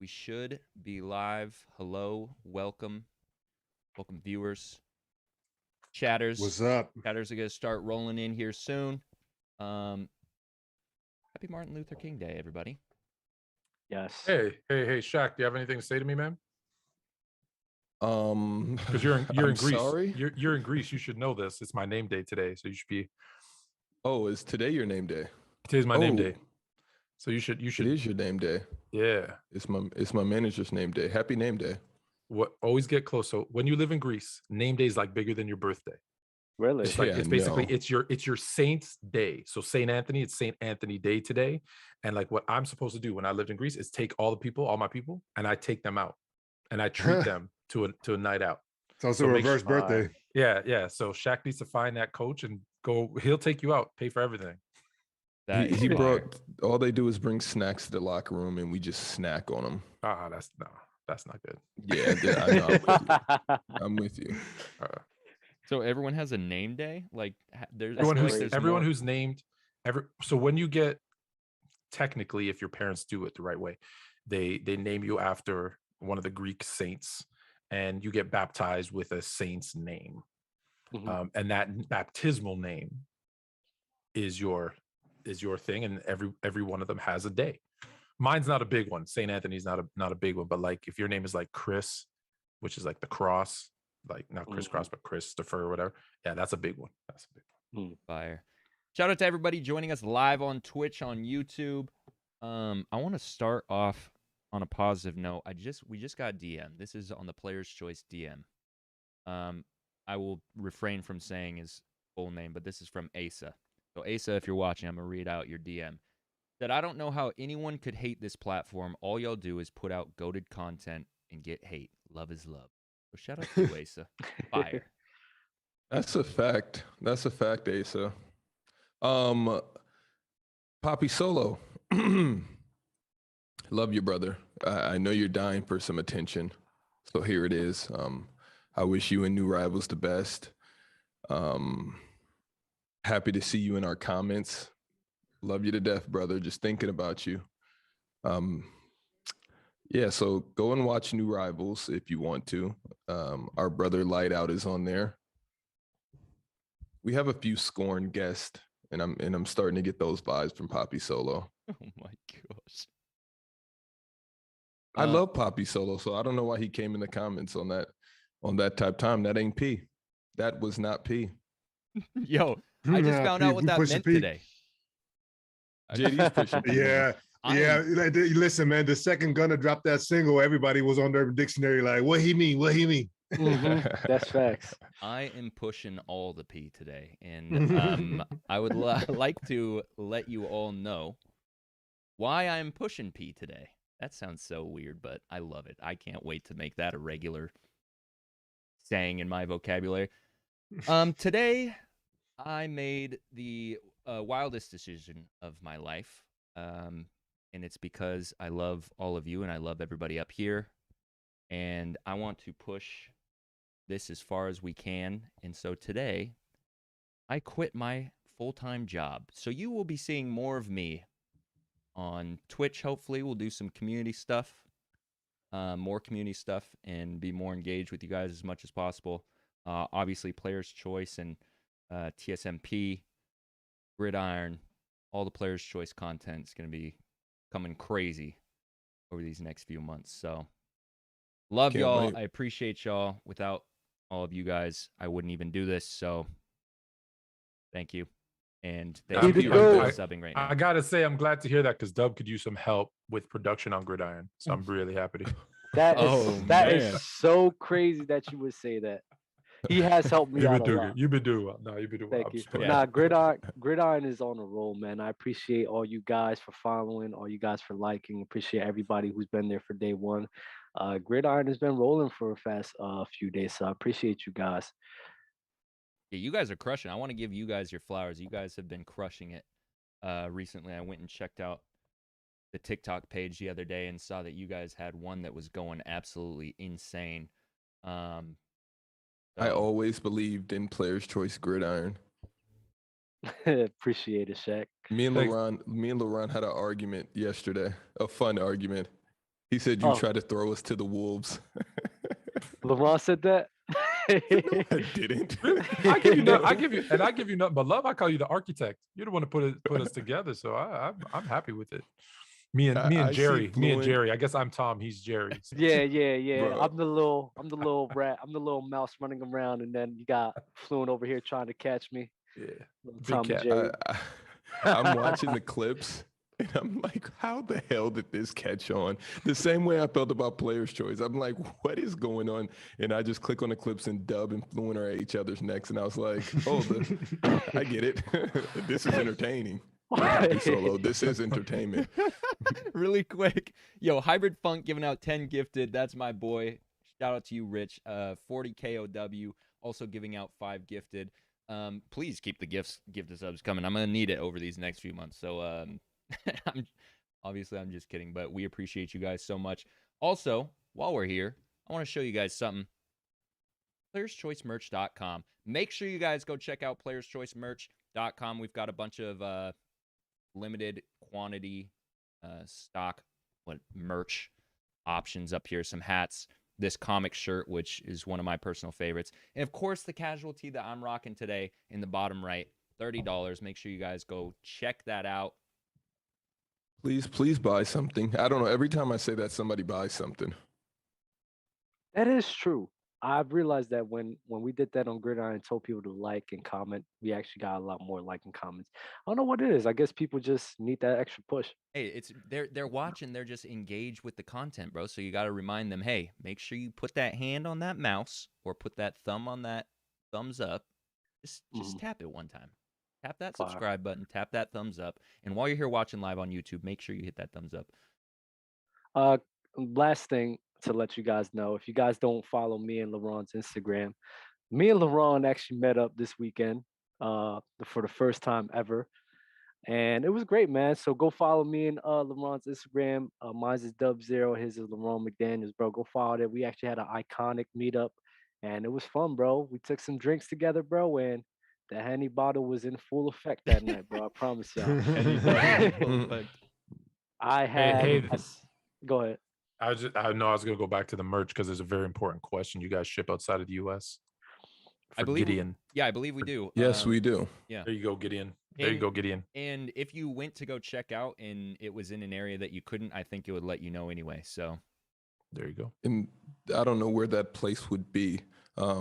We should be live. Hello, welcome viewers, chatters. What's up? Chatters are gonna start rolling in here soon. Happy Martin Luther King Day, everybody. Yes. Hey, Shaq, do you have anything to say to me, man? Because you're in Greece. Sorry? You're in Greece. You should know this. It's my name day today, so you should be. Oh, is today your name day? Today's my name day. So you should. It is your name day. Yeah. It's my manager's name day. Happy name day. What? Always get close. So when you live in Greece, name day is like bigger than your birthday. Really? It's like Yeah, it's basically no. it's your saint's day. So Saint Anthony, it's Saint Anthony Day today. And like what I'm supposed to do when I lived in Greece is take all my people, and I take them out, and I treat them to a night out. So it's a reverse birthday. Yeah. So Shaq needs to find that coach and go. He'll take you out, pay for everything. He brought. All they do is bring snacks to the locker room, and we just snack on them. That's not good. Yeah, I know. I'm with you. So everyone has a name day. Like there's everyone who's named. So when you get, technically, if your parents do it the right way, they name you after one of the Greek saints, and you get baptized with a saint's name. Mhm. And that baptismal name is your thing, and every one of them has a day. Mine's not a big one. Saint Anthony's not a big one, but like if your name is like Chris, which is like the cross, like not crisscross, but Christopher or whatever. Yeah, that's a big one. That's a big one. Fire. Shout out to everybody joining us live on Twitch, on YouTube. I want to start off on a positive note. We just got DM. This is on the Player's Choice DM. I will refrain from saying his full name, but this is from Asa. So Asa, if you're watching, I'm gonna read out your DM. That I don't know how anyone could hate this platform. All y'all do is put out goated content and get hate. Love is love. So shout out to you, Asa. Fire. That's a fact. Asa. Poppy Solo. Love you, brother. I know you're dying for some attention, so here it is. I wish you and New Rivals the best. Happy to see you in our comments. Love you to death, brother. Just thinking about you. Yeah, so go and watch New Rivals if you want to. Our brother Lightout is on there. We have a few scorned guests, and I'm starting to get those vibes from Poppy Solo. Oh my gosh. I love Poppy Solo, so I don't know why he came in the comments on that type time. That ain't P. That was not P. Yo, I just found out what that meant today. JD's pushing P. Yeah. Listen, man, the second Gunna dropped that single, everybody was on their dictionary like, what he mean? That's facts. I am pushing all the P today, and I would like to let you all know why I'm pushing P today. That sounds so weird, but I love it. I can't wait to make that a regular saying in my vocabulary. Today, I made the wildest decision of my life, and it's because I love all of you and I love everybody up here, and I want to push this as far as we can. And so today, I quit my full-time job. So you will be seeing more of me on Twitch. Hopefully, we'll do some community stuff, more community stuff, and be more engaged with you guys as much as possible. Obviously, Player's Choice and TSMP, Gridiron, all the Player's Choice content is going to be coming crazy over these next few months. So, love Can't y'all. wait. I appreciate y'all. Without all of you guys, I wouldn't even do this. So, thank you. And thank you for subbing right now. I gotta say, I'm glad to hear that because Dub could use some help with production on Gridiron. So I'm really happy to. That is so crazy that you would say that. He has helped me out a lot. You've been doing well. No, you've been doing well. Thank you. Yeah. Nah, Gridiron is on a roll, man. I appreciate all you guys for following, all you guys for liking. Appreciate everybody who's been there for day one. Gridiron has been rolling for a fast few days, so I appreciate you guys. Yeah, you guys are crushing. I want to give you guys your flowers. You guys have been crushing it. Recently, I went and checked out the TikTok page the other day and saw that you guys had one that was going absolutely insane. I always believed in Player's Choice Gridiron. Appreciate it, Shaq. Me and Laurent had an argument yesterday, a fun argument. He said you Oh. try to throw us to the wolves. LeBron said that. No, I didn't. Really? I give you nothing but love. I call you the architect. You're the one to put us together. So I'm happy with it. Me and I see Jerry. Me and Fluent. Jerry. I guess I'm Tom. He's Jerry. So. Yeah. Bro. I'm the little rat. I'm the little mouse running around, and then you got Fluent over here trying to catch me. Yeah. Little Big Tom and cat. Jerry. I'm watching the clips and I'm like, how the hell did this catch on? The same way I felt about Player's Choice. I'm like, what is going on? And I just click on the clips and Dub and Fluent are at each other's necks. And I was like, oh, I get it. This is entertaining. Solo, this is entertainment. Really quick. Yo, Hybrid Funk giving out 10 gifted. That's my boy. Shout out to you, Rich. 40 KOW also giving out 5 gifted. Please keep the gift subs coming. I'm gonna need it over these next few months. So I'm just kidding, but we appreciate you guys so much. Also, while we're here, I want to show you guys something. PlayersChoiceMerch.com. Make sure you guys go check out PlayersChoiceMerch.com. We've got a bunch of limited quantity stock merch options up here. Some hats. This comic shirt, which is one of my personal favorites. And, of course, the casual tee that I'm rocking today in the bottom right, $30. Make sure you guys go check that out. Please buy something. I don't know. Every time I say that, somebody buys something. That is true. I've realized that when we did that on Gridiron and told people to like and comment, we actually got a lot more like and comments. I don't know what it is. I guess people just need that extra push. Hey, they're watching. They're just engaged with the content, bro. So you got to remind them, hey, make sure you put that hand on that mouse or put that thumb on that thumbs up. Just tap it one time. Tap that subscribe button. Tap that thumbs up. And while you're here watching live on YouTube, make sure you hit that thumbs up. Last thing to let you guys know, if you guys don't follow me and LeBron's Instagram, me and LeBron actually met up this weekend for the first time ever. And it was great, man. So go follow me and LeBron's Instagram. Mine's is Dub0. His is LeBron McDaniels, bro. Go follow it. We actually had an iconic meetup, and it was fun, bro. We took some drinks together, bro, and the Henny bottle was in full effect that night, bro. I promise y'all. I had... Go ahead. I know I was gonna go back to the merch because there's a very important question. You guys ship outside of the US? I believe Gideon. I believe we do. Yes, we do. Yeah. There you go, Gideon. You go, Gideon. And if you went to go check out and it was in an area that you couldn't, I think it would let you know anyway. So there you go. And I don't know where that place would be. I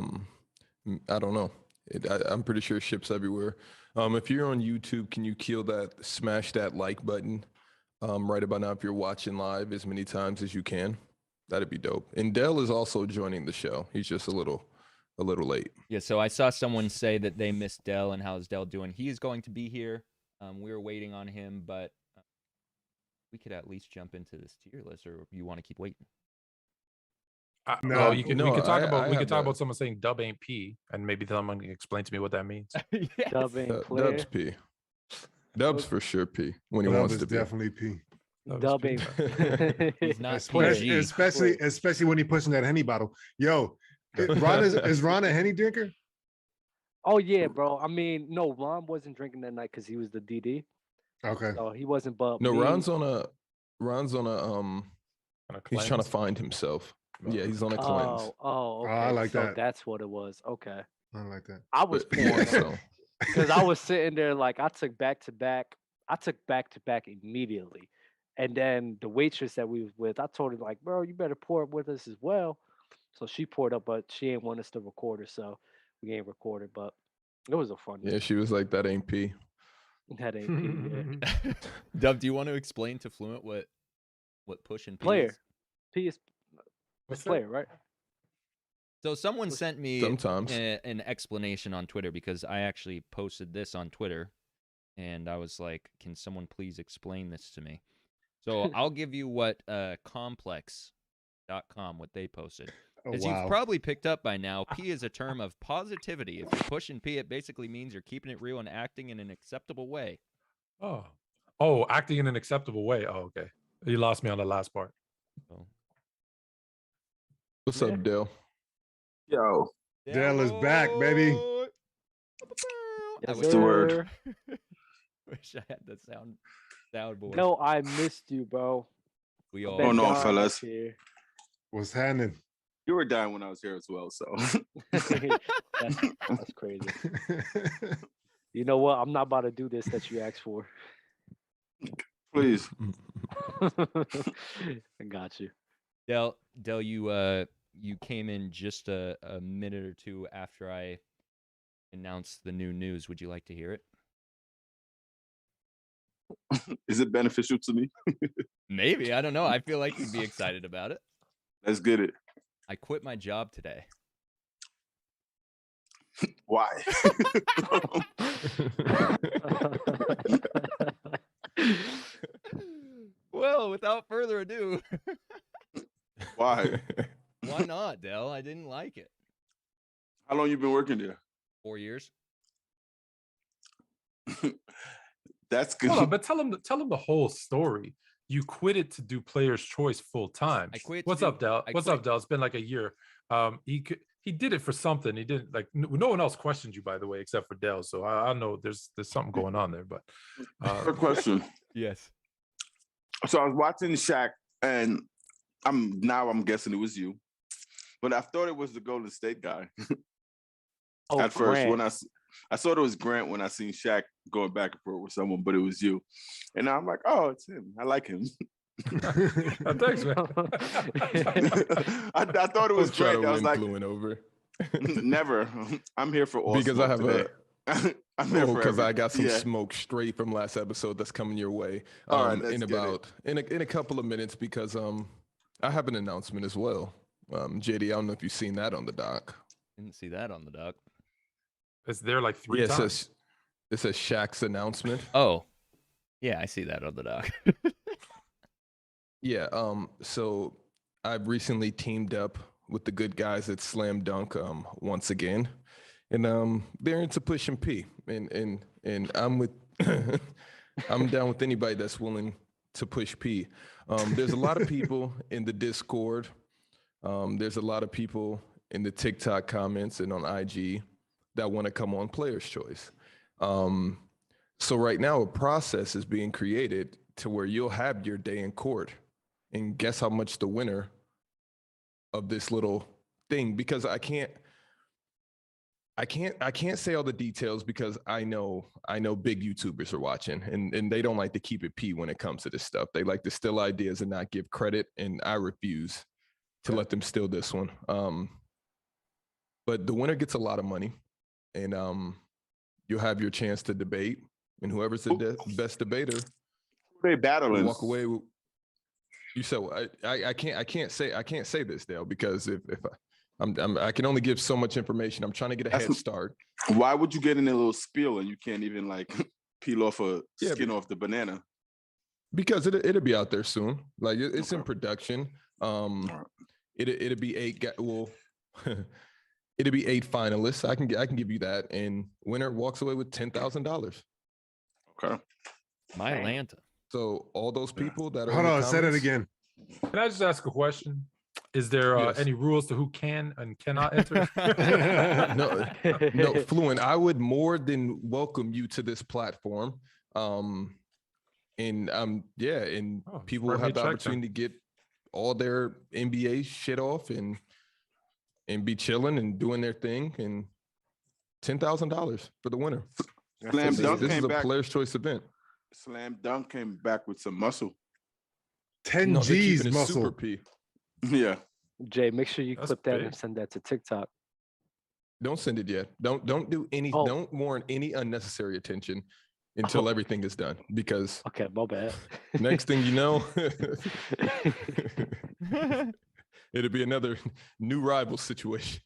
don't know. I'm pretty sure it ships everywhere. If you're on YouTube, can you smash that like button right about now if you're watching live as many times as you can? That'd be dope. And Dell is also joining the show. He's just a little late. Yeah, so I saw someone say that they missed Dell and how's Dell doing. He's going to be here. We were waiting on him, but we could at least jump into this tier list, or you want to keep waiting? No, we could talk about someone saying Dub ain't P, and maybe someone can explain to me what that means. Yes. Dub ain't Dub's P. Dub's for sure P when he wants to be. Definitely P. Dub ain't. He's not Especially, PG. especially when he pushing that Henny bottle. Yo, is Ron a Henny drinker? Oh yeah, bro. I mean, no, Ron wasn't drinking that night because he was the DD. Okay. So he wasn't. But No, me, Ron's on a he's trying to cleanse? find himself. Yeah, he's on a cleanse. okay. I like so that. That's what it was. Okay. I like that. I was pouring because I was sitting there like I took back to back immediately, and then the waitress that we was with, I told her like, bro, you better pour it with us as well. So she poured up, but she ain't want us to record her, so we ain't recorded. But it was a fun. Yeah, she was like, that ain't P. That ain't P. Yeah. Dub, do you want to explain to Fluent what push and P Player. is? P is player, right? So someone sent me Sometimes. an explanation on Twitter because I actually posted this on Twitter, and I was like, can someone please explain this to me? So I'll give you what complex.com, what they posted. As you've probably picked up by now, P is a term of positivity. If you're pushing P, it basically means you're keeping it real and acting in an acceptable way. Oh, acting in an acceptable way. Oh, okay. You lost me on the last part. So, What's up, Dale? Yo, Dale is back, baby. I Yes, wish the word. wish I had the soundboard. No, I missed you, bro. We I all. bet Going on, Don is fellas? here. What's happening? You were dying when I was here as well, so That's crazy. You know what? I'm not about to do this that you asked for. please. I got you. Del, you came in just a minute or two after I announced the new news. Would you like to hear it? Is it beneficial to me? Maybe. I don't know. I feel like you'd be excited about it. Let's get it. I quit my job today. Why? Well, without further ado, Why? why not, Del? I didn't like it. How long you been working there? 4 years. That's good. Hold on, but tell him the whole story. You quit it to do Player's Choice full time. I quit. What's up, Del? I What's quit- up, Del? It's been like a year. He did it for something. He didn't like. No one else questioned you, by the way, except for Del. So I know there's something going on there. But Quick question. Yes. So I was watching Shaq, and I'm guessing it was you, but I thought it was the Golden State guy Oh, at first. Grant. When I thought it was Grant when I seen Shaq going back and forth with someone, but it was you, and I'm like, oh, it's him. I like him. thanks, man. I thought it was Try to Grant. I was win like, Fluent over never. I'm here for all because I smoke have today. I'm here for because I every- got some yeah. smoke straight from last episode that's coming your way. All right, let's in get about in a couple of minutes because I have an announcement as well. JD, I don't know if you've seen that on the doc. Didn't see that on the doc. It's there like three Yeah, times. it says Shaq's announcement. Oh, yeah, I see that on the doc. Yeah, so I've recently teamed up with the good guys at Slam Dunk once again. And they're into pushing P. And I'm with I'm down with anybody that's willing to push P. There's a lot of people in the Discord. There's a lot of people in the TikTok comments and on IG that want to come on Player's Choice. So right now a process is being created to where you'll have your day in court. And guess how much the winner of this little thing, because I can't say all the details because I know big YouTubers are watching and they don't like to keep it P when it comes to this stuff. They like to steal ideas and not give credit, and I refuse to let them steal this one. But the winner gets a lot of money, and you'll have your chance to debate, and whoever's the best debater They will battling. walk away with. You said I can't say this, Dale, because if I can only give so much information. I'm trying to get a head start. Why would you get in a little spiel and you can't even like peel off a skin off the banana? Because it'll be out there soon. Like it's in production. It'll be 8 well, it'll be 8 finalists. I can give you that, and winner walks away with $10,000. Okay. My Atlanta. So all those people that are Hold in the on, say that comments- again. Can I just ask a question? Is there Yes. any rules to who can and cannot enter? No, Fluent. I would more than welcome you to this platform. And people will write me have a the check opportunity to get all their NBA shit off and be chilling and doing their thing, and $10,000 for the winner. Slam This Dunk is came a back. Player's Choice event. Slam Dunk came back with some muscle. 10 No, they're G's keeping it muscle. super P. Yeah. Jay, make sure you That's clip that big. and send that to TikTok. Don't send it yet. Don't do any. Oh. Don't warrant any unnecessary attention until everything is done. Because Okay, my bad. next thing you know, it'll be another new rivals situation.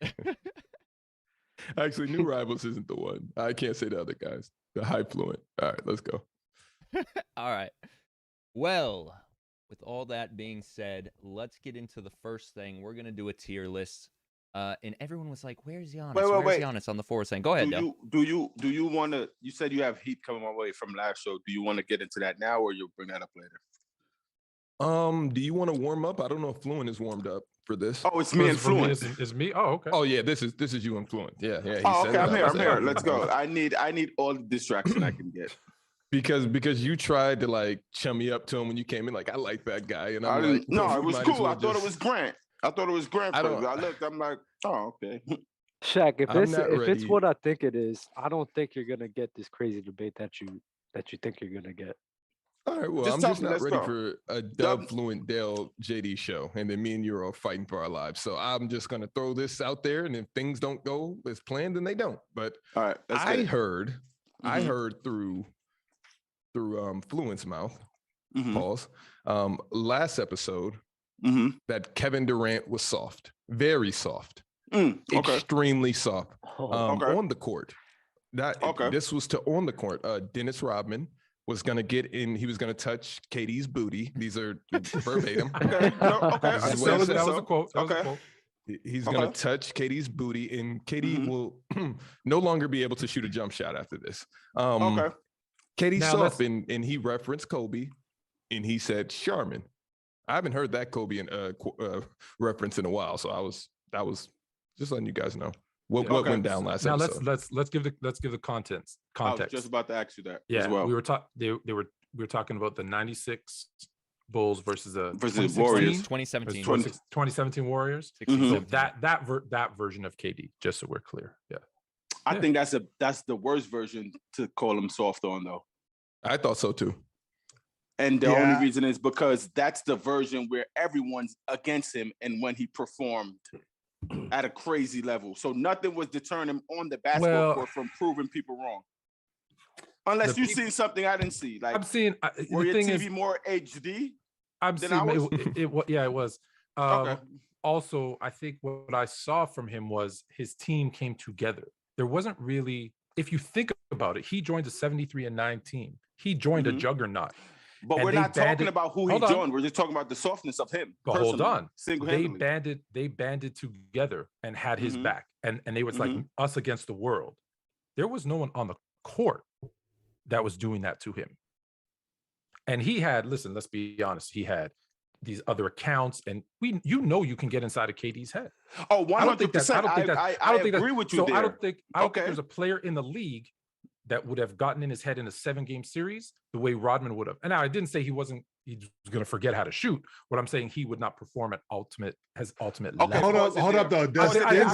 Actually, new rivals isn't the one. I can't say the other guys. The high Fluent. All right, let's go. All right. Well, with all that being said, let's get into the first thing. We're gonna do a tier list. And everyone was like, "Where's Giannis? Wait. Where's Giannis?" On the forward saying, "Go ahead, Del." Do you want to? You said you have heat coming my way from last show. Do you want to get into that now, or you'll bring that up later? Do you want to warm up? I don't know if Fluent is warmed up for this. Oh, it's me and For me, Fluent. Is me? Oh, okay. Oh yeah, this is you and Fluent. Yeah. He Oh, said okay. it. I'm I here. was I'm like, here. oh, Let's go. I need all the distraction I can get. Because you tried to like chum me up to him when you came in, like I like that guy, and I'm like, no, well, it was might as cool. well I thought it just- was Grant. I thought it was Grant. I I don't- looked. I'm like, oh, okay. Shaq, if I'm it's not if it's ready. what I think it is, I don't think you're gonna get this crazy debate that you think you're gonna get. All right, well, Just I'm tell just me, not let's ready go. for a Dub Fluent Dale JD show, and then me and you are all fighting for our lives. So I'm just gonna throw this out there, and if things don't go as planned, then they don't. But All right, let's get I it. heard Mhm. through Fluent's mouth, Mhm. pause, last episode Mhm. that Kevin Durant was soft, very soft, Okay. extremely soft Okay. on the court. Okay. This was to on the court. Dennis Rodman was going to get in. He was going to touch KD's booty. These are verbatim. Okay. No, okay. This I is said what That was so. a quote. That was a Okay. quote. He's Okay. going to touch KD's booty, and KD Mhm. will no longer be able to shoot a jump shot after this. Okay. KD's Now soft, and he referenced Kobe, and he said Charmin. I haven't heard that Kobe reference in a while, so that was just letting you guys know what Okay. went down last Now episode. let's give the context. I was just about to ask you that Yeah, as well. we were we were talking about the 96 Bulls versus the Versus Warriors. 2017. 2017 Warriors. Mhm. So that version of KD, just so we're clear. Yeah. I Yeah. think that's the worst version to call him soft on, though. I thought so too. And the Yeah. only reason is because that's the version where everyone's against him and when he performed at a crazy level. So nothing was deterring him on the basketball Well, court from proving people wrong. Unless the you peop- seen something I didn't see. Like, I'm seeing were the your thing TV is more HD? I'm then seeing I was- it was. Okay. Also, I think what I saw from him was his team came together. There wasn't really, if you think about it, he joined a 73-9 team. He joined a Mhm. juggernaut. But And we're they not talking banded- about who he hold on. joined. We're just talking about the softness of him. But hold personally, on, single-handedly. they banded together and had his Mhm. back, and they was like us against the world. There was no one on the court that was doing that to him. And he had, listen, let's be honest, he had these other accounts, and you can get inside of KD's head. Oh, I don't think 100%. I agree with you so there. I don't think Okay. there's a player in the league that would have gotten in his head in a 7-game series the way Rodman would have. And now I didn't say he was going to forget how to shoot. What I'm saying, he would not perform at ultimate Okay, level. hold up though. I Does think, thin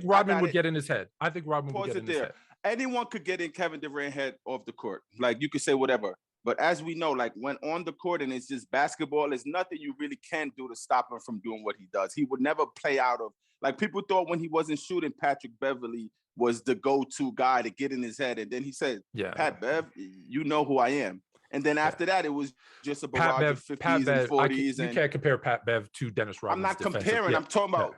Rodman got would it. get in his head. I think Rodman would Pause get it in his there. head. Anyone could get in Kevin Durant head off the court. Like, you could say whatever. But as we know, like, when on the court and it's just basketball, there's nothing you really can do to stop him from doing what he does. He would never play out of, like, people thought when he wasn't shooting, Patrick Beverly was the go-to guy to get in his head. And then he said, Yeah. Pat Bev, you know who I am. And then after that, it was just a Pat barrage of Bev, 50s and 40s. you and can't compare Pat Bev to Dennis I'm Rodman. not comparing. I'm talking about,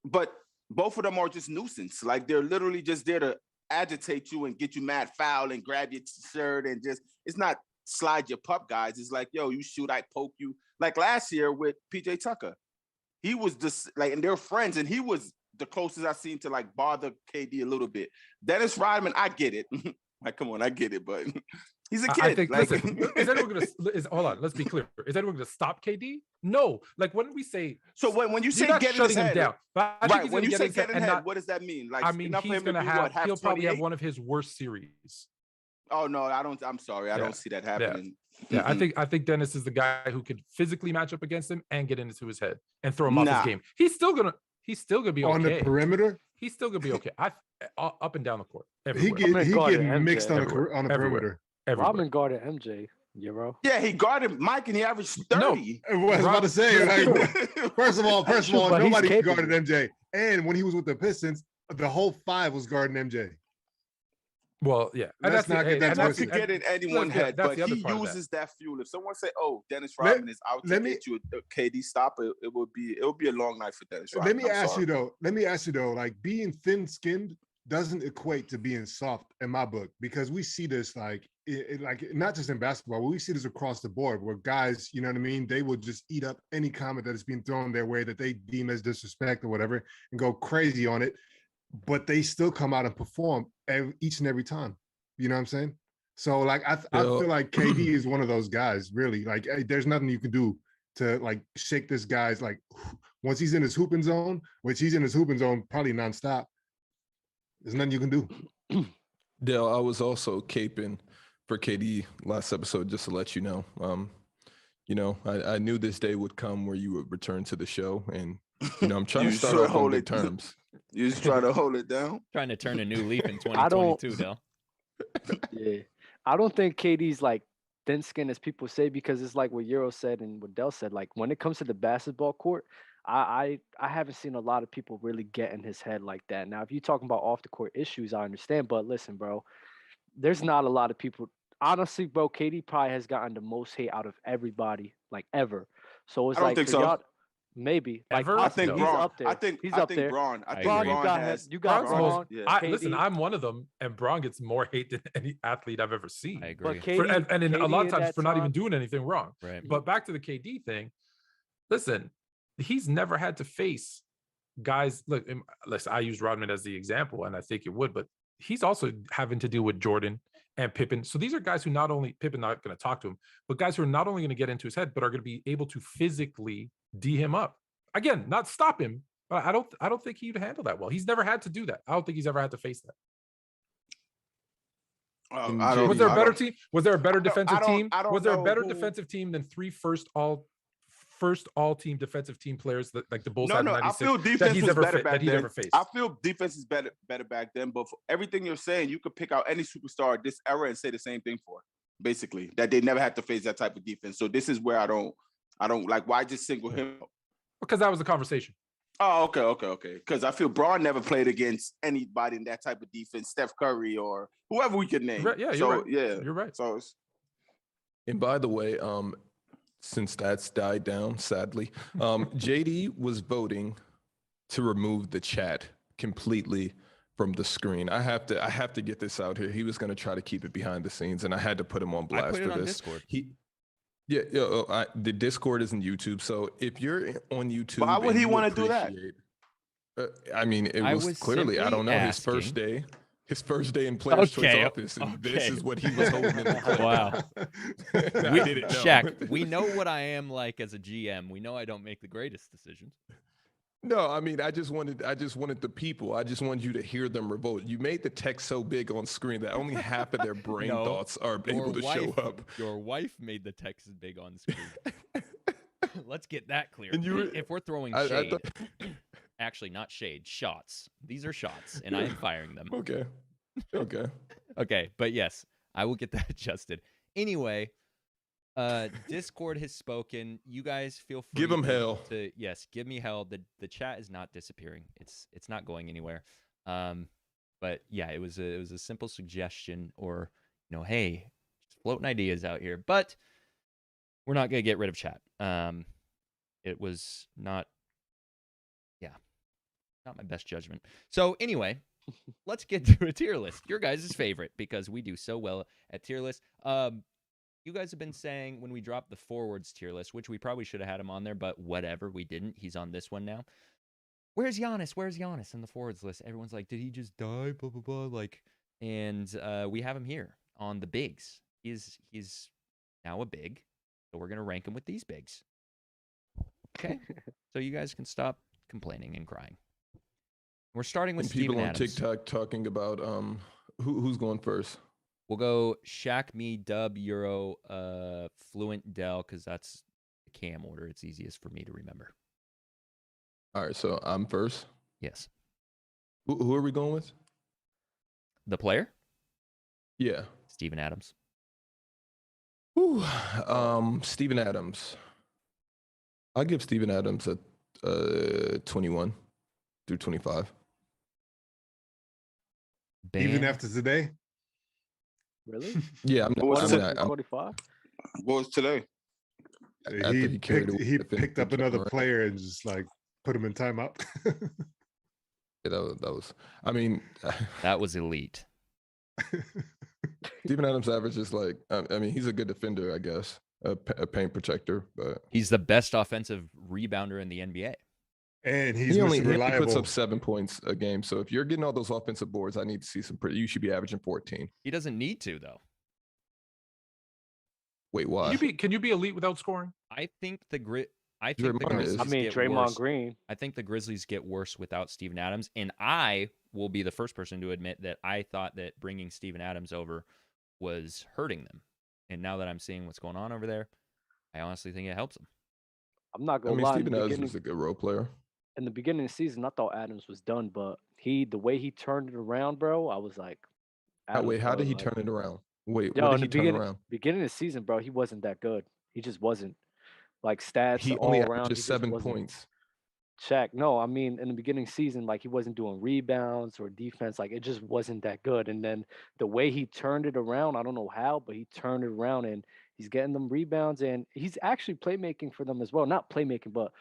but both of them are just nuisance. Like, they're literally just there to agitate you and get you mad foul and grab your shirt and just, it's not slide your pup guys. It's like, yo, you shoot, I poke you. Like last year with PJ Tucker, he was just like, and they're friends, and he was the closest I've seen to like bother KD a little bit. Dennis Rodman, I get it. Like, come on, I get it, but he's a kid. I think, like, listen, is anyone hold on, let's be clear. Is anyone going to stop KD? No. Like, when we say, so when you say you're not get in his shutting him head, down, but I think right? he's When gonna you say his get in and head, not- what does that mean? Like, I mean, enough for he's him to going to be, what, he'll probably have 28? one of his worst series. Oh no, I don't. I'm sorry, I Yeah. don't see that happening. Yeah, Mm-mm. I think Dennis is the guy who could physically match up against him and get into his head and throw him off Nah. his game. He's still gonna be on okay. the perimeter. He's still gonna be okay. Up and down the court. He Everywhere. guarded getting MJ mixed on the everywhere. on the Everywhere. perimeter. Everywhere. Rodman guarded MJ, bro. Yeah, he guarded Mike and he averaged 30. I was about to say, like, first of all, True, but he's nobody capable. guarded MJ. And when he was with the Pistons, the whole 5 was guarding MJ. Well, yeah. And Let's not get that Anyone twisted. could get in anyone's Look, yeah, head, that's but the other he part of uses that fuel. If someone say, "Oh, Dennis Let- Rodman is out to let me- get you a KD stop," it would be a long night for Dennis Rodman. Let me I'm ask sorry. you though, like, being thin-skinned doesn't equate to being soft in my book, because we see this like like not just in basketball, but we see this across the board where guys, you know what I mean, they will just eat up any comment that is being thrown their way that they deem as disrespect or whatever and go crazy on it, but they still come out and perform each and every time. You know what I'm saying? So like I feel like KD is one of those guys, really. Like, hey, there's nothing you can do to like shake this guy's, like, once he's in his hooping zone, which he's in his hooping zone probably nonstop. There's nothing you can do. Dale, I was also caping for KD last episode, just to let you know. I knew this day would come where you would return to the show, and I'm trying to start off on good terms. You just trying to hold it down? Trying to turn a new leaf in 2022, Dell. Yeah, I don't think KD's like thin skin as people say, because it's like what Euro said and what Dell said. Like when it comes to the basketball court, I haven't seen a lot of people really get in his head like that. Now, if you're talking about off the court issues, I understand. But listen, bro, there's not a lot of people. Honestly, bro, KD probably has gotten the most hate out of everybody, like ever. So it's I don't like think for so. y'all, maybe. Like, Ever? I think he's Braun. up there. He's up there. Braun. I think Braun, Braun has. you got Braun's Braun. Yeah. Listen, KD. I'm one of them, and Braun gets more hate than any athlete I've ever seen. I agree. But KD, And in a lot of KD times for not even time- doing anything wrong. Right. But back to the KD thing. Listen, he's never had to face guys. Look, listen, I used Rodman as the example, and I think it would, but he's also having to deal with Jordan and Pippen. So these are guys who not only Pippen not going to talk to him, but guys who are not only going to get into his head, but are going to be able to physically D him up. Again, not stop him, but I don't think he'd handle that well. He's never had to do that. I don't think he's ever had to face that. Was there a better team? Was there a better defensive team? Was there a better defensive team than three first all team defensive team players that like the Bulls had in 96? I feel defense was better back then. Ever faced? I feel defense is better back then. But for everything you're saying, you could pick out any superstar this era and say the same thing for, basically, that they never had to face that type of defense. So this is where I don't like, why just single him? Because that was the conversation. Oh, okay. Because I feel Braun never played against anybody in that type of defense, Steph Curry or whoever we could name. Right, yeah, so, you're right. Yeah, you're right. So it's... And by the way, since that's died down, sadly, JD was voting to remove the chat completely from the screen. I have to get this out here. He was going to try to keep it behind the scenes, and I had to put him on blast I put it for on this. Discord. The Discord isn't YouTube, so if you're on YouTube, why would he want to do that? I mean, it was clearly, I don't know, his first day in Players Choice Office, and this is what he was holding in the clip. Wow. I didn't know. Shaq, we know what I am like as a GM. We know I don't make the greatest decisions. No, I mean, I just wanted the people. I just wanted you to hear them revolt. You made the text so big on screen that only half of their brain thoughts are able to show up. Your wife made the text big on screen. Let's get that clear. And if we're throwing shade, actually not shade, shots. These are shots, and I am firing them. Okay. Okay, but yes, I will get that adjusted. Anyway, Discord has spoken. You guys feel free. Give them hell. Yes, give me hell. The chat is not disappearing. It's not going anywhere. But yeah, it was a simple suggestion, or hey, just floating ideas out here. But we're not gonna get rid of chat. It was not my best judgment. So anyway, let's get to a tier list. Your guys' favorite, because we do so well at tier list. You guys have been saying when we dropped the forwards tier list, which we probably should have had him on there, but whatever, we didn't. He's on this one now. Where's Giannis? Where's Giannis in the forwards list? Everyone's like, did he just die? Blah, blah, blah. Like, and we have him here on the bigs. He's now a big, so we're going to rank him with these bigs. Okay? So you guys can stop complaining and crying. We're starting with Steven Adams. People on TikTok talking about who's going first. We'll go Shaq, me, Dub, Euro, Fluent, Dell, because that's the cam order. It's easiest for me to remember. All right, so I'm first. Yes. Who are we going with? The player? Yeah. Steven Adams. Ooh, Steven Adams. I'll give Steven Adams a 21 through 25. Even after today? Really? Yeah, I'm 45. What was today? He picked up another player and just like put him in timeout. Yeah, that was. I mean, that was elite. Steven Adams averages like. I mean, he's a good defender, I guess, a paint protector, but he's the best offensive rebounder in the NBA. And he puts up 7 points a game. So if you're getting all those offensive boards, I need to see some. You should be averaging 14. He doesn't need to, though. Wait, why? Can you be elite without scoring? I think the Grizzlies. Draymond Green. I think the Grizzlies get worse without Steven Adams, and I will be the first person to admit that I thought that bringing Steven Adams over was hurting them. And now that I'm seeing what's going on over there, I honestly think it helps them. I'm not I gonna mean, lie. Steven Adams was a good role player. In the beginning of the season, I thought Adams was done, but the way he turned it around, bro, I was like, Wait, how did he like, turn it around? Wait, yo, what in did the he turn around? beginning of the season, bro, he wasn't that good. He just wasn't. Like stats He all only around, averaged he just 7 wasn't. points. Shaq, no, I mean in the beginning season, like he wasn't doing rebounds or defense, like it just wasn't that good. And then the way he turned it around, I don't know how, but he turned it around and he's getting them rebounds and he's actually playmaking for them as well. Not playmaking, but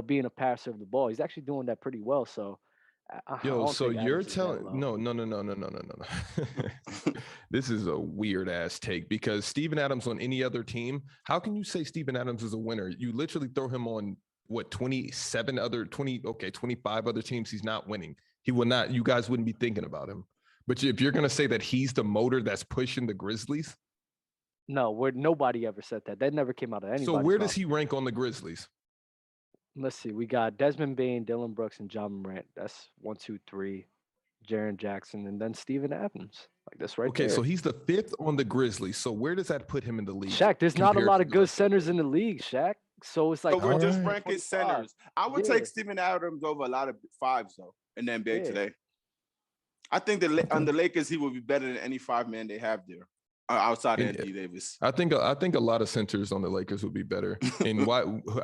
being a passer of the ball. He's actually doing that pretty well. So I Yo, don't so think you're Adams is that telling low. no. This is a weird ass take because Steven Adams on any other team, how can you say Steven Adams is a winner? You literally throw him on 25 other teams, he's not winning. He will not, you guys wouldn't be thinking about him. But if you're gonna say that he's the motor that's pushing the Grizzlies, No, nobody ever said that. That never came out of anybody's so where mouth. does he rank on the Grizzlies? Let's see. We got Desmond Bane, Dylan Brooks, and John Morant. That's 1, 2, 3. Jaren Jackson, and then Steven Adams. Like this right Okay, there. so he's the 5th on the Grizzlies. So where does that put him in the league? Shaq, there's not a compared lot to of the good rest of them? centers in the league, Shaq. So it's like But we're just Alright. ranking 25. centers. I would Yeah. take Steven Adams over a lot of fives though in the NBA Yeah. today. I think that on the Lakers he would be better than any 5-man they have there outside And- Anthony Davis. I think a lot of centers on the Lakers would be better. And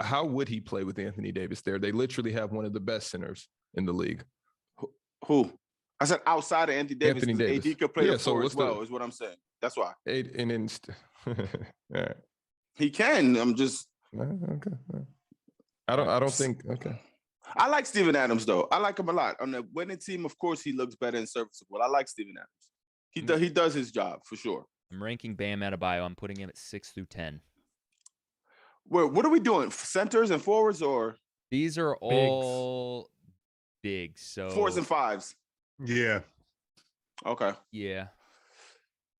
how would he play with Anthony Davis there? They literally have one of the best centers in the league. Who? I said outside of Anthony Davis. Anthony 'Cause Davis. AD could play Yeah, the so floor what's as well. Is what I'm saying. That's why And then, all right. he can. I'm just. Okay. I don't think. Okay. I like Steven Adams though. I like him a lot. On the winning team, of course, he looks better and serviceable. I like Steven Adams. He does his job for sure. I'm ranking Bam Adebayo. I'm putting him at 6 through 10. What are we doing? Centers and forwards or These are all big. So 4s and 5s? Yeah. Okay. yeah.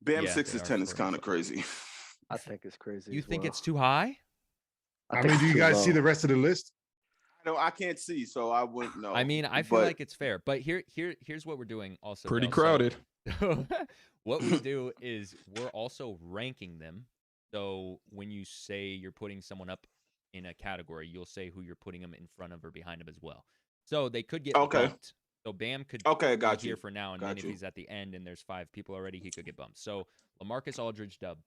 Bam Yeah, 6 they to are 10 is 4 and kind of crazy. I think it's crazy. You as think well. it's too high? I think mean, do it's you too guys see low. the rest of the list? I can't see, so I wouldn't know. I mean, I feel But- like it's fair. But here's what we're doing also. Pretty Del. So- crowded. what we do is we're also ranking them. So when you say you're putting someone up in a category, you'll say who you're putting them in front of or behind them as well. So they could get Okay. bumped. So Bam could Okay, be got here you. for now, and Got then if you. he's at the end and there's 5 people already, he could get bumped. So LaMarcus Aldridge dub.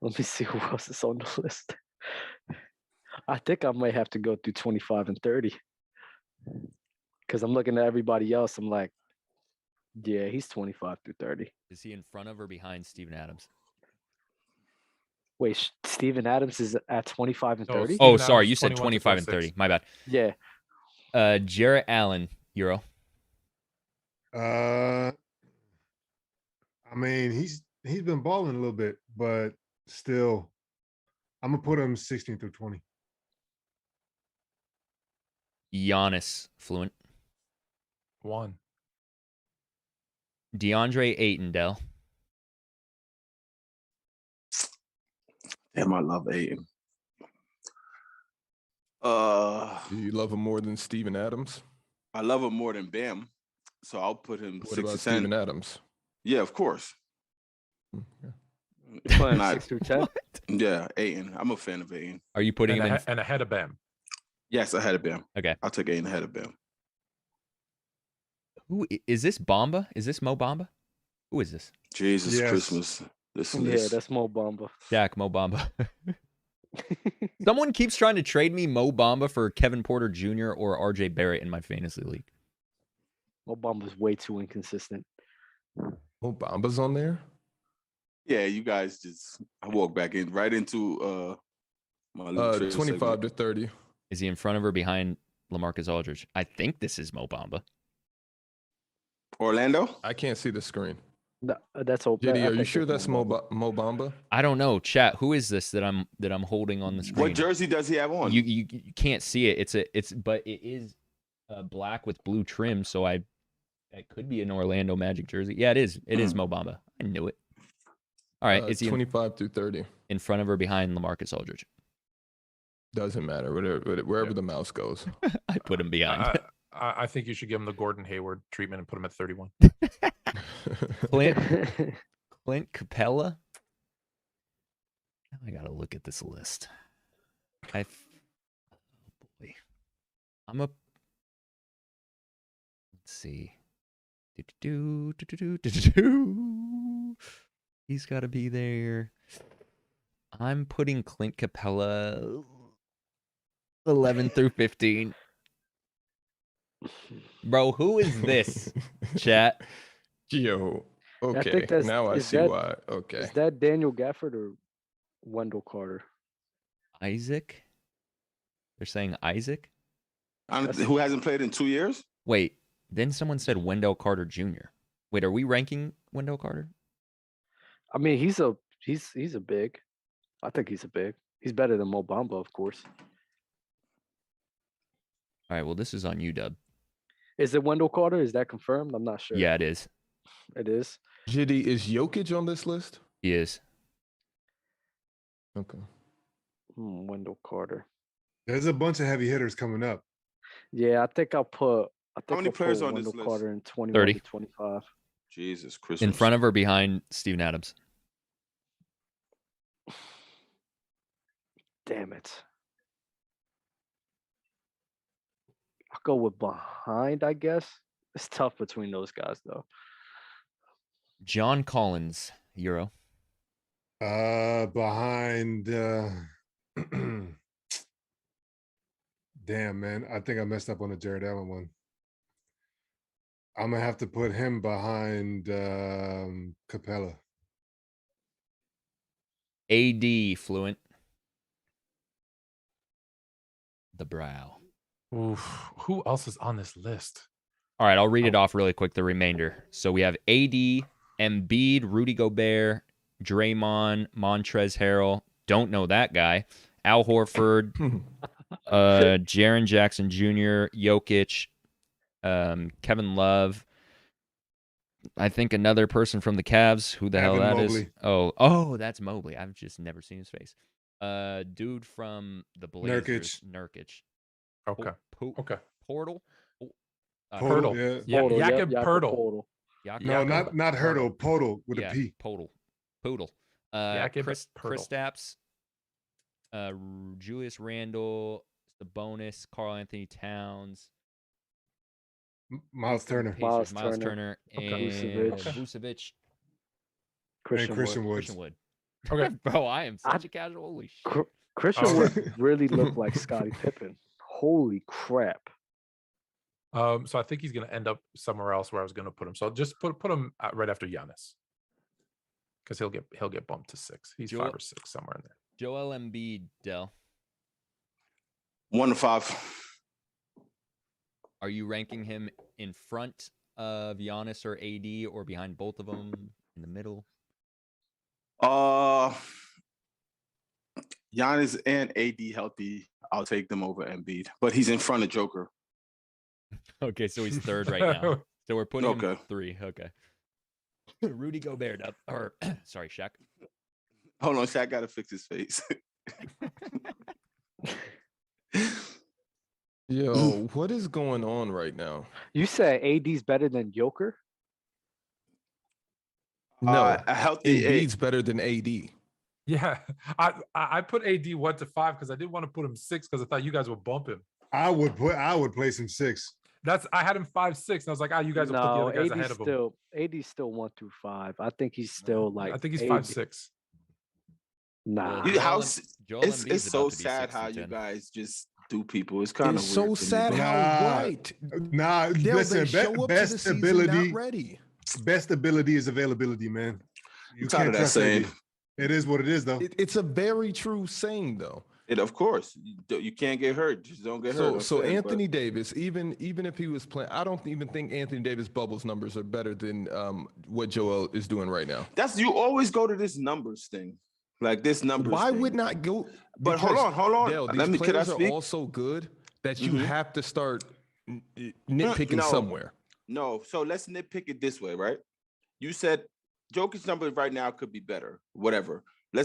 Let me see who else is on the list. I think I might have to go through 25 and 30. Because I'm looking at everybody else. I'm like, yeah, he's 25 through 30. Is he in front of or behind Steven Adams? Wait, Steven Adams is at 25 and No, 30? Oh, Steven sorry. Adams, You said 21 to 25 and 26. 30. My bad. Yeah. Jarrett Allen, Euro. I mean, he's been balling a little bit, but still, I'm gonna put him 16 through 20. Giannis, Fluent. 1. DeAndre Ayton, Dell. Damn, I love Ayton. Do you love him more than Steven Adams? I love him more than Bam, so I'll put him What 6 about to 10. Steven Adams? Yeah, of course. Okay. You're playing Not- 6 through 10? Yeah, Ayton. I'm a fan of Ayton. Are you putting him in? And ahead of Bam. Yes, ahead of Bam. Okay. I'll take Ayton ahead of Bam. Who is this? Bamba? Is this Mo Bamba? Who is this? Jesus Yes. Christmas. Listen to Yeah, this. that's Mo Bamba. Jack Mo Bamba. Someone keeps trying to trade me Mo Bamba for Kevin Porter Jr. or RJ Barrett in my fantasy league. Mo Bamba's way too inconsistent. Oh, Bamba's on there? Yeah, you guys just I walk back in right into my little trade 25 segment. to 30. Is he in front of or behind LaMarcus Aldridge? I think this is Mo Bamba. Orlando. I can't see the screen. No, that's all. JD, are you sure that's Mo Bamba? I don't know. Chat. Who is this that I'm holding on the screen? What jersey does he have on? You can't see it. But it is black with blue trim. So it could be an Orlando Magic jersey. Yeah, it is. It is Mo Bamba. I knew it. All right. Is he 25 through 30. in front of or behind LaMarcus Aldridge? Doesn't matter. Wherever Yeah. the mouse goes. I put him behind. I think you should give him the Gordon Hayward treatment and put him at 31. Clint Capella. Now I gotta look at this list. Oh boy. Let's see. He's got to be there. I'm putting Clint Capella 11 through 15. Bro, who is this? Chat. Yo. I Okay. think that's, Now I see why. Okay. Is that Daniel Gafford or Wendell Carter? Isaac? They're saying Isaac? Who hasn't played in 2 years? Wait, then someone said Wendell Carter Jr. Wait, are we ranking Wendell Carter? I mean, he's a big. I think he's a big. He's better than Mo Bamba, of course. All right, well, this is on you, Dub. Is it Wendell Carter? Is that confirmed? I'm not sure. Yeah, it is. It is. Jitty, is Jokic on this list? He is. Okay. Wendell Carter. There's a bunch of heavy hitters coming up. Yeah, I think I'll put. How many players on this Wendell list? Carter in 21 30. to 25. Jesus Christmas. In front of or behind Steven Adams? Damn it. I'll go with behind, I guess. It's tough between those guys, though. John Collins, Euro. Behind. Damn, man. I think I messed up on the Jared Allen one. I'm gonna have to put him behind Capella. AD, Fluent. The brow. Oof. Who else is on this list? All right, I'll read it off really quick, the remainder. So we have AD, Embiid, Rudy Gobert, Draymond, Montrezl Harrell. Don't know that guy. Al Horford, Jaren Jackson Jr., Jokic, Kevin Love. I think another person from the Cavs. Who the hell that is? Oh, that's Mobley. I've just never seen his face. Dude from the Blazers. Nurkic. Okay. Okay. Portal. Pirtle. Yeah. Jakob Pirtle. No, not Hurdle. Podol with a P. Poodle. Kristaps. Julius Randle. Sabonis. Karl Anthony Towns. Miles Turner. Miles Turner. Okay. And Vucevic. Christian Wood. Okay. Bro, I am such a casual. Holy shit. Christian Wood really looked like Scottie Pippen. Holy crap. So I think he's going to end up somewhere else where I was going to put him. So I'll just put him right after Giannis, because he'll get bumped to 6. He's 5 or 6 somewhere in there. Joel Embiid, Del. 1 to 5. Are you ranking him in front of Giannis or AD, or behind both of them, in the middle? Giannis and AD healthy, I'll take them over Embiid, but he's in front of Joker. Okay, so he's third right now. So we're putting him 3. Okay. Rudy Gobert up. Or sorry, Shaq. Hold on, Shaq gotta fix his face. Yo, what is going on right now? You said AD's better than Joker? No, a healthy Embiid's better than AD. Yeah, I put AD 1 to 5 because I didn't want to put him 6 because I thought you guys would bump him. I would place him 6. I had him 5, 6, and I was like, you guys will put the other guys ahead of him. AD's still 1 through 5. I think he's still like. I think he's 5, 6. Nah. It's so sad how you guys just do people. It's kind of so sad how right. Nah, listen, best ability. Ready. Best ability is availability, man. You can't trust saying. It is what it is, though. It's a very true saying, though. Of course, you can't get hurt. Just don't get hurt. So Anthony Davis, even if he was playing, I don't even think Anthony Davis bubbles numbers are better than what Joel is doing right now. You always go to this numbers thing, like this numbers. Why thing. would not go? But hold on. Dale, these players are all so good that you have to start nitpicking somewhere. No, so let's nitpick it this way, right? You said Jokic's numbers right now could be better, whatever.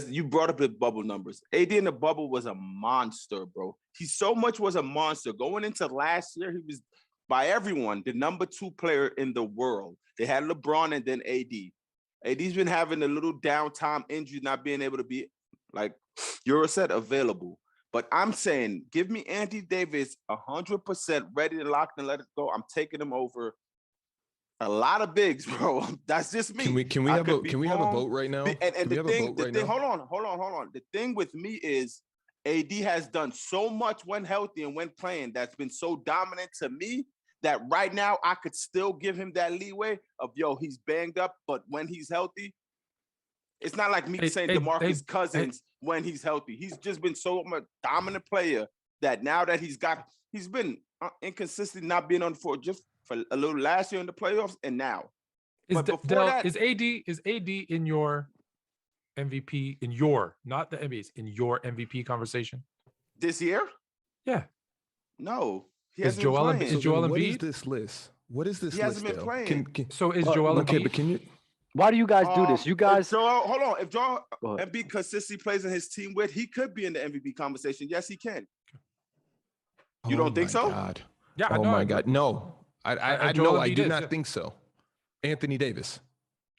You brought up the bubble numbers. AD in the bubble was a monster, bro. He so much was a monster. Going into last year, he was by everyone, the number 2 player in the world. They had LeBron and then AD. AD's been having a little downtime, injury, not being able to be, like Euro said, available. But I'm saying, give me Anthony Davis 100% ready to lock and let it go. I'm taking him over a lot of bigs, bro. That's just me. Can we have a vote right now? And the thing, hold on. The thing with me is AD has done so much when healthy and when playing that's been so dominant to me that right now I could still give him that leeway of, he's banged up, but when he's healthy, it's not like me saying DeMarcus Cousins when he's healthy. He's just been so much dominant player that now that he's been inconsistent, not being on the floor just for a little last year in the playoffs and now. Is AD in your MVP, in your, not the NBA's, in your MVP conversation this year? Yeah. No. Is Joel Embiid? What is this list? What is this list? He hasn't been playing. So is Joel Embiid? Okay, but can you? Why do you guys do this? You guys. Hold on. If Joel Embiid consistently plays in his team with, he could be in the MVP conversation. Yes, he can. You don't think so? God. Yeah. Oh my God. No. I do not think so. Anthony Davis.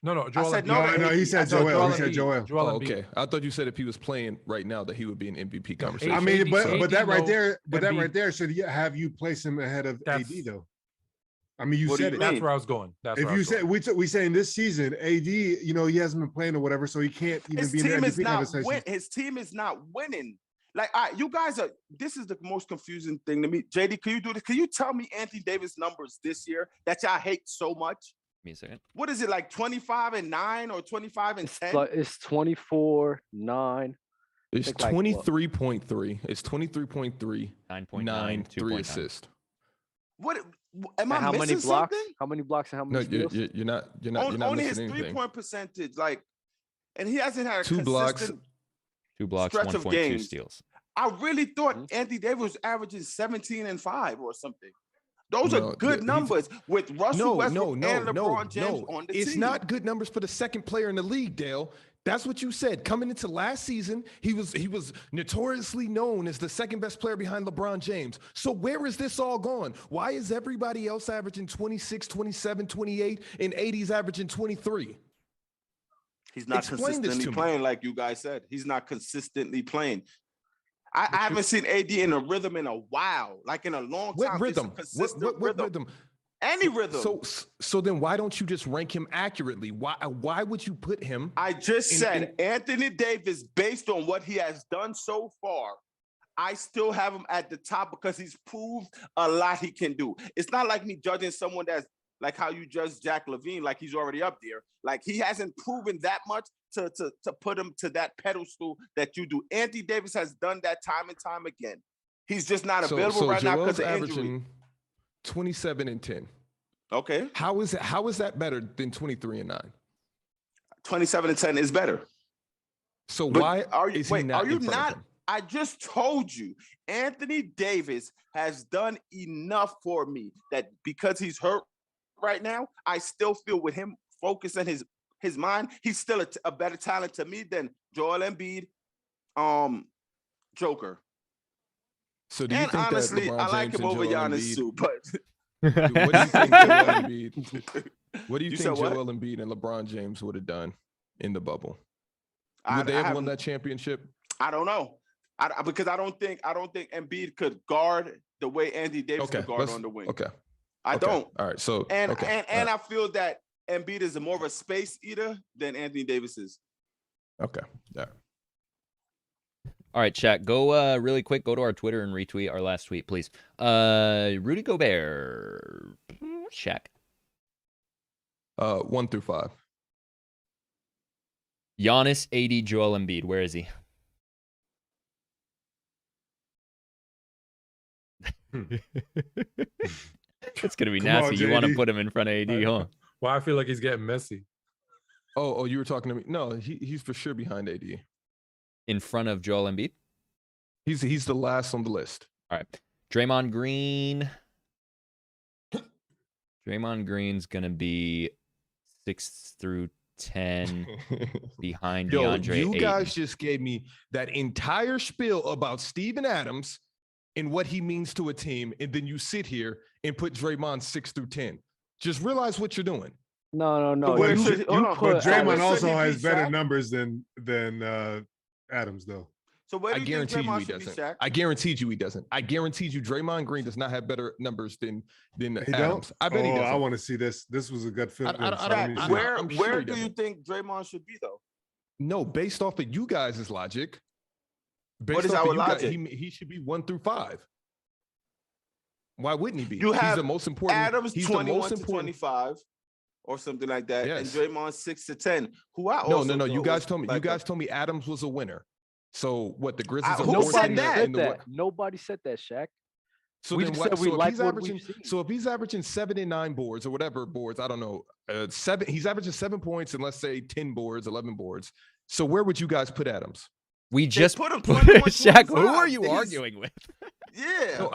No. Joel I said Embiid. no. He said Joel. He said Joel. Joel. Okay. I thought you said if he was playing right now that he would be an MVP conversation. I mean, but that right there, Embiid. should have you place him ahead of AD though? I mean, you said it. That's where I was going. If you said we saying this season, AD, he hasn't been playing or whatever, so he can't even be in the MVP conversation. His team is not winning. Like, you guys are. This is the most confusing thing to me. JD, can you do this? Can you tell me Anthony Davis numbers this year that y'all hate so much? Give me a second. What is it, like 25-9 or 25-10? It's 24-9. It's 23.3. It's 23.3. 9.9, 3 assists. What am I how missing many blocks? something? How many blocks and how many No, steals? you're not Only his missing anything. 3-point percentage, like, and he hasn't had a 2 blocks. consistent 2 blocks, stretch of 1.2 games. steals. I really thought Anthony Davis was averaging 17 and 5 or something. Those are good numbers with Russell Westbrook and LeBron James on the team. It's not good numbers for the second player in the league, Dale. That's what you said. Coming into last season, he was notoriously known as the second best player behind LeBron James. So where is this all gone? Why is everybody else averaging 26, 27, 28, and 80's averaging 23? He's not consistently playing like you guys said. He's not consistently playing. I haven't seen AD in a rhythm in a while, like in a long time. What rhythm? What rhythm? Any rhythm. So then why don't you just rank him accurately? Why would you put him? I just said Anthony Davis, based on what he has done so far, I still have him at the top because he's proved a lot he can do. It's not like me judging someone that's like how you judge Jack LaVine, like he's already up there. Like he hasn't proven that much to put him to that pedestal that you do. Anthony Davis has done that time and time again. He's just not available right now because of injury. 27 and 10. Okay. How is that better than 23 and 9? 27 and 10 is better. So why is he not in front of him? I just told you, Anthony Davis has done enough for me that because he's hurt right now, I still feel with him focusing his mind, he's still a better talent to me than Joel Embiid, Joker. So do you think honestly, that LeBron I like James him over Joel Giannis Embiid, too, but what do you think Joel Embiid? What do you think said Joel Embiid and LeBron James would have done in the bubble? Would they have won that championship? I don't know. Because I don't think Embiid could guard the way Anthony Davis could guard on the wing. Okay. I don't. All right. So and I feel that Embiid is more of a space eater than Anthony Davis is. Okay. Yeah. All right, chat. Go really quick. Go to our Twitter and retweet our last tweet, please. Rudy Gobert, Shaq. 1 through 5. Giannis, AD, Joel Embiid. Where is he? It's gonna be nasty. You want to put him in front of AD, huh? Well, I feel like he's getting messy. Oh, you were talking to me? No, he's for sure behind AD. In front of Joel Embiid? He's the last on the list. All right. Draymond Green. Draymond Green's going to be 6 through 10 behind DeAndre You Ayton. guys just gave me that entire spiel about Steven Adams and what he means to a team, and then you sit here and put Draymond 6 through 10. Just realize what you're doing. No. But Draymond Adams. also Should he has beat better Shaq? numbers than Adams, though. So where I do you think guarantee you Draymond he should be, doesn't. Shaq? I guaranteed you he doesn't. I guaranteed you Draymond Green does not have better numbers than He Adams. don't? I bet he doesn't. I want to see this. This was a good film. I don't- Shaq, I'm where sure he do you doesn't. think Draymond should be though? No, based off of you guys' logic. What is off of our you guys, logic? he should be 1 through 5. Why wouldn't he be? You He's have the most important. Adams He's the 21 most to important. 25 or something like that, and Yes. Draymond 6 to 10. Who I No. also You thought guys was told me. You like guys told me Adams was a winner. So what? The Grizzlies are Who fortunate said Nobody that? said in the that. Nobody said that, Shaq. So We then just what? said we So if like he's what averaging, we've seen. so if he's averaging 7 and 9 boards or whatever boards, I don't know, 7. He's averaging 7 points and let's say 10 boards, 11 boards. So where would you guys put Adams? We They just put him put 21, Shaq. Who 25. are you He's- arguing with? Yeah. No,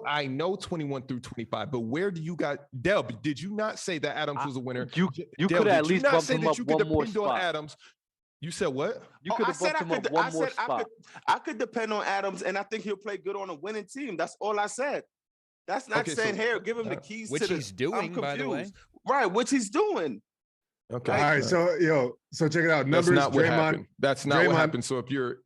I know 21 through 25, but where do you guys? Delb, did you not say that Adams was a winner? You Delb, could at did you least not bump say him that up you could one more depend on spot. Adams? You said what? You Oh, could I have said bumped him I up could. one I more said spot. I could depend on Adams, and I think he'll play good on a winning team. That's all I said. That's not Okay, saying so- here, give him the keys Which to the. he's doing, I'm by the way. confused. Right, which he's doing. Okay. All right, so check it out. That's Numbers. not what Draymond. happened. That's not Draymond- what happened. So if you're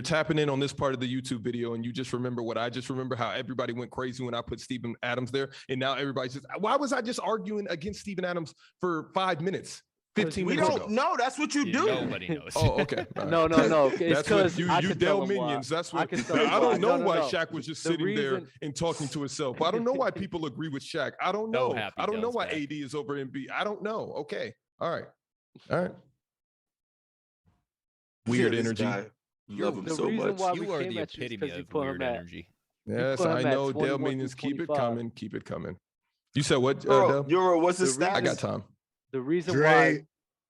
tapping in on this part of the YouTube video and you just remember what I just remember, how everybody went crazy when I put Steven Adams there, and now everybody's just, why was I just arguing against Steven Adams for 5 minutes, 15 We minutes don't ago? know. That's what you do. Nobody knows. Oh, okay. All right. No. It's That's what because you I could tell Dell him why. minions. That's I what can tell you I don't why. know No. why Shaq was just The sitting there reason- and talking to himself. I don't know why people agree with Shaq. I don't So know. happy I don't know Dell's why back. AD is over Embiid. I don't know. Okay. All right. Weird This energy. guy. Love him The so reason much. why we You are came the at you is epitome 'cause you of put him weird at- energy. Yes, put him I at know. Dell 21 minions. through Keep it 25. coming. Keep it coming. You said what, Euro, Dell? Euro, what's the The stat? I got time. The reason why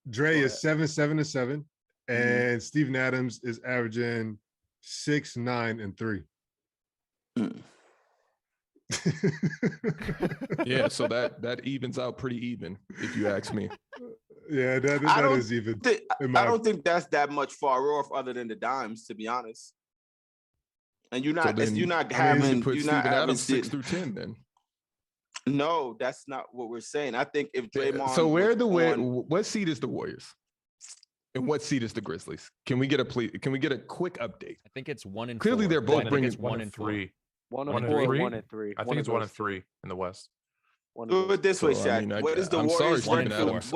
Dre Go is 7-7-7, and Steven Adams is averaging 6, 9, and 3. Yeah, so that evens out pretty even, if you ask me. Yeah, I that don't is even. I in my- don't think that's that much far off, other than the dimes, to be honest. And you're So not. then, you're not you having. put You're Steven not having. Adams 6 through 10 then. No, that's not what we're saying. I think if Draymond. So was on- what seed is the Warriors? And what seed is the Grizzlies? Can we get a quick update? I think it's 1 and Clearly 4. they're both I think bringing it's 1 and 3. 1 1 and and 4, three? 1 and 3. I think it's 1 and 3 in the West. Do it this way, So, I Shaq. mean, What is the I'm sorry, Warriors' Steven record? Adams.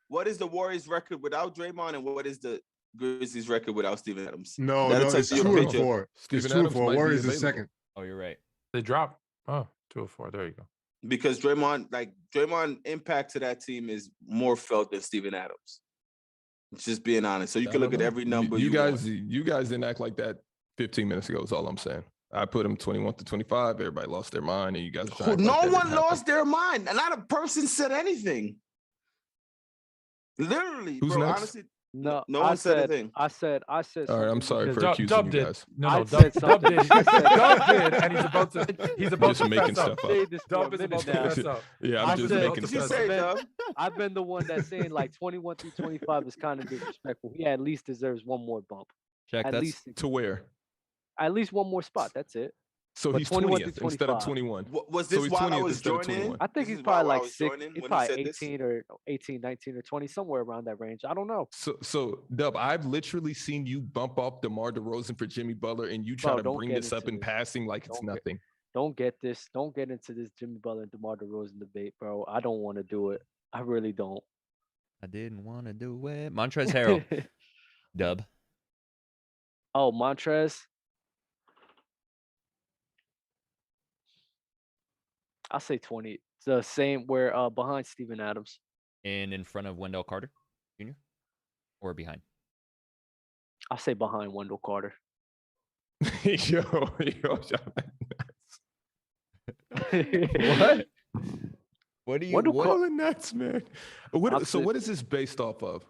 What is the Warriors' record without Draymond, and what is the Grizzlies' record without Steven Adams? No, That'll no, tell it's you a 2 and picture. 4. Steven It's 2 and Adams 4. might be Warriors is available. second. Oh, you're right. They dropped. Oh, 204. There you go. Because Draymond impact to that team is more felt than Steven Adams. Just being honest. So you can I look don't at know. every number. You want. guys didn't act like that 15 minutes ago. Is all I'm saying. I put them 21 to 25. Everybody lost their mind, and you guys. are trying to act No like that one didn't happen. lost their mind. Not a person said anything. Literally, Who's bro. next? Honestly, No, no one said a thing. I said. All right, I'm something sorry because for Dub, accusing Dub you did. guys. No, I Dub said did. something. I said Dub something. did, and he's about Just to making mess up. stuff up. Say this for Dub a is minute about to now. mess up. Yeah, I I'm just said- making What you stuff say, up. Dub? I've been the one that's saying like 21 through 25 is kind of disrespectful. He at least deserves one more bump. Shaq, At that's least To where? one more spot. That's it. So But he's 21 20th to instead of 25. 21. Was So this he's while I 20th was instead of joining? 21. I think This he's is probably while I like was 6. joining He's when he probably said this? 18 or 18, 19 or 20, somewhere around that range. I don't know. So Dub, I've literally seen you bump off DeMar DeRozan for Jimmy Butler, and you try Bro, to don't bring get this up into in this. passing like it's Don't get- nothing. Don't get this. Don't get into this Jimmy Butler and DeMar DeRozan debate, bro. I don't want to do it. I really don't. I didn't want to do it. Montrezl Harrell, Dub. Oh, Montrez. I'll say 20. It's the same where behind Steven Adams. And in front of Wendell Carter Jr. or behind? I'll say behind Wendell Carter. yo, What? What do you Wendell what? Carter- the Nets, man. I'll So say- what is this based off of?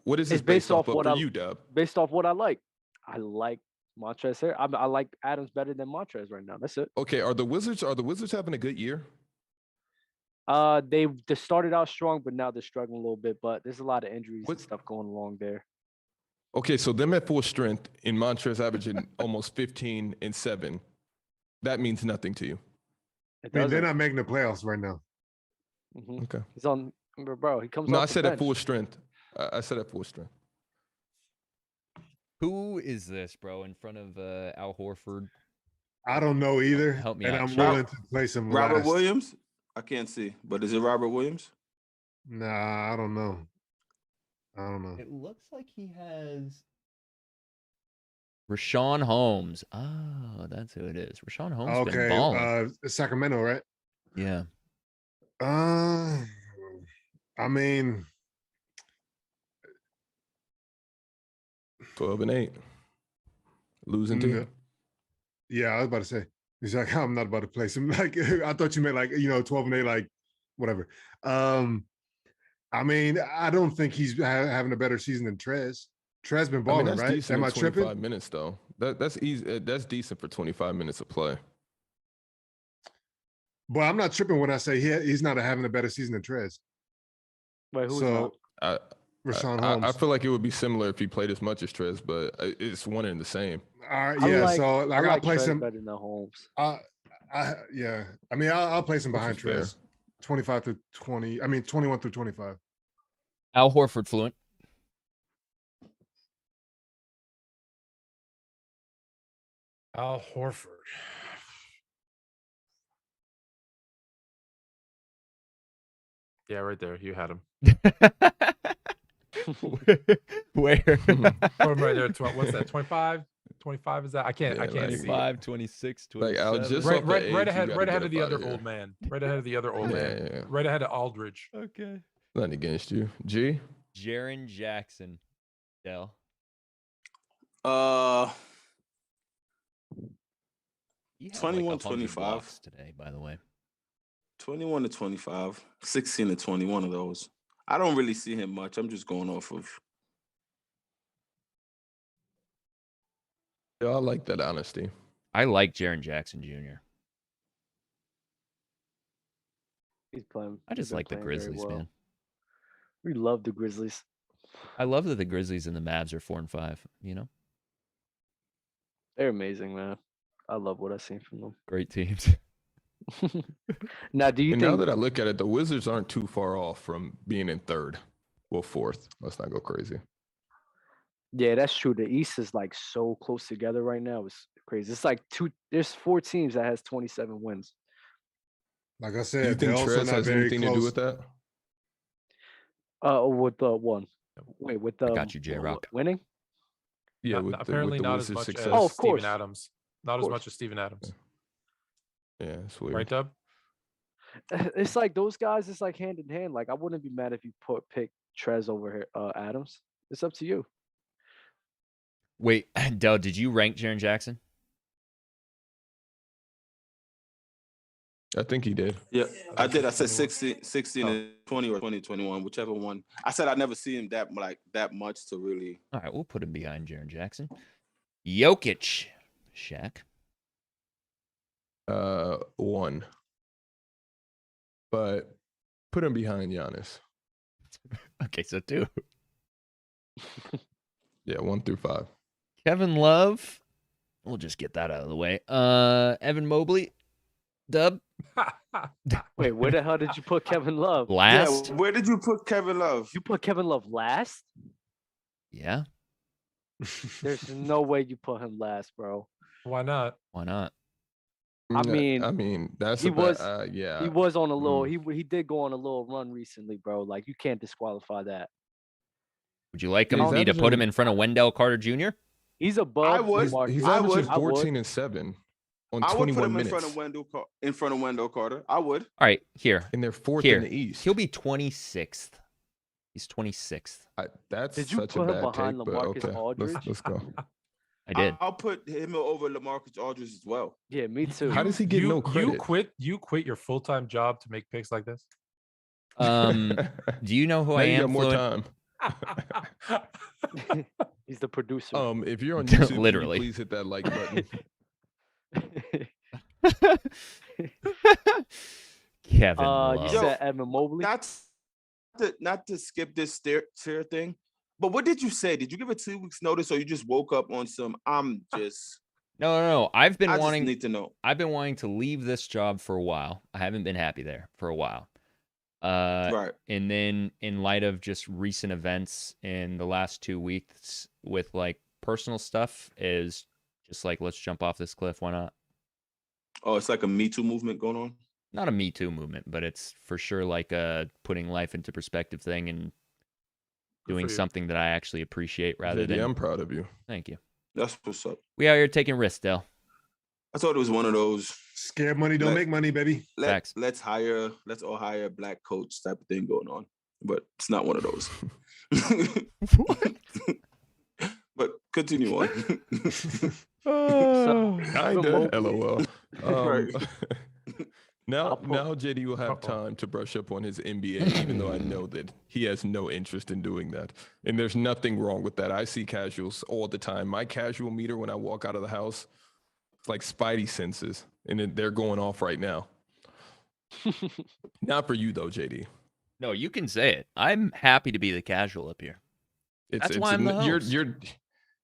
What is this It's based off of what for I- you, Dub? Based off what I like. I like Montrez here. I like Adams better than Montrez right now. That's it. Okay, are the Wizards having a good year? They started out strong, but now they're struggling a little bit. But there's a lot of injuries What- and stuff going along there. Okay, so them at full strength and Montrez averaging almost 15 and 7. that means nothing to you. It I mean, they're doesn't. not making the playoffs right now. Mhm. Okay. He's on, bro. He comes No, off I the said bench. at full strength. I said at full strength. Who is this, bro, in front of Al Horford? I don't know either. Help me and out, I'm Shaq. willing to place him Robert last. Williams? I can't see, but is it Robert Williams? Nah, I don't know. It looks like he has Rashawn Holmes. Oh, that's who it is. Rashawn Holmes been balling. Sacramento, right? Yeah. I mean, 12-8. Losing team. Yeah, I was about to say. He's like, I'm not about to place him. Like, I thought you meant like, 12-8, like whatever. I mean, I don't think he's having a better season than Trez. Trez been balling, that's right? decent Am in I 25 tripping? minutes though. That's easy. That's decent for 25 minutes of play. But I'm not tripping when I say he's not having a better season than Trez. Wait, who's So not? Rashawn Holmes. I feel like it would be similar if he played as much as Trez, but it's one and the same. All right, yeah. So like I'll place Trez him better than Holmes. Yeah. I mean, I'll place him Which behind is fair. Trez. 25 through 20. I mean, 21 through 25. Al Horford, Fluent. Al Horford. Yeah, right there. You had him. Where? Put him right there. What's that? 25? 25 is that? I can't see. 25, 26, 27. Like Al, just Right, off the right, age, right you ahead, gotta right get ahead of the up other outta old here. man. Right ahead of the other old man. Yeah. Right ahead of Aldridge. Okay. Nothing against you. G? Jaren Jackson. Dell. He had 21, like 100 25. blocks today, by the way. 21 to 25, 16 to 21 of those. I don't really see him much. I'm just going off of. Yeah, I like that honesty. I like Jaren Jackson Jr. He's playing. I just like the Grizzlies, man. We love the Grizzlies. I love that the Grizzlies and the Mavs are 4 and 5. You know, They're amazing, man. I love what I've seen from them. great teams. Now, do you And think? now that I look at it, the Wizards aren't too far off from being in third. Well, fourth. Let's not go crazy. Yeah, that's true. The East is like so close together right now. It's crazy. It's like there's 4 teams that has 27 wins. Like I Do said, you think they're also Trez not has very anything to do close. with that? With the one. Wait, with the I got you, J-Rock. winning? Yeah, Not- with apparently the not as Wizards' much success. as Oh, of Steven course. Adams. Not as much as Steven Adams. Yeah, it's weird. Right, Dub? It's like those guys. It's like hand in hand. Like I wouldn't be mad if you pick Trez over here, Adams. It's up to you. Wait, Dell, did you rank Jaren Jackson? I think he did. Yeah, I did. I said 16 to 20 or 20, 21, whichever one. I said I never see him that much to really. All right, we'll put him behind Jaren Jackson. Jokic. Shaq. 1. But put him behind Giannis. Okay, so 2. Yeah, 1 through 5. Kevin Love. We'll just get that out of the way. Evan Mobley. Dub. Wait, where the hell did you put Kevin Love? Last. Yeah, where did you put Kevin Love? You put Kevin Love last? Yeah. There's no way you put him last, bro. Why not? Why not? I mean, that's he was yeah. he was on a little he did go on a little run recently, bro. Like you can't disqualify that. Would you like He's me to put him in front of Wendell Carter Jr.? He's above. I would. DeMarcus. He's I averaging would. 14 and 7 on I would 21 put him minutes. in front of Wendell Carter. I would. All right, here. And they're 4th Here. in the East. He'll be 26th. He's 26th. That's Did you such put a him bad behind take, but LaMarcus okay. Aldridge? Let's go. I did. I'll put him over LaMarcus Aldridge as well. Yeah, me too. How does he get no credit? You quit your full-time job to make picks like this? Do you know who Now I you am? got more Fluent? time. He's the producer. If you're on YouTube, Literally. please hit that like button. Kevin you Love. said Evan Mobley. Not to skip this tier thing, but what did you say? Did you give a 2 weeks notice, or you just woke up on some? I'm just. No. I've been I wanting. just need to know. I've been wanting to leave this job for a while. I haven't been happy there for a while. Right. And then in light of just recent events in the last 2 weeks with like personal stuff, is just like, let's jump off this cliff. Why not? Oh, it's like a Me Too movement going on. Not a Me Too movement, but it's for sure like a putting life into perspective thing and doing something that I actually appreciate rather than. I'm proud of you. Thank you. That's what's up. We out here taking risks, Dell. I thought it was one of those Scared money don't make money, baby. Facts. Let's all hire a black coach type of thing going on, but it's not one of those. But continue on. Kinda. LOL. Right. Now JD will have time to brush up on his NBA, even though I know that he has no interest in doing that. And there's nothing wrong with that. I see casuals all the time. My casual meter when I walk out of the house, it's like Spidey senses, and they're going off right now. Not for you though, JD. No, you can say it. I'm happy to be the casual up here. That's why I'm the host.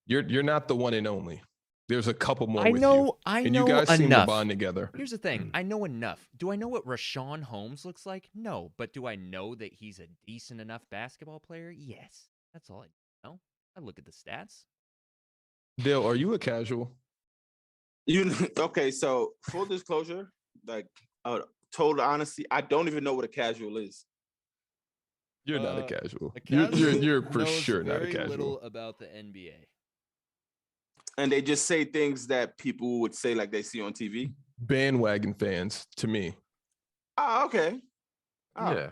You're not the one and only. There's a couple more. I know and you guys seem to bond together. Here's the thing. I know enough. Do I know what Rashawn Holmes looks like? No. But do I know that he's a decent enough basketball player? Yes. That's all I know. I look at the stats. Dale, are you a casual? Okay, so full disclosure, like total honesty, I don't even know what a casual is. You're not a casual. You're for sure not a casual. Very little about the NBA. And they just say things that people would say like they see on TV. Bandwagon fans, to me. Oh, okay. Oh. Yeah.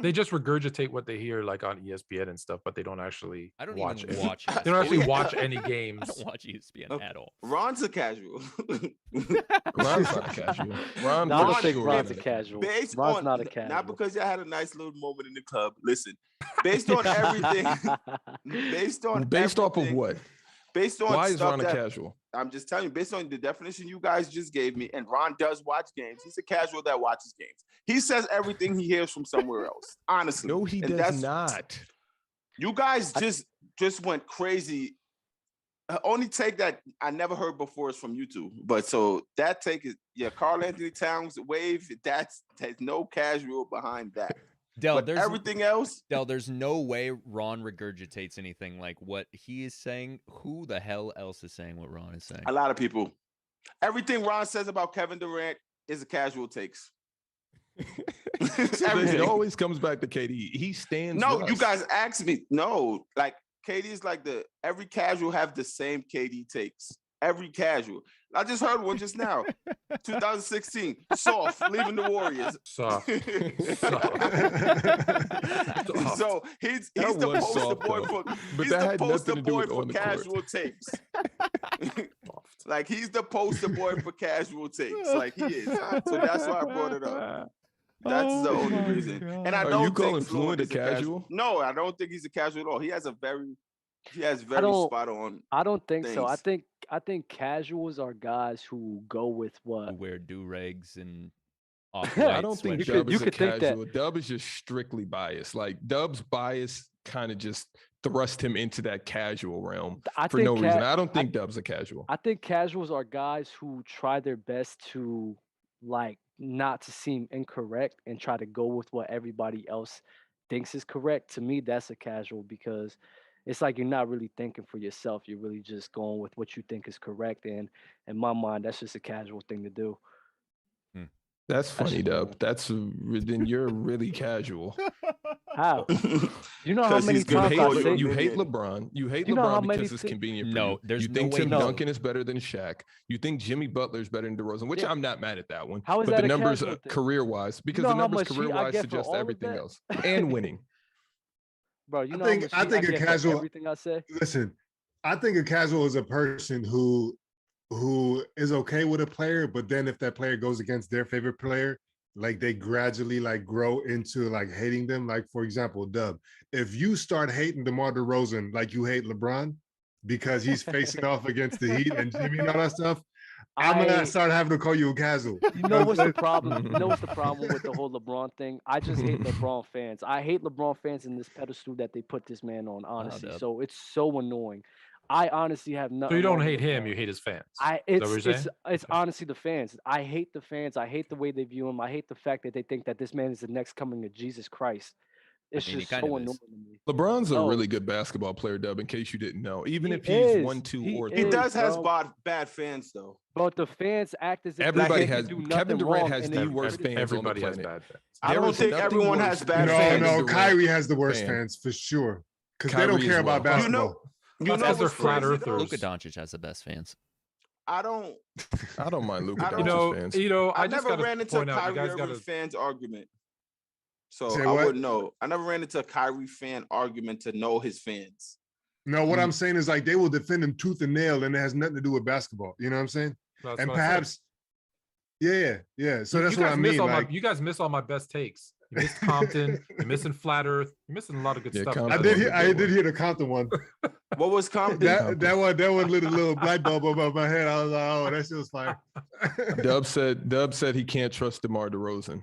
They just regurgitate what they hear like on ESPN and stuff, but they don't actually watch it. They don't actually watch any games. I don't watch ESPN at all. Ron's a casual. Ron's not a casual. I don't think Ron's a casual. Ron's not a casual. Not because y'all had a nice little moment in the club. Listen, based on everything. Based off of what? Based on why is Ron a casual? I'm just telling you, based on the definition you guys just gave me, and Ron does watch games. He's a casual that watches games. He says everything he hears from somewhere else. Honestly, no, he does not. You guys just went crazy. Only take that I never heard before is from YouTube. But so that take is Karl Anthony Towns wave. There's no casual behind that. Del, there's everything else. Del, there's no way Ron regurgitates anything like what he is saying. Who the hell else is saying what Ron is saying? A lot of people. Everything Ron says about Kevin Durant is a casual takes. It always comes back to KD. He stands. No, you guys asked me. No, like KD is like every casual have the same KD takes. Every casual. I just heard one just now. 2016. Soft, leaving the Warriors. Soft. So he's the poster boy for casual takes. Like he's the poster boy for casual takes. Like he is. So that's why I brought it up. That's the only reason. And I don't you calling think Fluent a casual? No, I don't think he's a casual at all. He has very spot on. I don't think so. I think casuals are guys who go with what who wear do-rags and I don't think Dub is a casual. Dub is just strictly biased. Like Dub's bias kind of just thrust him into that casual realm for no reason. I don't think Dub's a casual. I think casuals are guys who try their best to like not to seem incorrect and try to go with what everybody else thinks is correct. To me, that's a casual because it's like you're not really thinking for yourself. You're really just going with what you think is correct. And in my mind, that's just a casual thing to do. That's funny, Dub. Then you're really casual. How? You know how many times you hate LeBron. You hate LeBron because it's convenient for you. There's you think Tim Duncan is better than Shaq. You think Jimmy Butler is better than DeRozan, which I'm not mad at that one. How is but that the numbers career-wise, because the numbers career-wise suggest everything else and winning. Bro, you know I think a casual. Everything I say. Listen, I think a casual is a person who is okay with a player, but then if that player goes against their favorite player, like they gradually like grow into like hating them. Like for example, Dub, if you start hating DeMar DeRozan like you hate LeBron because he's facing off against the Heat and Jimmy and all that stuff, I'm gonna start having to call you a casual. You know what's the problem? You know what's the problem with the whole LeBron thing? I just hate LeBron fans. I hate LeBron fans in this pedestal that they put this man on, honestly. So it's so annoying. I honestly have nothing. So you don't wrong hate with him, LeBron. you hate his fans. It's honestly the fans. I hate the fans. I hate the way they view him. I hate the fact that they think that this man is the next coming of Jesus Christ. It's mean, he just kind so of is. annoying to me. LeBron's a No. really good basketball player, Dub, in case you didn't know. Even He if he's is. 1, 2, He or is. 3. He does has bro. bad fans though. But the fans act as if Everybody they has. do Kevin nothing Durant wrong, has and the they worst criticize- fans on the Everybody has planet. bad fans. I There don't is think nothing everyone worse has bad than No, fans. Kevin no, Durant Kyrie has the worst fan. fans for sure because they don't Kyrie care as about well. basketball. You That's know because they're what's flat crazy, though? earthers. Luka Doncic has the best fans. I don't I don't mind Luka I don't- Doncic fans. I I just never gotta ran into a point out, you Kyrie guys Irving gotta. fans argument. So Say I what? wouldn't know. I never ran into a Kyrie fan argument to know his fans. No, what I'm saying is like they will defend him tooth and nail, and it has nothing to do with basketball. You know what I'm saying? That's And what I said. perhaps, yeah. So that's you what guys I miss mean. all Like, you guys miss all my best takes. You missed Compton. You're missing Flat Earth. You're missing a lot of good Yeah, stuff. Compton I was did a hear, good I did one. hear the Compton one. What was Compton? That one lit a little light bulb above my head. I was like, oh, that shit was fire. Dub said he can't trust DeMar DeRozan.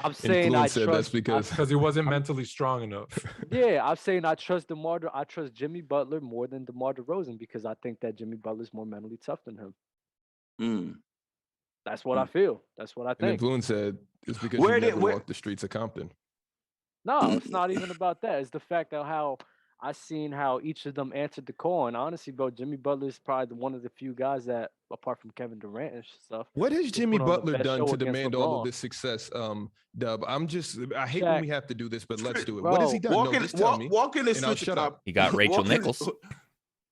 I'm saying I said that's trust- because because he wasn't mentally strong enough. Yeah, I'm saying I trust I trust Jimmy Butler more than DeMar DeRozan because I think that Jimmy Butler's more mentally tough than him. Mm. That's what I feel. That's what I and then think. Fluent said it's because Where you did- never where- walked the streets of Compton. No, it's not even about that. It's the fact that how I seen how each of them answered the call. And honestly, bro, Jimmy Butler is probably one of the few guys that, apart from Kevin Durant and stuff. What has Jimmy put on the Butler best done show to against demand all LeBron. of this success, Dub? I hate when Shaq. we have to do this, but let's do it. Bro, what has he done? No, just tell me. Walk in the and I'll streets of shut up. Compton. He got Rachel Walk in- Nichols.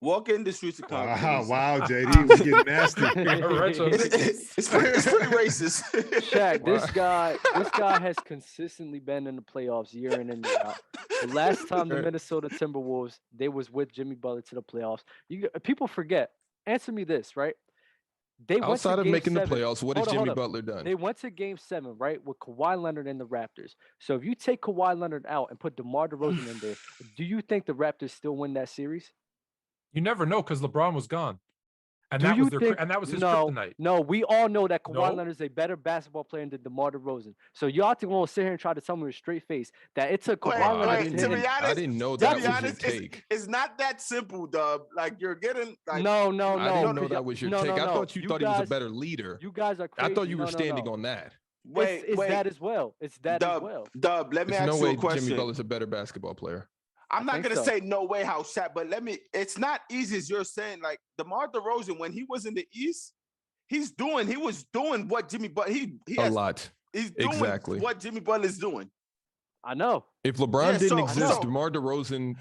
Walk in the streets of Compton. Wow, JD, we getting nasty. It's pretty racist. Shaq, this guy has consistently been in the playoffs year in and year out. The last time the Minnesota Timberwolves, they was with Jimmy Butler to the playoffs. People forget. Answer me this, right? They went Outside to of Game making 7. the playoffs, what has Hold Jimmy up. Butler done? They went to Game 7, right, with Kawhi Leonard and the Raptors. So if you take Kawhi Leonard out and put DeMar DeRozan in there, do you think the Raptors still win that series? You never know because LeBron was gone, and Do that you was think? and that was his no, kryptonite. no. We all know that Kawhi No. Leonard is a better basketball player than DeMar DeRozan. So y'all think we'll sit here and try to tell me with a straight face that it took Kawhi Leonard I to didn't, hit be him? honest, I didn't know To that be was your honest, take. it's not that simple, Dub. Like you're getting like No. I didn't know because that was your no, take. no, I no. thought you thought he was a better leader. You guys are crazy. I thought you were No, standing on that. It's that as well. It's that as Dub. well. Dub, let me There's ask no you a way question. Jimmy Butler's a better basketball player. I'm not think gonna so. say no way how Shaq, but it's not easy as you're saying. Like DeMar DeRozan, when he was in the East, he was doing what Jimmy Butler A lot. He's doing Exactly. what Jimmy Butler's doing. I know. If LeBron Yeah, didn't so- exist, so- DeMar DeRozan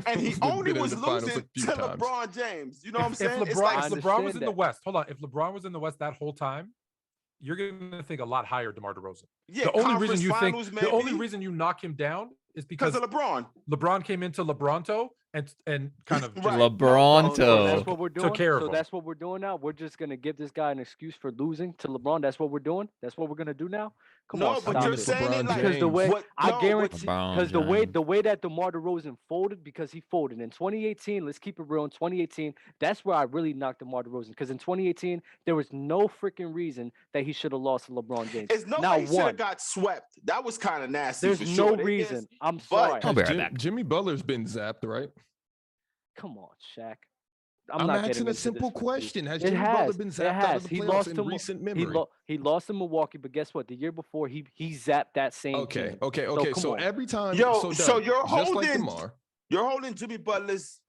And he would have only been in was the finals losing a few to times. LeBron James. You know what I'm If saying? It's LeBron, like, if LeBron was understand in the that. West, hold on. If LeBron was in the West that whole time, you're gonna think a lot higher DeMar DeRozan. yeah, The only conference reason you finals, think maybe, the only reason you knock him down is because because of LeBron. LeBron came into LeBronto and kind of just Right. LeBronto. So that's what we're doing. Took care of so him. that's what we're doing now. We're just gonna give this guy an excuse for losing to LeBron. That's what we're doing. That's what we're gonna do now. Come No, on, but stop you're it. saying LeBron it like Because the way what, I no, guarantee, LeBron because James. the way that DeMar DeRozan folded, because he folded in 2018. Let's keep it real. In 2018, that's where I really knocked DeMar DeRozan. Because in 2018, there was no freaking reason that he should have lost to LeBron James. It's no Not way he should one. have got swept. That was kind of nasty. There's for no sure. It is- reason. I'm but- sorry. I'll be Has right back. Jimmy Butler's been zapped, right? Come on, Shaq. I'm not getting asking into a this simple with you. question. Has It Jimmy has. Butler been It zapped out has. of the He playoffs lost in to recent He, memory? he lost to Milwaukee, but guess what? The year before, he zapped that same Okay, team. okay. come So on. every time, Yo, so Doug, you're just like holding- DeMar, You're holding Jimmy Butler's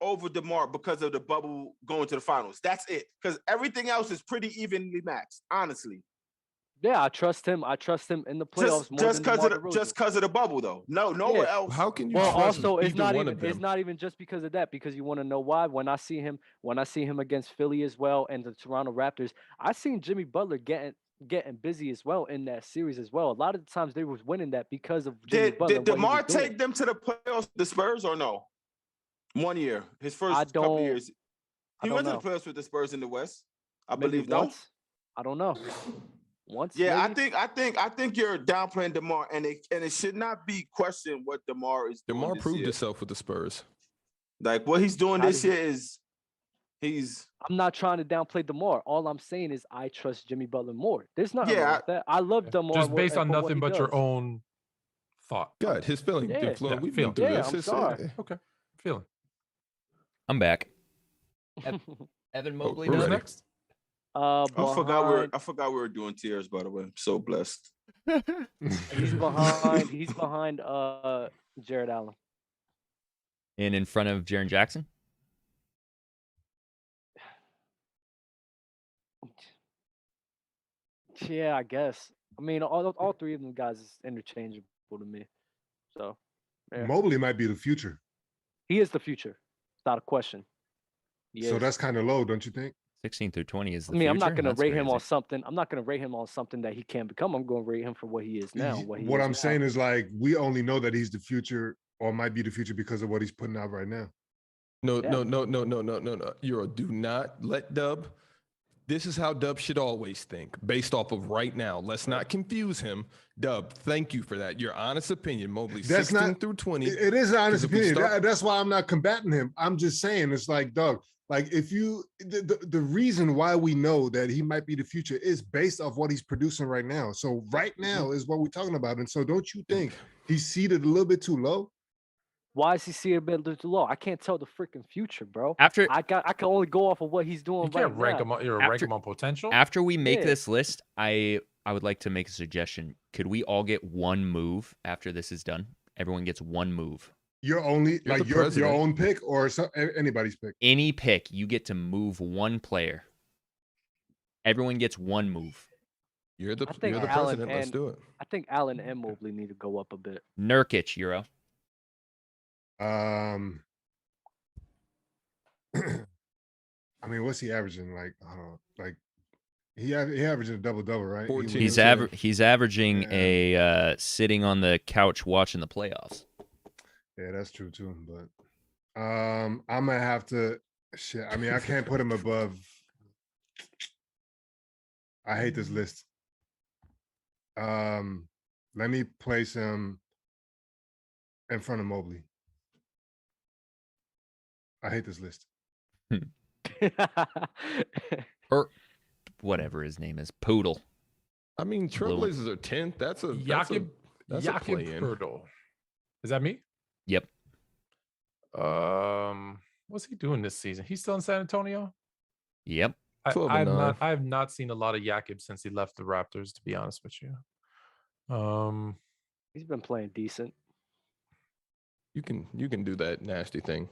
over DeMar because of the bubble going to the finals. That's it. Because everything else is pretty evenly matched, honestly. Yeah, I trust him. I trust him in the playoffs more Just than because DeMar of the DeRozan. just because of the bubble, though. No, nowhere Yeah. else. how can you Well, trust also, it's either not one even of them? it's not even just because of that. Because you want to know why? When I see him against Philly as well and the Toronto Raptors, I seen Jimmy Butler getting busy as well in that series as well. A lot of the times they was winning that because of Jimmy Butler. Did what he was DeMar doing. take them to the playoffs, the Spurs, or no? 1 year, his first I couple don't- years. I He don't went to know. the playoffs with the Spurs in the West, I Maybe believe. No. once. I don't know. Once. Yeah, maybe? I think you're downplaying DeMar, and it should not be questioned what DeMar is doing. DeMar this proved year. himself with the Spurs. Like what he's doing How this did year is he's I'm not trying to downplay DeMar. All I'm saying is I trust Jimmy Butler more. There's nothing Yeah, wrong with that. I love DeMar. just based on for what nothing he but your does. own thought. Good, his feeling. Yeah. Flo, Yeah, we've feeling. been through Yeah, this. I'm It's, sorry. Okay, feeling. I'm back. Evan Mobley we're Who's ready. next? I Behind, forgot we were doing tiers, by the way. I'm so blessed. he's behind. He's behind. Jared Allen. And in front of Jaren Jackson. Yeah, I guess. I mean, all three of them guys is interchangeable to me. So, yeah. Mobley might be the future. He is the future, without a question. He So is. that's kind of low, don't you think? 16 through 20 is the I mean, I'm not future? gonna That's rate him on crazy. something. I'm not gonna rate him on something that he can't become. I'm gonna rate him for what he is now. What I'm saying is like we only know that he's the future or might be the future because of what he's putting out right now. No, Yeah. no. Euro, do not let Dub. This is how Dub should always think, based off of right now. Let's not confuse him. Dub, thank you for that. Your honest opinion, Mobley, That's 16 not- through 20. It is an honest if we opinion. start- That's why I'm not combating him. I'm just saying it's like, dog, like if you the reason why we know that he might be the future is based off what he's producing right now. So right now is what we're talking about. And so don't you think he's seated a little bit too low? Why is he seeing a bit too low? I can't tell the freaking future, bro. After I can only go off of what he's doing You can't right rank now. him on. You're rank him on potential. after we make Yeah. this list, I would like to make a suggestion. Could we all get one move after this is done? Everyone gets one move. You're only You're like the your president. own pick or anybody's pick. Any pick, you get to move one player. Everyone gets one move. You're the I think Allen president. Let's and- do it. I think Allen and Mobley need to go up a bit. Nurkic, Euro. I mean, what's he averaging? Like he averaging a double, right? 14. He's Yeah. he's averaging a sitting on the couch watching the playoffs. Yeah, that's true too. But I'm gonna have to shit. I mean, I can't put him above. I hate this list. Let me place him in front of Mobley. I hate this list. Or whatever his name is. Poodle. I mean, Trailblazers are 10th. That's a Jakob play in. Poeltl. Is that me? Yep. What's he doing this season? He's still in San Antonio. Yep. 12 and 9. I have not seen a lot of Jakob since he left the Raptors, to be honest with you. He's been playing decent. You can do that nasty thing,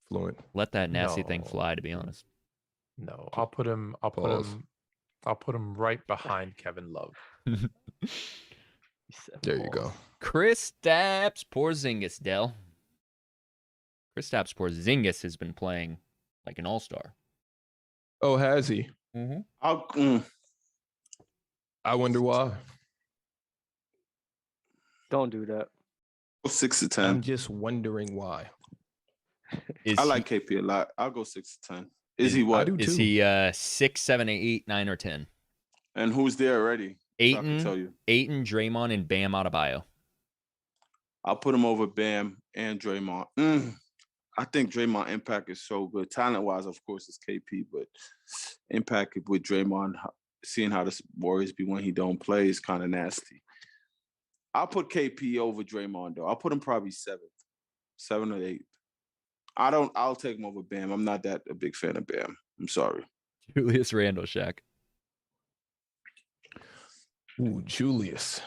Fluent. Let that nasty thing No. fly, to be honest. No, I'll put him right behind Kevin Love. He said There you go. balls. Kristaps Porzingis, Dell. Kristaps Porzingis has been playing like an all-star. Oh, has he? Mm-hmm. I wonder why. Don't do that. 6 to I'm 10. just wondering why. Is I like KP a lot. I'll go 6 to 10. Is he I what? do Is too. he 6, 7, 8, 9, or 10? And who's there already? So I can tell you. Ayton, Draymond, and Bam Adebayo. I'll put him over Bam and Draymond. I think Draymond impact is so good. Talent-wise, of course, it's KP, but impact with Draymond, seeing how the Warriors be when he don't play is kind of nasty. I'll put KP over Draymond, though. I'll put him probably 7th, 7 or 8th. I'll take him over Bam. I'm not that a big fan of Bam. I'm sorry. Julius Randle, Shaq. Ooh, Julius.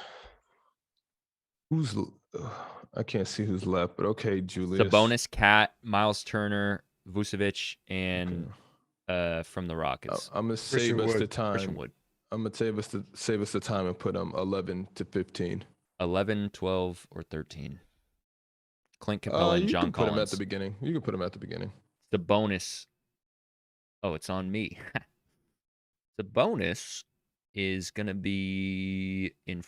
I can't see who's left, but okay, Julius. Sabonis, Cat, Miles Turner, Vucevic, and from the Rockets. I'm gonna save us the Christian time. Wood. I'm gonna save us the time and put 11 to 15. 11, 12, or 13. Clint Capella and You John can put him at Collins. the beginning. You can put him at the beginning. The bonus. Oh, it's on me. The bonus is going to be in.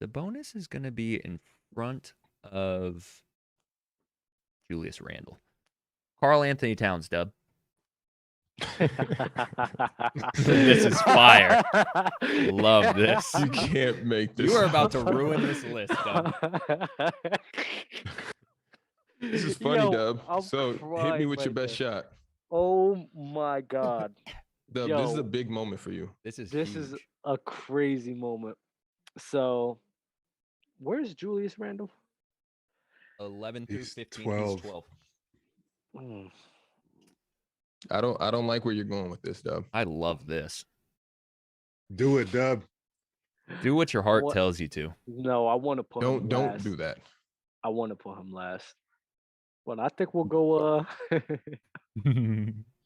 The bonus is going to be in front of Julius Randle. Karl Anthony Towns, Dub. This is fire. Love this. You can't make this. You are about to ruin this list, Dub. This is funny, Yo, Dub. I'm So hit me crying with your right best now. shot. Oh my God. Dub, this is Yo. a big moment for you. This is This huge. is a crazy moment. So, where's Julius Randle? 11 through He's 15. 12. He's 12. Mm. I don't like where you're going with this, Dub. I love this. Do it, Dub. Do what your heart What? tells you to. No, I want to put him last. Don't do that. I want to put him last. But I think we'll go.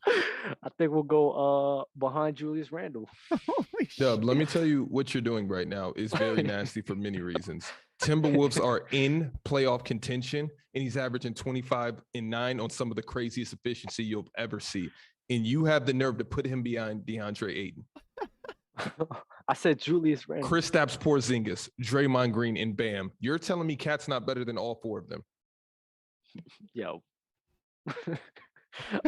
I think we'll go behind Julius Randle. Holy Dub, let me tell you what you're doing right now is very nasty for many reasons. Timberwolves are in playoff contention, and he's averaging 25 and 9 on some of the craziest efficiency you'll ever see. And you have the nerve to put him behind DeAndre Ayton. I said Julius Randle. Kristaps Porzingis, Draymond Green, and Bam. You're telling me Cat's not better than all four of them? Yo.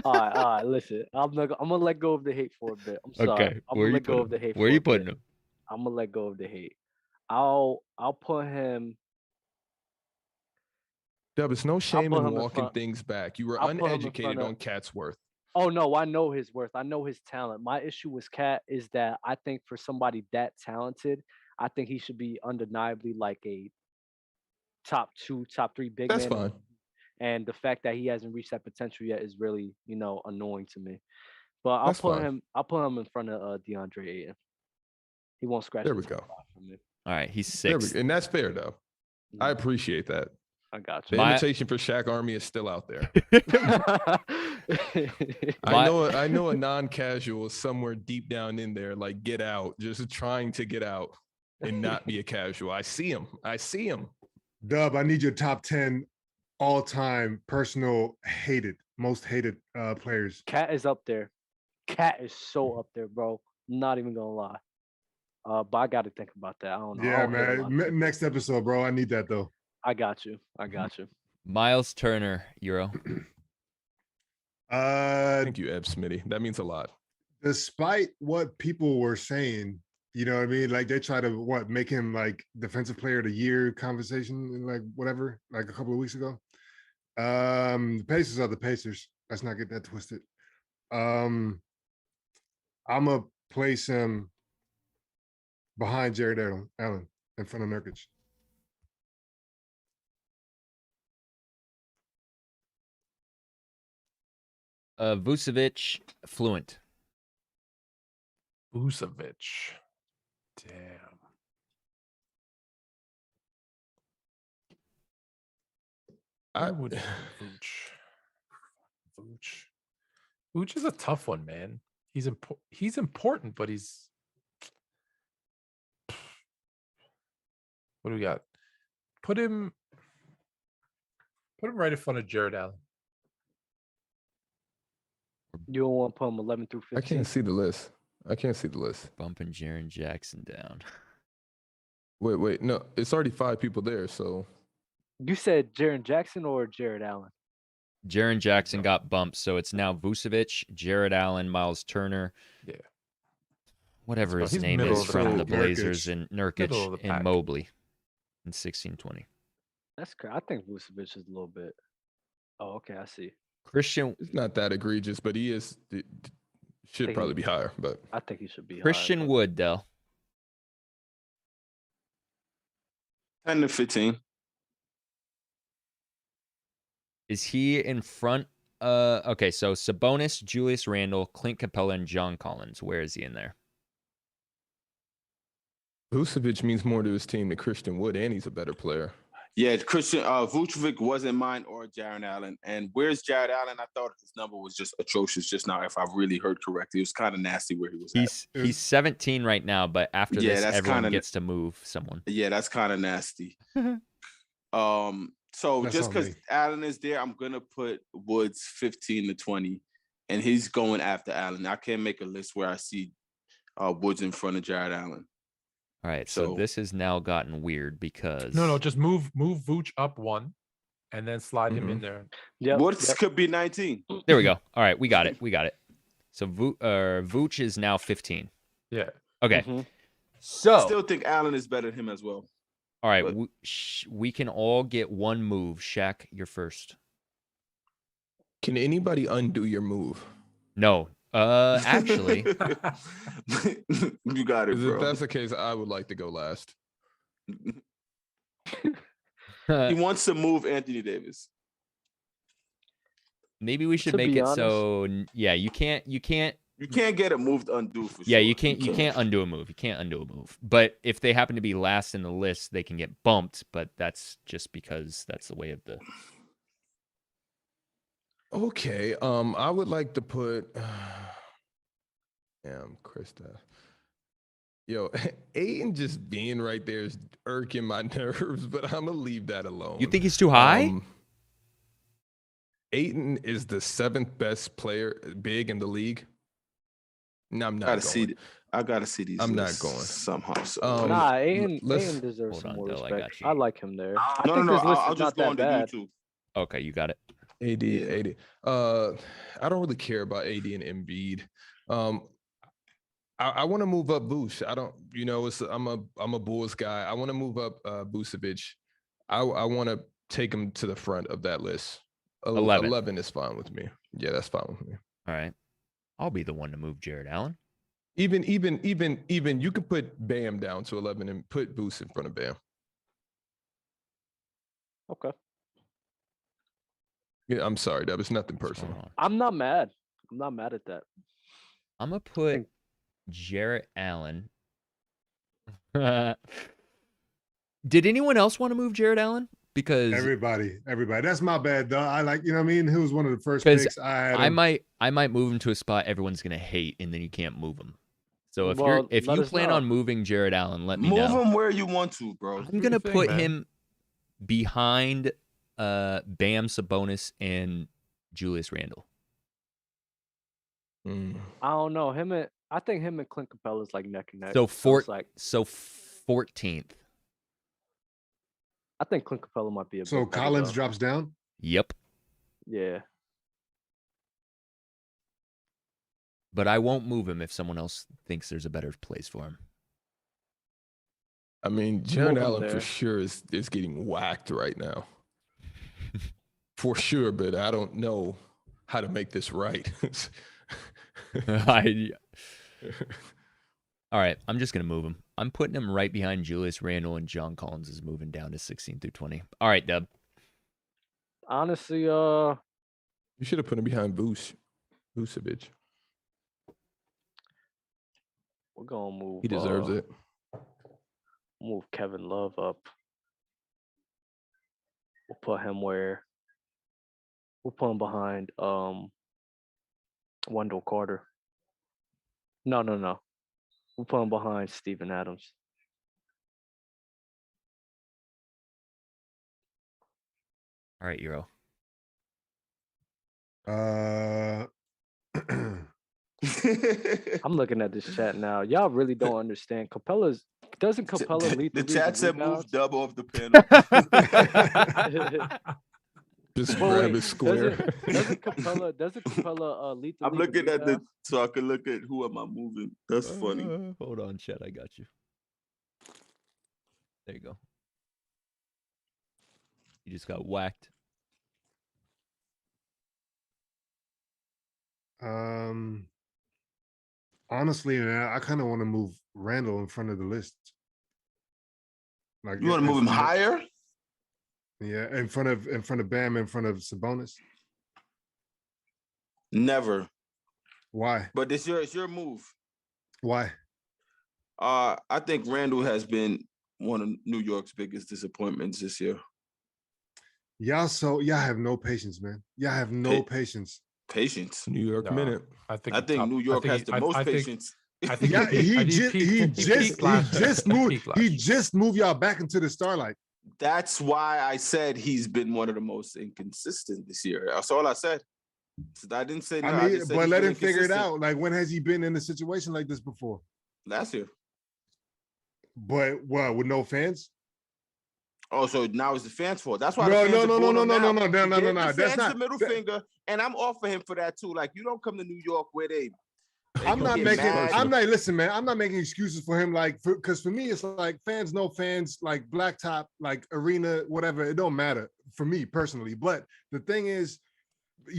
all right. Listen, I'm gonna let go of the hate for a bit. I'm sorry. Okay, I'm gonna let go of the hate. Where are you putting him? I'm gonna let go of the hate. I'll put him. Dub, it's no shame put in him in walking front. things back. You were I'll put him in uneducated front of- on Cat's worth. Oh no, I know his worth. I know his talent. My issue with Cat is that I think for somebody that talented, I think he should be undeniably like a top 2, top 3 big That's man. fine. And the fact that he hasn't reached that potential yet is really, annoying to me. But I'll That's put fine. him. I'll put him in front of DeAndre Ayton. He won't scratch. There we the go. top spot for me. All right, he's There we 6. go. And that's fair, though. I appreciate that. I got The you. invitation for Shaq Army is still out there. My- I know a non-casual is somewhere deep down in there, like get out, just trying to get out and not be a casual. I see him. Dub, I need your top 10 all-time personal most hated players. Cat is up there. Cat is so up there, bro. Not even gonna lie. But I got to think about that. I don't know. I Yeah, don't hate a lot of man. people. Next episode, bro. I need that though. I got you. Miles Turner, Euro. Thank you, Eb Smitty. That means a lot. Despite what people were saying, you know what I mean? Like they try to make him like defensive player of the year conversation, like whatever, like a couple of weeks ago. The Pacers are the Pacers. Let's not get that twisted. I'm gonna place him behind Jared Allen in front of Nurkic. Vucevic, Fluent. Vucevic. Damn. I I would Vooch is a tough one, man. He's important, but he's what do we got? Put him right in front of Jared Allen. You don't want to put him 11 through 15. I can't see the list. Bumping Jaren Jackson down. Wait. No, it's already 5 people there. So You said Jaren Jackson or Jared Allen? Jaren Jackson got bumped, so it's now Vucevic, Jared Allen, Miles Turner. Yeah. Whatever his He's name middle is of the from pack. the Blazers Nurkic. and Middle of Nurkic the and pack. Mobley in 16-20. That's correct. I think Vucevic is a little bit. Oh, okay. I see. Christian it's not that egregious, but he is should Think probably he- be higher. But I think he should be. Christian higher, Wood, Dell. 10 to 15. Is he in front? Okay, so Sabonis, Julius Randle, Clint Capella, and John Collins. Where is he in there? Vucevic means more to his team than Christian Wood, and he's a better player. Yeah, Christian Vucevic wasn't mine or Jared Allen. And where's Jared Allen? I thought his number was just atrocious just now. If I really heard correctly, it was kind of nasty where he was at. He's 17 right now, but after Yeah, this, that's everyone kinda- gets to move someone. Yeah, that's kind of nasty. So That's just on because me. Allen is there, I'm gonna put Woods 15 to 20, and he's going after Allen. I can't make a list where I see Woods in front of Jared Allen. All right, so So- this has now gotten weird because No, just move Vooch up one, and then slide him in there. Yep. Woods yep. could be 19. There we go. All right, we got it. So Vooch is now 15. Yeah. Okay, Mhm. so Still think Allen is better than him as well. all right, but- we can all get one move. Shaq, you're first. Can anybody undo your move? No, actually, You got it, 'Cause if bro. that's the case, I would like to go last. He wants to move Anthony Davis. Maybe we should To make be it honest- so. Yeah, you can't. You can't get a move to undo for Yeah, sure. you can't undo a move. You can't undo a move. But if they happen to be last in the list, they can get bumped. But that's just because that's the way of the. Okay. I would like to put. Damn, Krista. Yo, Aiden just being right there is irking my nerves, but I'm gonna leave that alone. You think he's too high? Aiden is the 7th best player big in the league. No, I'm not going. I gotta see these. I'm not lists going. somehow. So. Nah, Aiden let's- deserves Hold some on, more Dell, I respect. got you. I like him there. I No, think this list I'll is just not go that on bad. to YouTube. Okay, you got it. AD. I don't really care about AD and Embiid. I want to move up Boosh. I don't, I'm a Bulls guy. I want to move up Vucevic. I want to take him to the front of that list. 11. 11 is fine with me. Yeah, that's fine with me. All right. I'll be the one to move Jared Allen. Even you could put Bam down to 11 and put Boost in front of Bam. Okay. Yeah, I'm sorry, that was nothing What's going personal. on? I'm not mad. I'm not mad at that. I'm gonna put Jarrett Allen. Did anyone else want to move Jared Allen? Because Everybody. That's my bad, though. I like, He was one of the first 'Cause picks. I might move him to a spot everyone's gonna hate, and then you can't move him. So if Well, if let you us plan know. on moving Jared Allen, let me Move know. him where you want to, bro. I'm gonna thing, put man. him behind Bam, Sabonis, and Julius Randle. Mm. I don't know. I think him and Clint Capella's like neck and neck. So it's like 14th. I think Clint Capella might be a So bit better, Collins though. drops down. Yep. Yeah. But I won't move him if someone else thinks there's a better place for him. I mean, Jared Move him Allen for there. sure is getting whacked right now. For sure, but I don't know how to make this right. All right, I'm just gonna move him. I'm putting him right behind Julius Randle, and John Collins is moving down to 16 through 20. All right, Dub. Honestly, You should have put him behind Vucevic. we're gonna move. He deserves it. Move Kevin Love up. We'll put him where? We'll put him behind Wendell Carter. No. We'll put him behind Steven Adams. All right, Euro. I'm looking at this chat now. Y'all really don't understand. Doesn't Capella lead The league chat in said move rebounds? double off the panel. Just But grab wait, his square. Doesn't Capella lead the I'm league in looking at the rebounds? so I can look at who am I moving. That's funny. Hold on, chat. I got you. There you go. You just got whacked. Honestly, man, I kind of want to move Randall in front of the list. Like You want to move him higher? Yeah, in front of Bam, in front of Sabonis. Never. Why? But it's your move. Why? I think Randall has been one of New York's biggest disappointments this year. Y'all have no patience, man. Y'all have no patience. Patience. New York minute. I think New York has the most patience. I think Yeah, he just moved y'all back into the starlight. That's why I said he's been one of the most inconsistent this year. That's all I said. I didn't say no. I mean, just said but he's let been him figure it inconsistent. out. Like, when has he been in a situation like this before? Last year. But what, with no fans? Oh, so now it's the fans' fault. That's why No. the fans are booing him now. No. He gave the That's fans not the middle finger, and I'm off for him for that too. Like, you don't come to New York where they I'm not get making. mad. I'm not. Listen, man. I'm not making excuses for him. Like, because for me, it's like fans, no fans, like blacktop, like arena, whatever. It don't matter for me personally. But the thing is,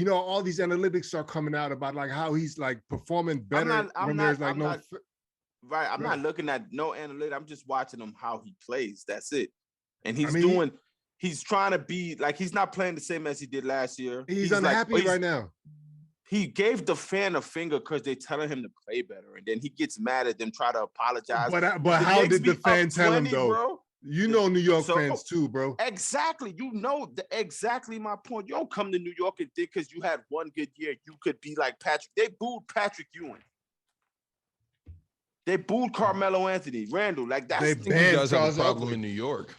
all these analytics are coming out about like how he's like performing better when there's like no. Right. I'm not looking at no analytics. I'm just watching him how he plays. That's it. And he's he's trying to be like he's not playing the same as he did last year. He's unhappy right now. He gave the fan a finger because they're telling him to play better, and then he gets mad at them, try to apologize. But how did the fan tell him though? Bro? You know New York fans too, bro. Exactly. You know exactly my point. You don't come to New York and think because you had one good year, you could be like Patrick. They booed Patrick Ewing. They booed Carmelo Anthony, Randall. Like that's you guys have a problem in New York.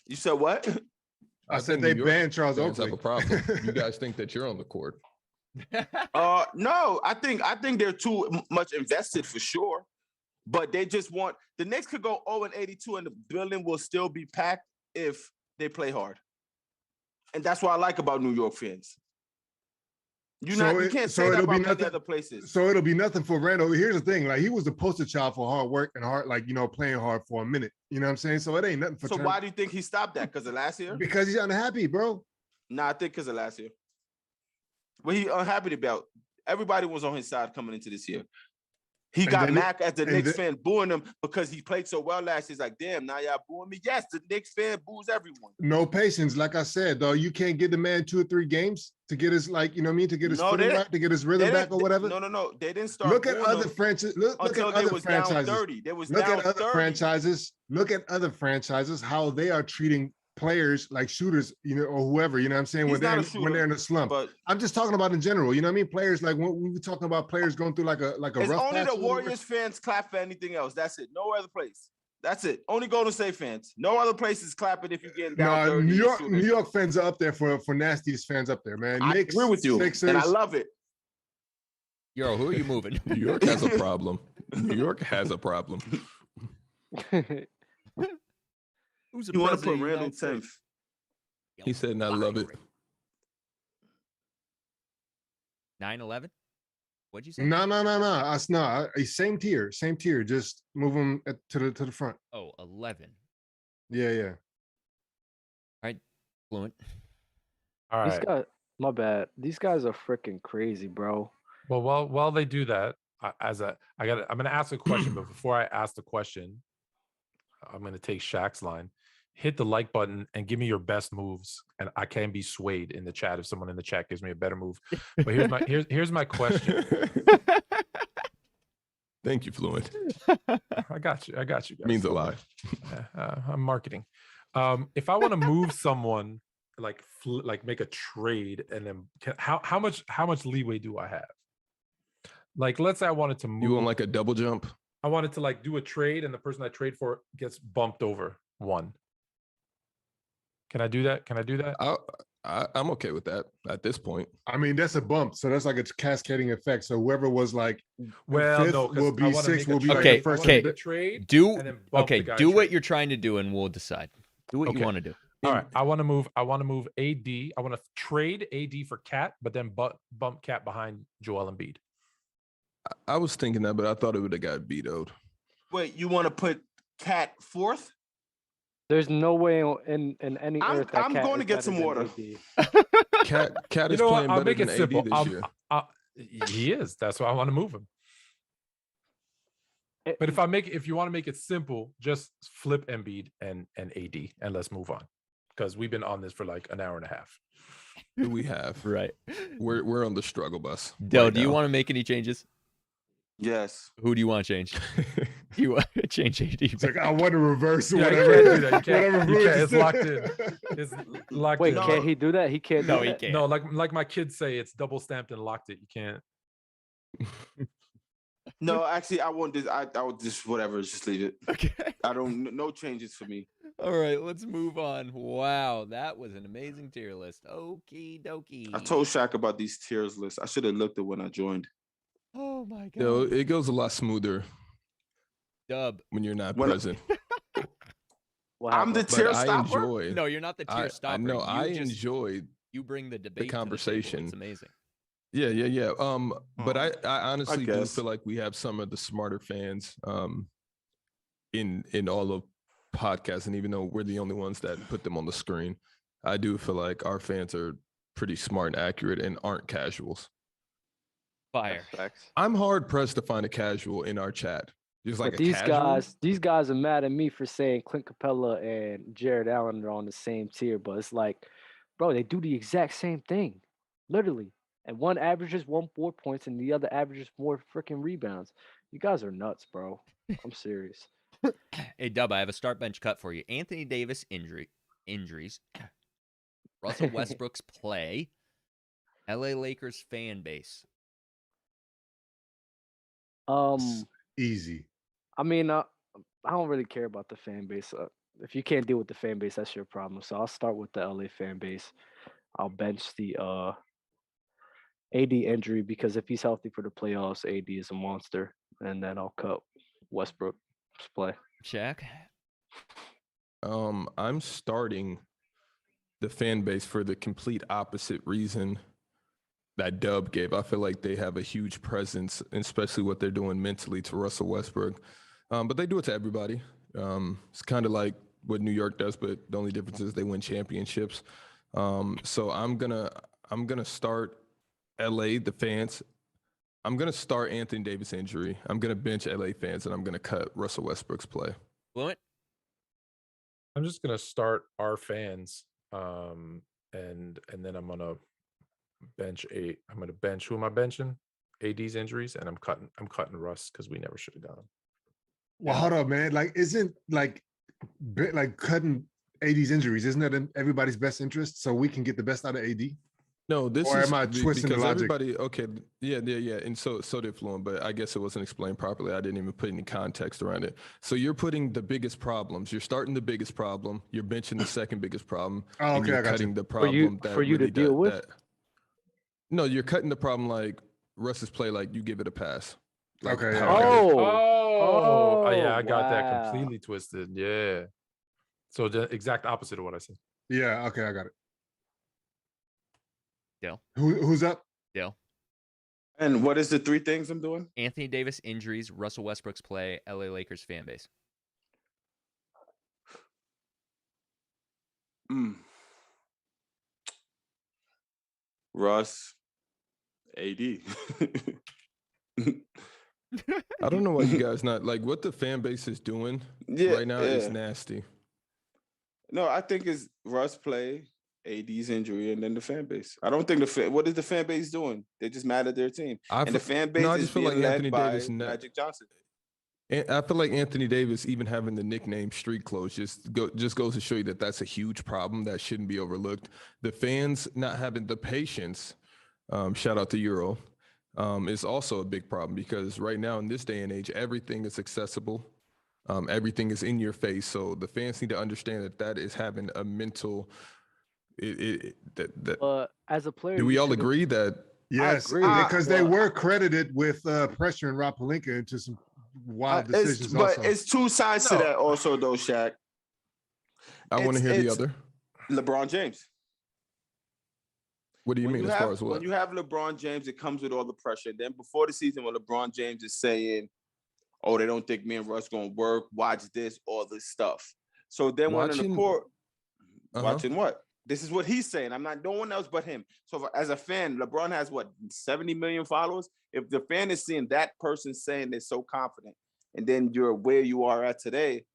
You said what? I said they banned Charles Oakley. Have a problem. You guys think that you're on the court? No, I think they're too much invested for sure. But they just want the Knicks could go 0-82 and the building will still be packed if they play hard. And that's what I like about New York fans. You can't say that about many other places. So it'll be nothing for Randall. Here's the thing: like he was the poster child for hard work and hard, like playing hard for a minute. You know what I'm saying? So it ain't nothing for. So why do you think he stopped that? Because of last year? Because he's unhappy, bro. Nah, I think because of last year. What he unhappy about? Everybody was on his side coming into this year. He got mad at the Knicks fan booing him because he played so well last year. He's like, damn, now y'all booing me. Yes, the Knicks fan boos everyone. No patience. Like I said, though, you can't get the man 2 or 3 games to get his, like, you know what I mean, to get his footing right, to get his rhythm back or whatever. No. They didn't start. Look at other franchises. Look at other franchises. Down 30. They was look down at other 30. franchises. Look at other franchises, how they are treating players like shooters, or whoever, you know what I'm saying, when they're in a slump. But I'm just talking about in general, you know what I mean? Players, like when we were talking about players going through like a rough patch. It's only the Warriors fans clap for anything else. That's it. No other place. That's it. Only Golden State fans. No other places clapping if you're getting down 30. New York fans are up there for nastiest fans up there, man. I agree with you, Sixers, and I love it. Yo, who are you moving? New York has a problem. New York has a problem. Who's you want to put Randall 10th? He said, and I love it. 9-11? What'd you say? No. That's not. Same tier. Just move them to the front. Oh, 11. Yeah. All right, Fluent. All right. These guys, my bad. These guys are freaking crazy, bro. Well, while they do that, I'm gonna ask a question, but before I ask the question, I'm gonna take Shaq's line. Hit the like button and give me your best moves, and I can be swayed in the chat if someone in the chat gives me a better move. But here's my question. Thank you, Fluent. I got you guys. Means a lot. I'm marketing. If I want to move someone, like make a trade, and then how much leeway do I have? Like, let's say I wanted to move. You want like a double jump? I wanted to like do a trade, and the person I trade for gets bumped over 1. Can I do that? I'm okay with that at this point. I mean, that's a bump, so that's like a cascading effect. So whoever was like, well, fifth no, will be 6th, will be okay, like the first okay. Trade. Do what you're trying to do, and we'll decide. Do what you want to do. All right, I want to move AD. I want to trade AD for Cat, but then bump Cat behind Joel Embiid. I was thinking that, but I thought it would have got vetoed. Wait, you want to put Cat 4th? There's no way in any earth that I'm going to get some water. Cat is playing better than AD this year. He is. That's why I want to move him. But if you want to make it simple, just flip Embiid and AD, and let's move on, because we've been on this for like an hour and a half. We have, right? We're on the struggle bus. Del, do you want to make any changes? Yes. Who do you want to change? You want to change AD? It's like I want to reverse whatever. You can't do that. It's locked in. It's locked Wait, in. can't he do that? He can't. No, do he that? can't. No, like my kids say, it's double stamped and locked it. You can't. No, actually, I want this. I would just whatever. Just leave it. Okay. No changes for me. All right, let's move on. Wow, that was an amazing tier list. Okie dokie. I told Shaq about these tiers lists. I should have looked at when I joined. Oh my god. No, it goes a lot smoother. Dub. When you're not present. I'm the tier stopper. No, you're not the tier stopper. No, I enjoy. You bring the debate, the conversation. It's amazing. Yeah. But I honestly do feel like we have some of the smarter fans in all of podcasts, and even though we're the only ones that put them on the screen, I do feel like our fans are pretty smart and accurate and aren't casuals. Fire. I'm hard pressed to find a casual in our chat. Just like But a casual? these guys are mad at me for saying Clint Capella and Jared Allen are on the same tier. But it's like, bro, they do the exact same thing, literally. And one averages 4 points, and the other averages 4 freaking rebounds. You guys are nuts, bro. I'm serious. Hey, Dub, I have a start bench cut for you. Anthony Davis injuries. Russell Westbrook's play. LA Lakers fan base. Easy. I mean, I don't really care about the fan base. If you can't deal with the fan base, that's your problem. So I'll start with the LA fan base. I'll bench the AD injury because if he's healthy for the playoffs, AD is a monster. And then I'll cut Westbrook's play. Shaq? I'm starting the fan base for the complete opposite reason that Dub gave. I feel like they have a huge presence, especially what they're doing mentally to Russell Westbrook. But they do it to everybody. It's kind of like what New York does, but the only difference is they win championships. So I'm gonna start LA, the fans. I'm gonna start Anthony Davis injury. I'm gonna bench LA fans, and I'm gonna cut Russell Westbrook's play. Fluent? I'm just gonna start our fans, and then I'm gonna bench who am I benching? AD's injuries, and I'm cutting Russ because we never should have gone. Well, hold up, man. Like, isn't like cutting AD's injuries? Isn't that in everybody's best interest so we can get the best out of AD? No, this or is am I twisting the because logic? everybody. Okay, yeah, and so did Fluent, but I guess it wasn't explained properly. I didn't even put any context around it. So you're putting the biggest problems. You're starting the biggest problem. You're benching the second biggest problem. Oh, okay, and you're I got cutting you. the problem For you to deal with? No, you're cutting the problem like Russ's play. Like you give it a pass. Like, Okay, yeah. Yeah, I got that wow. completely twisted. Yeah. So the exact opposite of what I said. Yeah, okay, I got it. Dale? Who's up? Dale? And what is the 3 things I'm doing? Anthony Davis injuries, Russell Westbrook's play, LA Lakers fan base. Russ, AD. I don't know why you guys not like what the fan base is doing right now is nasty. No, I think it's Russ play, AD's injury, and then the fan base. I don't think what is the fan base doing? They're just mad at their team. And the fan base is being led by Magic Johnson. I feel like Anthony Davis even having the nickname Street Clothes just goes to show you that that's a huge problem that shouldn't be overlooked. The fans not having the patience, shout out to Euro, is also a big problem because right now in this day and age, everything is accessible. Everything is in your face. So the fans need to understand that is having a mental. As a player, do we all agree that? Yes, because they were credited with pressuring Rob Pelinka into some wild decisions. But it's 2 sides to that also, though, Shaq. I want to hear the other. LeBron James. What do you mean as far as what? When you have LeBron James, it comes with all the pressure. Then before the season, when LeBron James is saying, oh, they don't think me and Russ going to work, watch this, all this stuff. So then when in the court, watching what? This is what he's saying. I'm not no one else but him. So as a fan, LeBron has 70 million followers. If the fan is seeing that person saying they're so confident, and then you're where you are at today,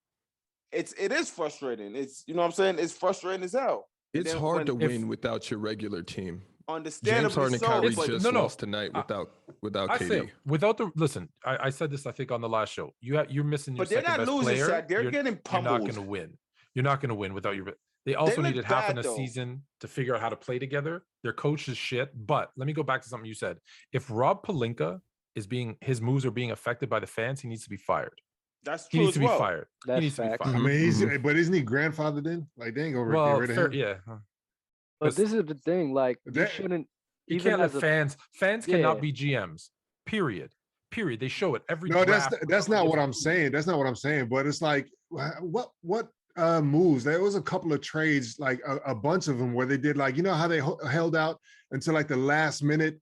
it is frustrating. It's, you know what I'm saying? It's frustrating as hell. It's hard to win without your regular team. Understandably, James Harden and Kyrie just lost tonight without I KD. say, without the listen, I said this I think on the last show. You're missing your second best player. But they're not losing, Shaq. They're getting pummeled. You're not going to win. You're not going to win without your. They also needed half in a season to figure out how to play together. Their coach is shit. But let me go back to something you said. If Rob Pelinka his moves are being affected by the fans, he needs to be fired. That's true. He needs to be fired. That's he needs to be fired. I mean, but isn't he grandfathered in? Like they ain't gonna get rid of him. Yeah. But this is the thing. Like you shouldn't. You can't let fans cannot be GMs. Period. They show it every. No, that's not what I'm saying. That's not what I'm saying. But it's like what moves? There was a couple of trades, like a bunch of them, where they did like how they held out until like the last minute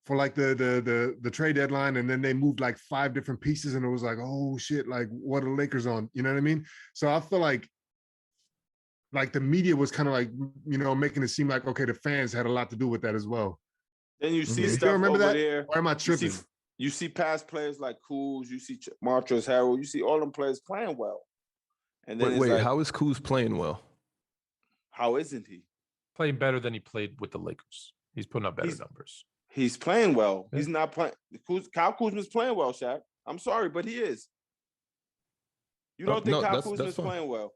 for like the trade deadline, and then they moved like 5 different pieces, and it was like, oh shit, like what are the Lakers on? You know what I mean? So I feel like the media was kind of like making it seem like okay, the fans had a lot to do with that as well. Then you see you stuff remember over that? there. Or am I tripping? You see past players like Kuz, you see Montrezl Harrell, you see all them players playing well. And then Wait, like, how is Kuz playing well? How isn't he? Playing better than he played with the Lakers. He's putting up better numbers. He's playing well. Yeah. He's not playing. Kyle Kuzma's playing well, Shaq. I'm sorry, but he is. You don't think Kyle Kuzma's playing well?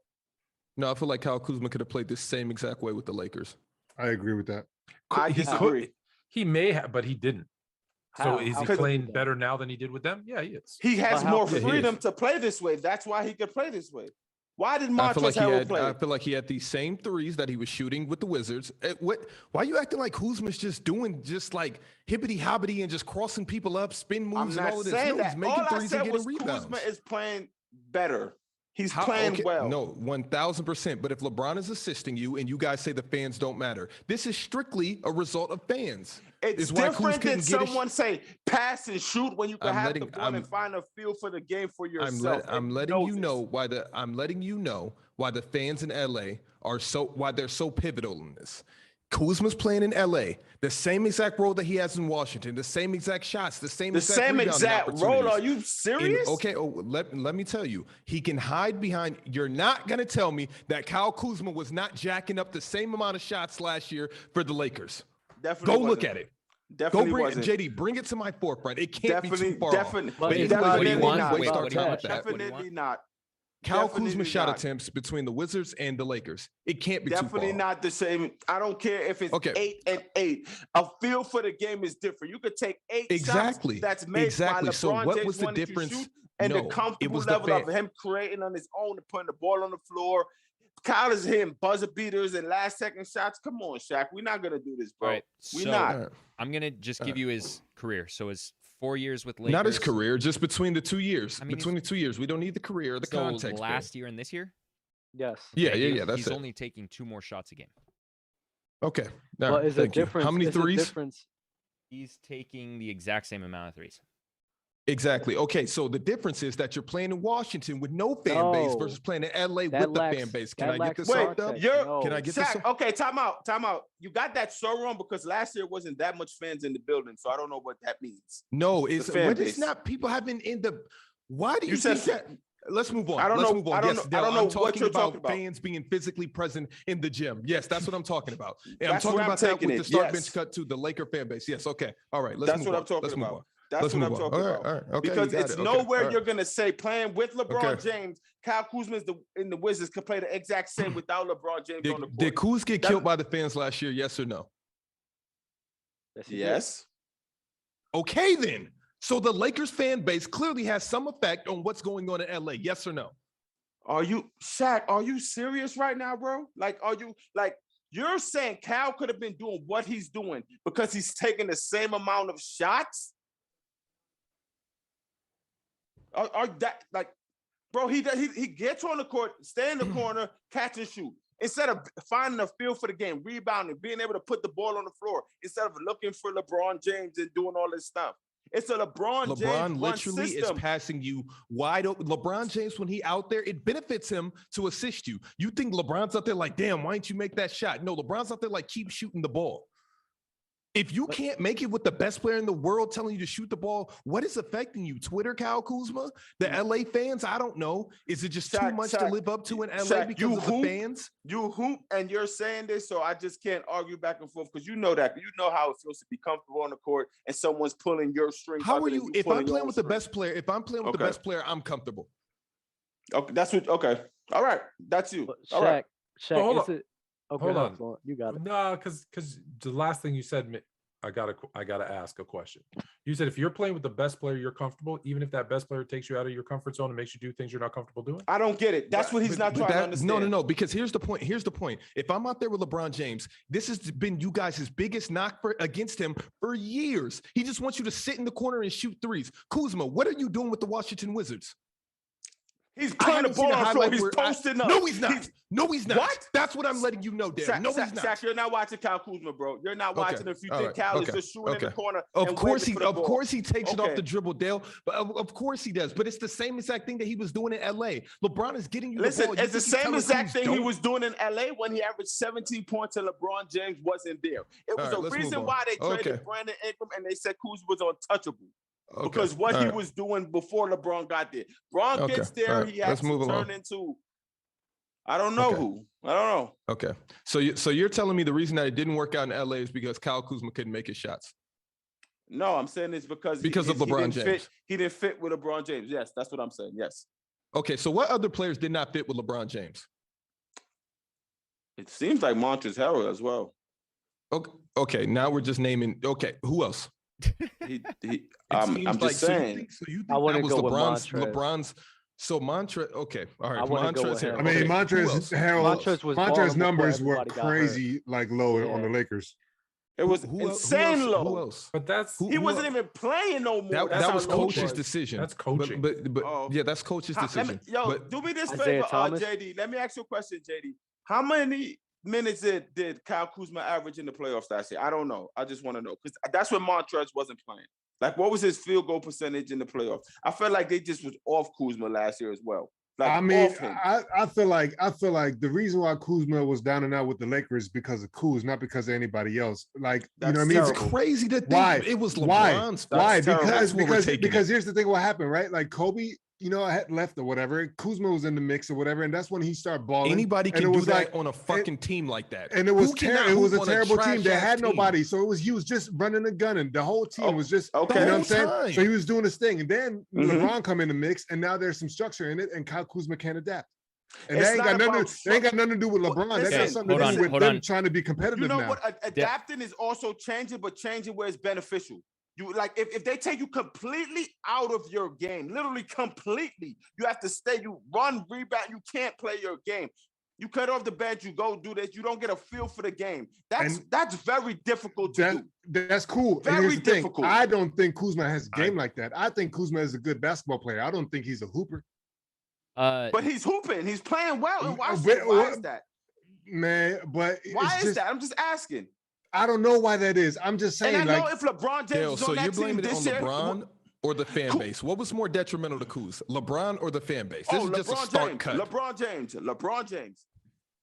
No, I feel like Kyle Kuzma could have played this same exact way with the Lakers. I agree with that. I disagree. He may have, but he didn't. How? So is he playing better now than he did with them? Yeah, he is. He has more freedom to play this way. That's why he could play this way. Why did Montrezl Harrell play? I feel like he had these same threes that he was shooting with the Wizards. Why are you acting like Kuzma's just doing just like hibbity hobbity and just crossing people up, spin moves and all of this? I'm not saying that. He's making All I threes said and getting was rebounds. Kuzma is playing better. He's playing well. No, 1,000%. But if LeBron is assisting you and you guys say the fans don't matter, this is strictly a result of fans. It's different than someone say pass and shoot when you can have the ball and find a feel for the game for yourself. I'm letting you know why the fans in LA why they're so pivotal in this. Kuzma's playing in LA, the same exact role that he has in Washington, the same exact shots, the same exact role. Are you serious? Let me tell you, he can hide behind. You're not gonna tell me that Kyle Kuzma was not jacking up the same amount of shots last year for the Lakers. Definitely. Go look at it. Definitely Go bring wasn't. JD. Bring it to my forefront. It can't be too far definitely, off. Definitely not. Kyle Kuzma shot attempts between the Wizards and the Lakers. It can't be definitely too far not the same. I don't care if it's 8 and 8. A feel for the game is different. You could take 8 shots that's made by LeBron so what James was the difference? Shoot, and the comfortable level of him creating on his own and putting the ball on the floor. Kyle is hitting buzzer beaters and last second shots. Come on, Shaq. We're not gonna do this, bro. All right, we're not. I'm gonna just give you his career. So his 4 years with Lakers. Not his career, just between the 2 years. Between the 2 years, we don't need the career or the context. Last year and this year. Yes. Yeah. That's he's it. only taking 2 more shots a game. Okay. Well, is a difference? How many threes? He's taking the exact same amount of threes. Exactly. Okay, so the difference is that you're playing in Washington with no fan base versus playing in LA with the fan base. Can I get this sorted up? Can I get this? Okay, time out. You got that so wrong because last year wasn't that much fans in the building, so I don't know what that means. No, it's not. People have been in the. Why do you think that? Let's move on. I don't know. I don't know I'm what you're talking about. Fans being physically present in the gym. Yes, that's what I'm talking about. And I'm That's talking where I'm about that taking with the it. start Yes. bench cut to the Laker fan base. Yes. Okay. All right. Let's That's move what on. I'm talking Let's move about. on. That's Let's what I'm move on. talking All about. right. Okay, because you got it's it. Okay, nowhere all right. you're gonna say playing with LeBron Okay. James, Kyle Kuzma in the Wizards could play the exact same without LeBron James on the court. Did Kuz get killed by the fans last year? Yes or no? Yes. Okay, then. So the Lakers fan base clearly has some effect on what's going on in LA. Yes or no? Shaq, are you serious right now, bro? You're saying Cal could have been doing what he's doing because he's taking the same amount of shots? Bro, he gets on the court, stay in the corner, catch and shoot. Instead of finding a feel for the game, rebounding, being able to put the ball on the floor, instead of looking for LeBron James and doing all this stuff. It's a LeBron James literally system. is passing you wide open. LeBron James, when he out there, it benefits him to assist you. You think LeBron's out there like, damn, why didn't you make that shot? No, LeBron's out there like, keep shooting the ball. If you can't make it with the best player in the world telling you to shoot the ball, what is affecting you? Twitter, Kyle Kuzma? The LA fans? I don't know. Is it just too much to live up to in LA because of the fans? You hoop and you're saying this, so I just can't argue back and forth because you know that. You know how it feels to be comfortable on the court and someone's pulling your string. How are you? If I'm playing with the best player, the best player, I'm comfortable. Okay, okay. All right. That's you. All right. Shaq, okay, hold on. You got it. No, because the last thing you said, I gotta ask a question. You said if you're playing with the best player, you're comfortable, even if that best player takes you out of your comfort zone and makes you do things you're not comfortable doing. I don't get it. That's what he's not trying to understand. No. Because here's the point. If I'm out there with LeBron James, this has been you guys' biggest knock against him for years. He just wants you to sit in the corner and shoot threes. Kuzma, what are you doing with the Washington Wizards? He's playing the ball on the floor. He's posting up. No, he's not. No, he's not. What? That's what I'm letting you know, Dan. No, he's not. Shaq, you're not watching Kyle Kuzma, bro. You're not watching if you think Kyle is just shooting in the corner. Of course he takes it off the dribble, Dale. But of course he does. But it's the same exact thing that he was doing in LA. LeBron is getting you the ball. It's the same exact thing he was doing in LA when he averaged 17 points and LeBron James wasn't there. It was a reason why they traded Brandon Ingram and they said Kuzma was untouchable. because what All he right. was doing before LeBron got there. LeBron Okay. gets there, All right. he has Let's move to turn along. into I don't know Okay. who. I don't know. Okay. So you're telling me the reason that it didn't work out in LA is because Kyle Kuzma couldn't make his shots? No, I'm saying it's because of LeBron James. He didn't fit with LeBron James. Yes, that's what I'm saying. Yes. Okay. So what other players did not fit with LeBron James? It seems like Montrezl Harrell as well. Okay. Now we're just naming. Okay. Who else? I'm just saying. So you think I wouldn't that was go with LeBron's. So Montrezl. Okay. All right. I wouldn't go with Montrezl. him. I mean, Okay, Montrezl Harrell, Montrezl's numbers were crazy, like low on the Lakers. It was insane low. Who else? But that's He wasn't even playing no more. That was coach's was. decision. That's coaching. But yeah, that's coach's decision. Do me this Isaiah favor, Thomas? JD. Let me ask you a question, JD. How many minutes did Kyle Kuzma average in the playoffs last year? I don't know. I just want to know because that's when Montrezl wasn't playing. Like, what was his field goal percentage in the playoffs? I felt like they just was off Kuzma last year as well. Like, I mean, off him. I feel like the reason why Kuzma was down and out with the Lakers is because of Kuz, not because of anybody else. Like, you know what I mean? terrible. It's crazy to think Why? it was LeBron's. Why? That's what we're taking Because here's the thing: what happened, right? Like Kobe, had left or whatever. Kuzma was in the mix or whatever, and that's when he started balling. Anybody And can it do was that like- on a fucking team like that. And it was Who cannot terrible. It was a hoop on terrible team. They trash-ass had team? nobody, so he was just running the gun, and the whole team was just okay. You know what I'm The saying? whole time. So he was doing his thing, and then Mhm. LeBron come in the mix, and now there's some structure in it, and Kyle Kuzma can't adapt. And It's they ain't not got nothing. about They ain't got nothing to do with LeBron. That got listen, something to do with hold them on. trying to be competitive You know now. what? Adapting is also changing, but changing where it's beneficial. You like if they take you completely out of your game, literally completely, you have to stay. You run, rebound. You can't play your game. You cut off the bench. You go do this. You don't get a feel for the game. That's very difficult to do. That's cool. And Very here's the thing. difficult. I don't think Kuzma has a game like that. I think Kuzma is a good basketball player. I don't think he's a hooper. But he's hooping. He's playing well. And why is that? Man, but Why is that? I'm just asking. I don't know why that is. I'm just saying. And I know if LeBron James Dale, is so on you're that team blaming it on this year, LeBron or the fan base? What was more detrimental to Kuz, LeBron or the fan base? This is just a start cut. LeBron James.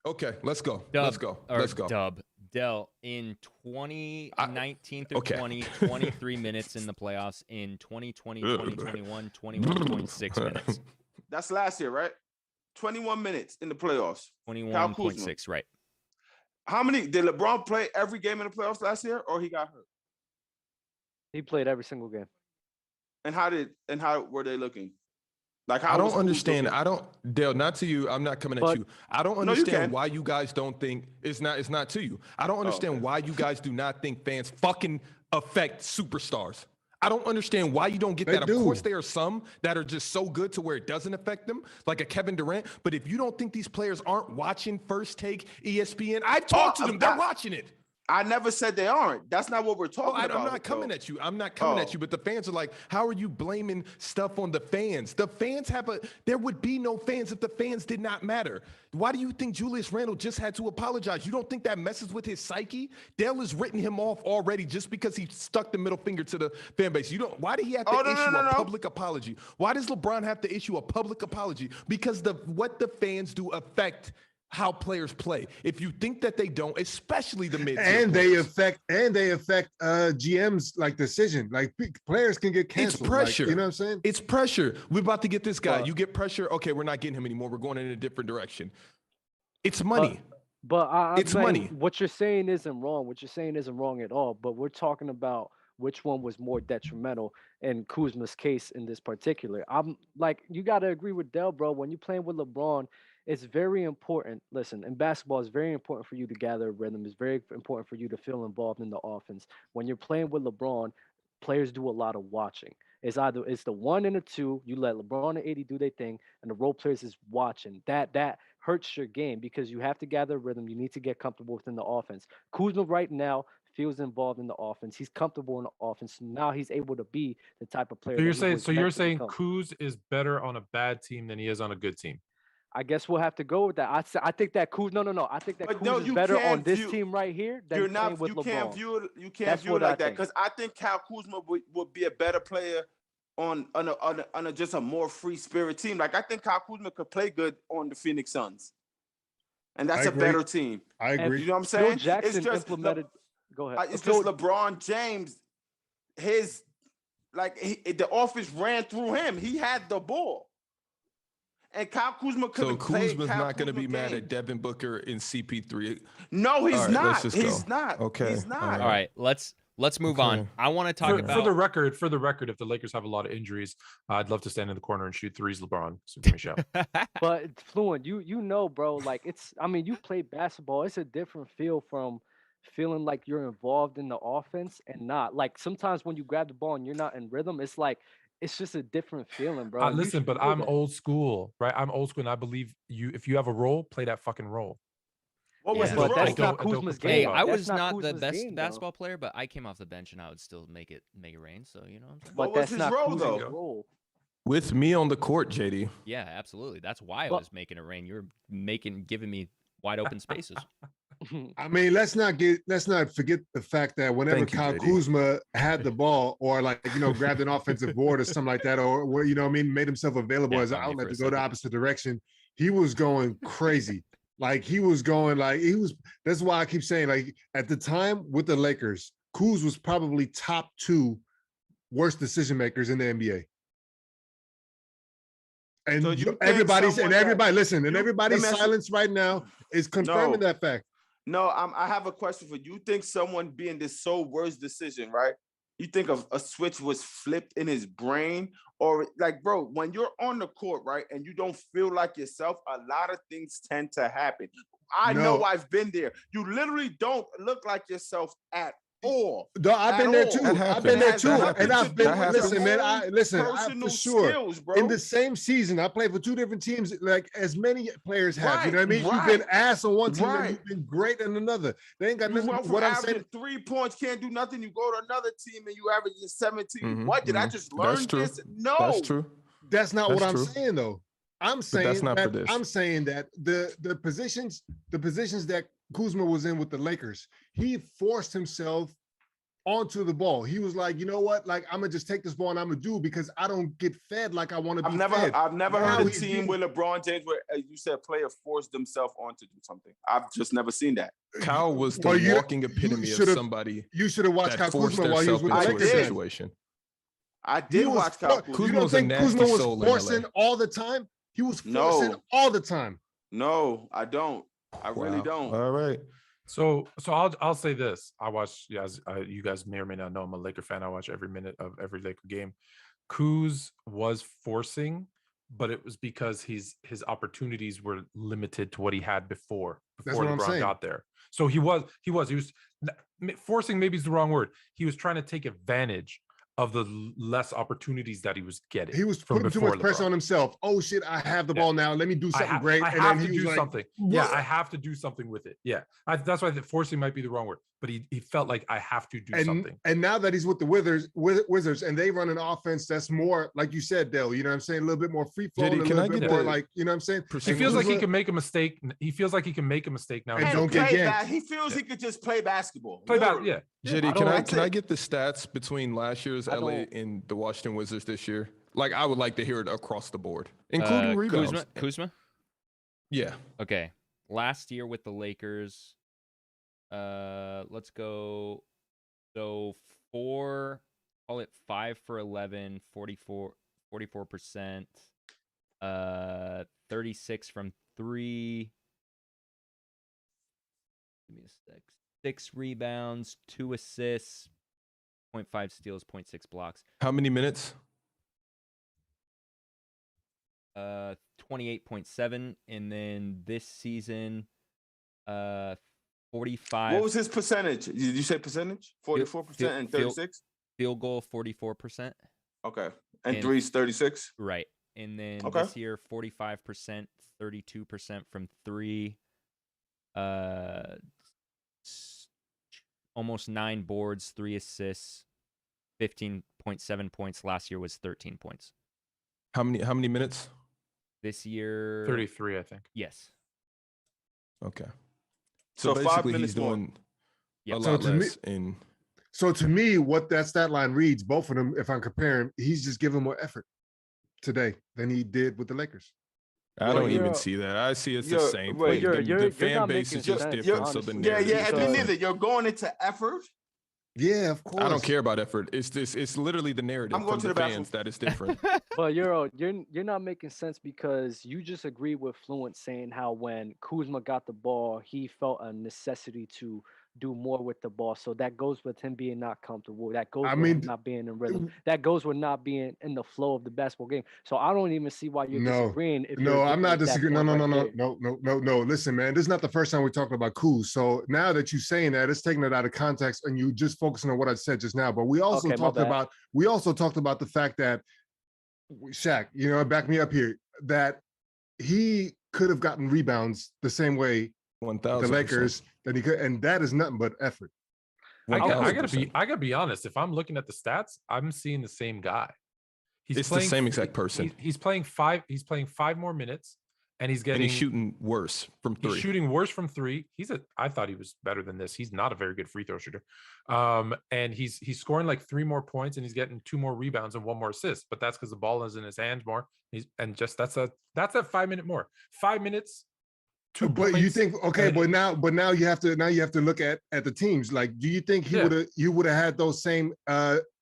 Okay, let's go. Dub, Let's go. Dub. Dell, in 2019 through 20, 23 minutes in the playoffs. In 2020, 2021, 21.6 minutes. That's last year, right? 21 minutes in the playoffs. 21.6, right. How many did LeBron play every game in the playoffs last year, or he got hurt? He played every single game. And how were they looking? Like, how I was don't Kuz understand. looking? Dale, not to you. I'm not coming at you. I don't understand why you guys don't think it's not to you. I don't understand why you guys do not think fans fucking affect superstars. I don't understand why you don't get that. Of course, there are some that are just so good to where it doesn't affect them, like a Kevin Durant. But if you don't think these players aren't watching First Take, ESPN, I've talked to them. They're watching it. I never said they aren't. That's not what we're talking about. I'm not coming at you. I'm not coming at you. But the fans are like, how are you blaming stuff on the fans? The fans there would be no fans if the fans did not matter. Why do you think Julius Randle just had to apologize? You don't think that messes with his psyche? Dale has written him off already just because he stuck the middle finger to the fan base. Why did he have to issue a public apology? Why does LeBron have to issue a public apology? Because what the fans do affect how players play. If you think that they don't, especially the mid, and they affect GM's like decision. Like players can get canceled. It's pressure. Like, you know what I'm saying? It's pressure. We're about to get this guy. You get pressure. Okay, we're not getting him anymore. We're going in a different direction. It's money. But it's money. What you're saying isn't wrong. What you're saying isn't wrong at all. But we're talking about which one was more detrimental in Kuzma's case in this particular. I'm like, you got to agree with Del, bro. When you're playing with LeBron, it's very important. Listen, in basketball, it's very important for you to gather a rhythm. It's very important for you to feel involved in the offense. When you're playing with LeBron, players do a lot of watching. It's the 1 and the 2. You let LeBron and AD do their thing, and the role players is watching. That hurts your game because you have to gather a rhythm. You need to get comfortable within the offense. Kuzma right now feels involved in the offense. He's comfortable in the offense. Now he's able to be the type of player. So you're saying Kuz is better on a bad team than he is on a good team? I guess we'll have to go with that. I think that Kuz. No. I think that Kuz is better on this team right here than playing with LeBron. You can't view it like that because I think Kyle Kuzma would be a better player on just a more free spirit team. Like I think Kyle Kuzma could play good on the Phoenix Suns, and that's a better team. I agree. You know what I'm saying? Phil Jackson implemented. Go ahead. It's just LeBron James. like the offense ran through him. He had the ball. And Kyle Kuzma could have played. So Kuzma's not going to be mad at Devin Booker and CP3. No, he's not. He's not. Okay. He's not. All right, let's move on. I want to talk about for the record, if the Lakers have a lot of injuries, I'd love to stand in the corner and shoot threes, LeBron. So give me a shout. But Fluent, you know, bro, like you play basketball. It's a different feel from feeling like you're involved in the offense and not. Like sometimes when you grab the ball and you're not in rhythm, it's like it's just a different feeling, bro. Listen, but I'm old school, right? I'm old school, and I believe if you have a role, play that fucking role. What was Yeah, the but role? that's not Kuzma's Hey, game. I That's was not the Kuzma's best game, though. basketball player, but I came off the bench and I would still make it rain. So you know what I'm saying? What But was that's his not role, Kuzma's though? role. With me on the court, JD. Yeah, absolutely. That's why I But- was making it rain. You're giving me wide open spaces. I mean, let's not forget the fact that whenever Thank you, Kyle JD. Kuzma had the ball or grabbed an offensive board or something like that, or where, made himself available Yeah, as an caught me outlet for a to go the second. opposite direction, he was going crazy. That's why I keep saying, like, at the time with the Lakers, Kuz was probably top 2 worst decision makers in the NBA. And So you think everybody's someone that- everybody's let me ask you- silence right now is confirming No. that fact. No, I have a question for you. You think someone being this so worst decision, right? You think a switch was flipped in his brain? Or like, bro, when you're on the court, right, and you don't feel like yourself, a lot of things tend to happen. I know No. I've been there. You literally don't look like yourself at all. No, I've been At there all. too. That I've been there happens. too. That And happens. I've been, That happens. listen, man, I Personal for sure. skills, bro. In the same season, I played for 2 different teams, like as many players have. You know what I mean? Right, You've been ass on one team right. and you've been great in another. They ain't got You nothing. went from What I'm averaging saying, 3 points, can't do nothing. You go to another team and you average 17. Mhm, What did I mhm. just That's learn true. this? No, That's true. that's not what That's I'm true. saying though. I'm saying that's not for that this. I'm saying that the positions that Kuzma was in with the Lakers, he forced himself onto the ball. He was like, you know what? Like, I'm gonna just take this ball and I'm gonna do it because I don't get fed like I want to be fed. I've never Now heard a he's team getting- with LeBron James where you said player forced themselves on to do something. I've just never seen that. Kyle was the Well, you- walking epitome of should've- somebody You should have watched that Kyle forced Kuzma while he was themselves with the into a Lakers. did. situation. I He did was watch Kyle for- Kuzma. You Kuzma don't was a think nasty Kuzma was soul in forcing LA. all the time? He was No. forcing all the time. No, I don't. I really Wow. don't. All right. So I'll say this. I watch, you guys may or may not know, I'm a Laker fan. I watch every minute of every Laker game. Kuz was forcing, but it was because his opportunities were limited to what he had before That's what I'm LeBron saying. got there. So he was forcing, maybe is the wrong word. He was trying to take advantage of the less opportunities that he was getting. He was from putting too before much pressure LeBron. on himself. Oh shit, I have the Yeah. ball now. Let me do something great. I And have then to he was do like, something. Yeah, "What?" I have to do something with it. Yeah, that's why the forcing might be the wrong word, but he felt like I have to do something. And now that he's with the Wizards, and they run an offense that's more, like you said, Dale, you know what I'm saying? A little bit more free flowing, JD, a can little I bit get more the like, you know what I'm saying? He feels like he Kuzma- can make a mistake. He feels like he can make a mistake now. And And don't get yanked. he feels he could just play basketball. play back. literally. Yeah. JD, don't- can I get the stats between last year's I LA don't- and the Washington Wizards this year? Like, I would like to hear it across the board, including rebounds. Kuzma? Yeah. Okay. Last year with the Lakers, let's go. So call it 5 for 11, 44%, 36 from 3. Give me a sec. 6 rebounds, 2 assists, 0.5 steals, 0.6 blocks. How many minutes? 28.7, and then this season, 45. What was his percentage? Did you say percentage? 44% and 36? Field goal 44%. Okay. And And- threes 36? Right. And then Okay. this year 45%, 32% from 3. Almost 9 boards, 3 assists, 15.7 points. Last year was 13 points. How many minutes? This year 33, I think. Yes. Okay. So 5 basically, minutes he's more. doing Yep. a So lot to me- less in. So to me, what that stat line reads, both of them, if I'm comparing, he's just giving more effort today than he did with the Lakers. I Well, don't even you're- see that. I see it's the you're- same wait, thing. you're The fan not base making is just sense, different, so the honestly. Yeah, narrative yeah, is and because- me different. neither. You're going into effort. Yeah, of course. I don't care about effort. It's literally the narrative I'm going from to the the bathroom. fans that is different. But you're not making sense because you just agree with Fluent saying how when Kuzma got the ball, he felt a necessity to do more with the ball. So that goes with him being not comfortable. That goes with him not being in rhythm. That goes with not being in the flow of the basketball game. So I don't even see why you're disagreeing. I'm not disagreeing. No. Listen, man, this is not the first time we're talking about Kuz. So now that you're saying that, it's taking it out of context and you just focusing on what I said just now. But we also talked about the fact that Shaq, back me up here, that he could have gotten rebounds the same way 1,000% the Lakers that he could, and that is nothing but effort. I gotta be honest. If I'm looking at the stats, I'm seeing the same guy. It's the same exact person. He's playing 5 more minutes, and he's shooting worse from 3. He's shooting worse from 3. I thought he was better than this. He's not a very good free throw shooter. And he's scoring like 3 more points, and he's getting 2 more rebounds and 1 more assist. But that's because the ball is in his hands more. That's a 5 minute more. 5 minutes. But you think but now you have to look at the teams. Like, do you think you would have had those same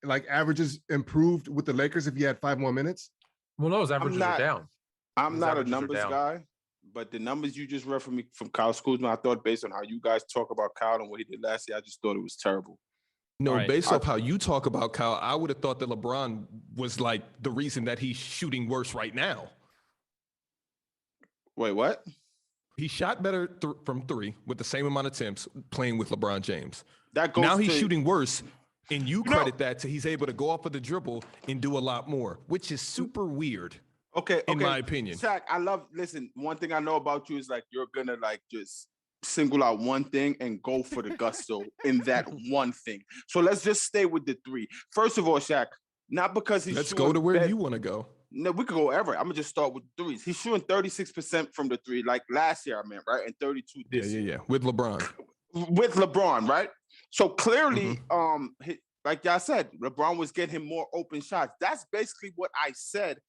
like averages improved with the Lakers if you had 5 more minutes? Well, no, his averages are down. I'm not a numbers guy, but the numbers you just read from me from Kyle Kuzma, I thought based on how you guys talk about Kyle and what he did last year, I just thought it was terrible. No, based off how you talk about Kyle, I would have thought that LeBron was like the reason that he's shooting worse right now. Wait, what? He shot better from 3 with the same amount of attempts playing with LeBron James. Now he's shooting worse, and you credit that to he's able to go off of the dribble and do a lot more, which is super weird. Okay. In my opinion. Shaq, listen, one thing I know about you is like you're gonna like just single out one thing and go for the gusto in that one thing. So let's just stay with the 3. First of all, Shaq, not because he's let's go to where you want to go. No, we could go ever. I'm gonna just start with 3s. He's shooting 36% from the 3, like last year, I meant, right? And 32 this year. Yeah. With LeBron. With LeBron, right? So clearly, like y'all said, LeBron was getting him more open shots. That's basically what I said.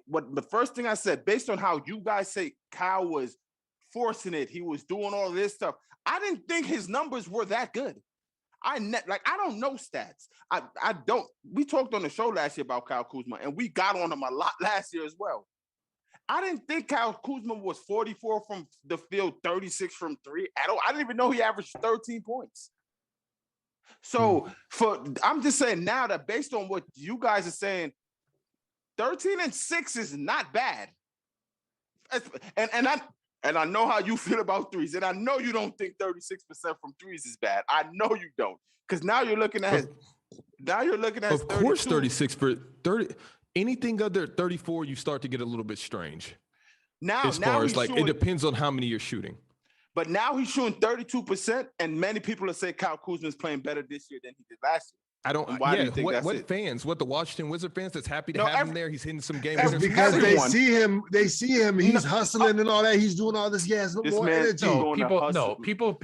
What the first thing I said, based on how you guys say Kyle was forcing it, he was doing all this stuff. I didn't think his numbers were that good. I don't know stats. I don't. We talked on the show last year about Kyle Kuzma, and we got on him a lot last year as well. I didn't think Kyle Kuzma was 44 from the field, 36 from 3 at all. I didn't even know he averaged 13 points. So I'm just saying now that based on what you guys are saying, 13 and 6 is not bad. And I know how you feel about 3s, and I know you don't think 36% from 3s is bad. I know you don't, because now you're looking at of course 36 for 30. Anything under 34, you start to get a little bit strange. As far as like, it depends on how many you're shooting. But now he's shooting 32%, and many people are saying Kyle Kuzma is playing better this year than he did last year. I don't. Why do you think that's what it? Fans? What the Washington Wizard fans that's happy to have him there? He's hitting some game winners. Because they see him. He's hustling and all that. He's doing all this. He has more energy. People.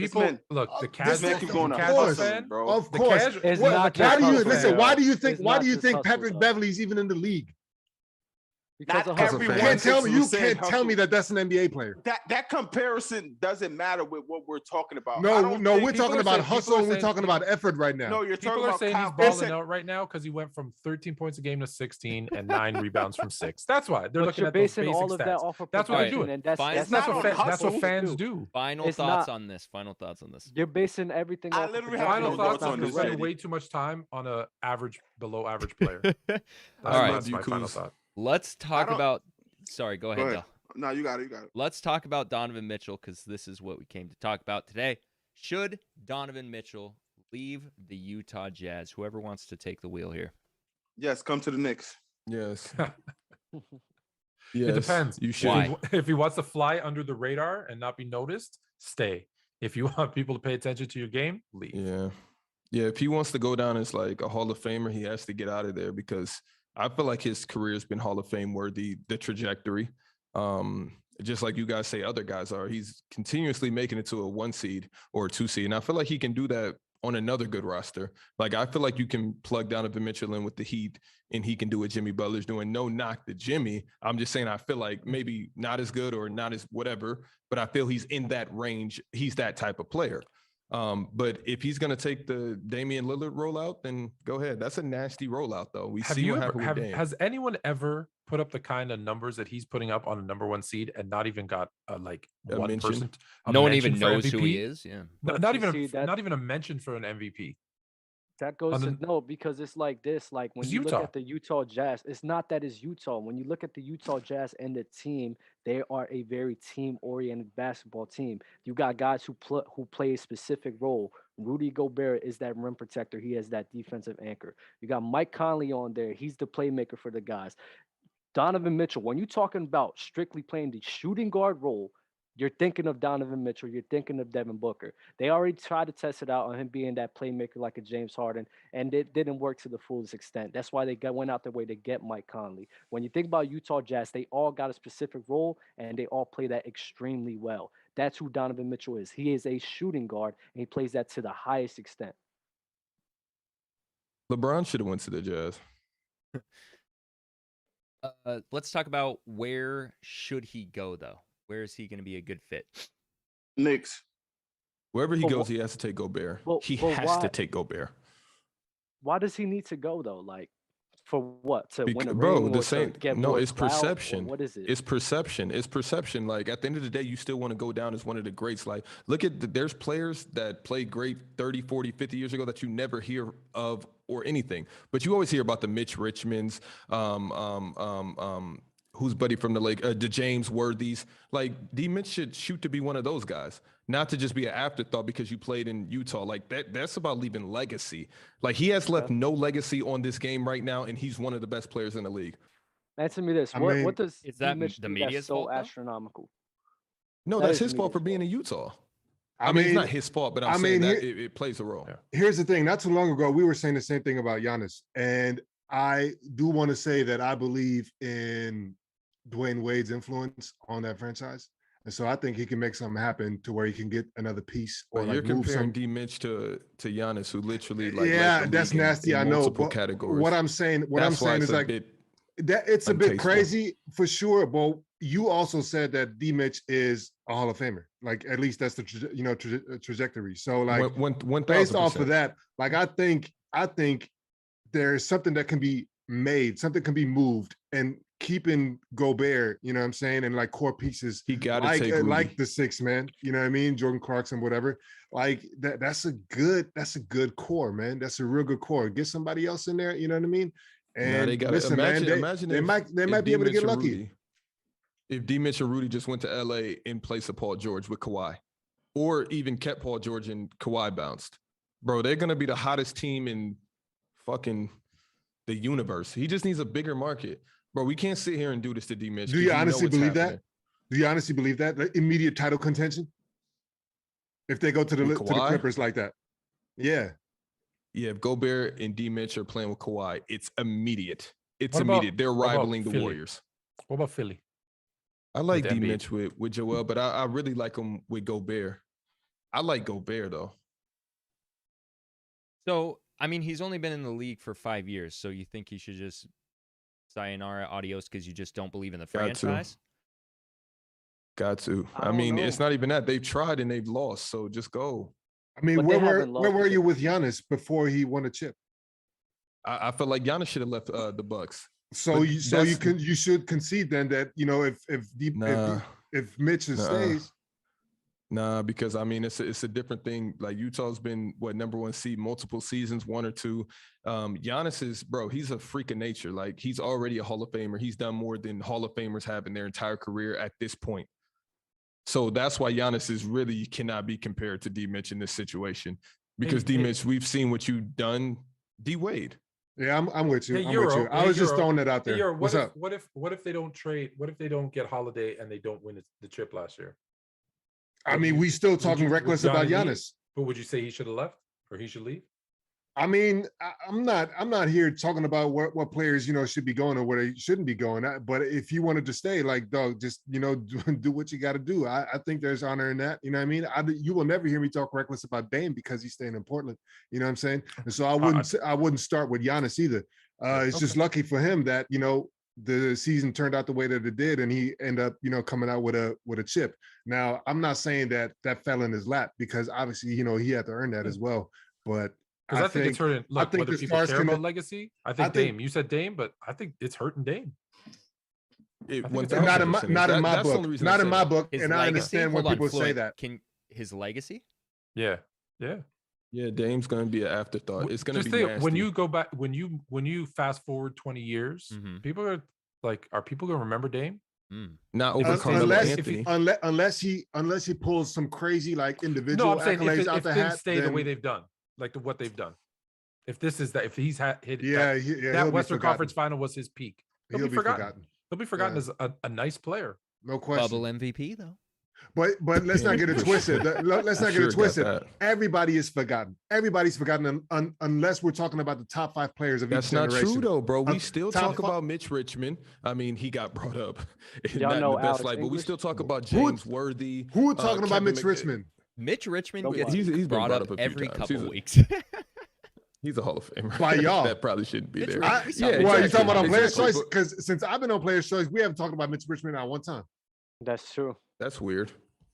Look, the casual fan, bro. Of course. Why do you think Patrick Beverly's even in the league? Because you can't tell me that that's an NBA player. That comparison doesn't matter with what we're talking about. No, we're talking about hustle and we're talking about effort right now. No, you're talking about saying he's balling out right now because he went from 13 points a game to 16 and 9 rebounds from 6. That's why they're looking at those basic all of stats. That off of that's what they're doing. And that's what fans do. Final thoughts on this. You're basing everything off. Final thoughts on this. Spending way too much time on a below average player. That's my final thought. Let's talk about. Sorry, go ahead, Del. No, you got it. Let's talk about Donovan Mitchell because this is what we came to talk about today. Should Donovan Mitchell leave the Utah Jazz? Whoever wants to take the wheel here. Yes, come to the Knicks. Yes. It depends. You should. If he wants to fly under the radar and not be noticed, stay. If you want people to pay attention to your game, leave. Yeah. If he wants to go down as like a Hall of Famer, he has to get out of there because I feel like his career has been Hall of Fame worthy, the trajectory. Just like you guys say other guys are. He's continuously making it to a 1 seed or a 2 seed. And I feel like he can do that on another good roster. Like, I feel like you can plug Donovan Mitchell in with the Heat and he can do what Jimmy Butler's doing. No knock to Jimmy. I'm just saying I feel like maybe not as good or not as whatever, but I feel he's in that range. He's that type of player. But if he's going to take the Damian Lillard rollout, then go ahead. That's a nasty rollout, though. Has anyone ever put up the kind of numbers that he's putting up on a number 1 seed and not even got like A one mention? person? No one even for knows MVP? who he is. Yeah. Not even a mention for an MVP. That goes to no, because it's like this. Like when you look at the Utah Jazz, it's not that it's Utah. When you look at the Utah Jazz and the team, they are a very team-oriented basketball team. You got guys who play a specific role. Rudy Gobert is that rim protector. He has that defensive anchor. You got Mike Conley on there. He's the playmaker for the guys. Donovan Mitchell, when you're talking about strictly playing the shooting guard role, you're thinking of Donovan Mitchell. You're thinking of Devin Booker. They already tried to test it out on him being that playmaker like a James Harden, and it didn't work to the fullest extent. That's why they went out their way to get Mike Conley. When you think about Utah Jazz, they all got a specific role, and they all play that extremely well. That's who Donovan Mitchell is. He is a shooting guard, and he plays that to the highest extent. LeBron should have went to the Jazz. Let's talk about where should he go, though. Where is he going to be a good fit? Knicks. Wherever he goes, he has to take Gobert. He has to take Gobert. Why does he need to go though? Like, for what? To win a bro, ring the or same. to get No, more it's clout, perception. or what is it? It's perception. It's perception. Like at the end of the day, you still want to go down as one of the greats. Like look at there's players that played great 30, 40, 50 years ago that you never hear of or anything. But you always hear about the Mitch Richmonds, who's buddy from the lake, the James Worthies. Like D Mitch should shoot to be one of those guys, not to just be an afterthought because you played in Utah. Like that's about leaving legacy. Like he has left no legacy on this game right now, and he's one of the best players in the league. Answer me this: what does is that Mitch the do media's that's so fault, though? astronomical? No, That that's is his fault for media's being fault. in Utah. I mean, it's not his fault, but I'm saying that it plays a role. Here's the thing. Not too long ago, we were saying the same thing about Giannis. And I do want to say that I believe in Dwayne Wade's influence on that franchise. And so I think he can make something happen to where he can get another piece. Or you're like move comparing some... D Mitch to Giannis, who literally like yeah, that's nasty. In I know. multiple But categories. what I'm saying is like that it's a bit crazy for sure. But you also said that D Mitch is a Hall of Famer. Like at least that's the trajectory. So like based off of that, like I think there's something that can be made, something can be moved, and keeping Gobert, you know what I'm saying, and like core pieces, he got to like, take Rudy. Like the six man, you know what I mean, Jordan Clarkson, whatever. Like that's a good core, man. That's a real good core. Get somebody else in there, you know what I mean. And they got listen, imagine they might be able to get lucky. Rudy, if D Mitch or Rudy just went to LA in place of Paul George with Kawhi, or even kept Paul George and Kawhi bounced, bro, they're gonna be the hottest team in fucking the universe. He just needs a bigger market. Bro, we can't sit here and do this to D Mitch. Do you honestly believe that? Do you honestly believe that? Like immediate title contention? If they go to the Clippers like that. Yeah. Yeah, if Gobert and D Mitch are playing with Kawhi, it's immediate. It's immediate. They're rivaling the Warriors. What about Philly? I like D Mitch with Joel, but I really like him with Gobert. I like Gobert though. So, I mean, he's only been in the league for 5 years, so you think he should just sayonara, adios, because you just don't believe in the franchise? Got to. I mean, it's not even that. They've tried and they've lost, so just go. I mean, where were you with Giannis before he won a chip? I felt like Giannis should have left the Bucks. So you should concede then that, you know, if Mitch stays. Nah, because I mean it's a different thing. Like Utah's been number 1 seed multiple seasons, 1 or 2. Giannis is, bro, he's a freak of nature. Like he's already a Hall of Famer. He's done more than Hall of Famers have in their entire career at this point. So that's why Giannis is really cannot be compared to D Mitch in this situation. Because D Mitch, we've seen what you've done. D Wade. Yeah, I'm with you. I'm with you. I was just throwing it out there. What's up? What if they don't trade? What if they don't get Holiday and they don't win the chip last year? I mean, we still talking reckless about Giannis. But would you say he should have left or he should leave? I mean, I'm not here talking about what players, you know, should be going or where they shouldn't be going. But if you wanted to stay, like, dog, just, you know, do what you got to do. I think there's honor in that. You know what I mean? You will never hear me talk reckless about Dame because he's staying in Portland. You know what I'm saying? And so I wouldn't start with Giannis either. It's just lucky for him that, you know, the season turned out the way that it did, and he ended up, coming out with a chip. Now, I'm not saying that fell in his lap, because obviously, he had to earn that as well. But because I think it's hurting. Look, think whether the people Stars care can- about legacy, I think Dame. You said Dame, but I think it's hurting Dame. Not in my book. Not in my book, and I understand when people say that. His legacy? Yeah. Yeah, Dame's going to be an afterthought. It's going to be nasty. When you go back, when you fast forward 20 years, people are like, are people going to remember Dame? Not over Carmelo Anthony. Unless he pulls some crazy like individual accolades out the hat. Stay the way they've done, like what they've done. If this is that, if he's hit that that Western Conference final was his peak, he'll be forgotten. He'll be forgotten as a nice player. No question. Bubble MVP though. But let's not get it twisted. Let's not get it twisted. Everybody is forgotten. Everybody's forgotten unless we're talking about the top 5 players of each generation. That's not true though, bro. We still talk about Mitch Richmond. I mean, he got brought up not in the best light, but we still talk about James Worthy. Who are talking about Mitch Richmond? Mitch Richmond gets he's brought up a every times. couple weeks. He's a Hall of Famer. By y'all. That probably shouldn't be there. Well, you talking about on Player's Choice? Because since I've been on Player's Choice, we haven't talked about Mitch Richmond at one time. That's true. That's weird.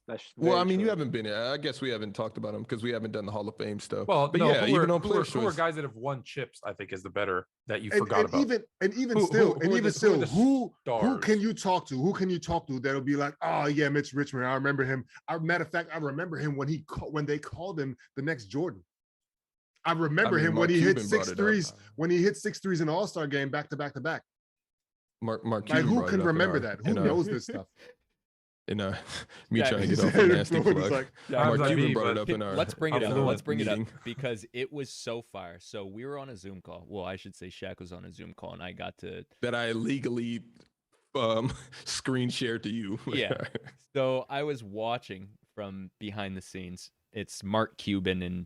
That's well, I mean, true. you haven't been. I guess we haven't talked about him because we haven't done the Hall of Fame stuff. Well, but no, yeah, even on Player's who are Choice, guys that have won chips, I think is the better that you forgot about. Even still, who can you talk to? Who can you talk to that'll be like, oh yeah, Mitch Richmond. I remember him. Matter of fact, I remember him when they called him the next Jordan. I remember him when he hit 6 threes. When he hit 6 threes in the All-Star game back to back to back. Mark like, who can remember that? Who knows this stuff? Me trying to get off a nasty plug. Like, Mark Cuban brought it up in our. Let's bring it up. Let's bring it up meeting. because it was so fire. So we were on a Zoom call. Well, I should say Shaq was on a Zoom call, and I got to that I illegally screen shared to you. Yeah. So I was watching from behind the scenes. It's Mark Cuban and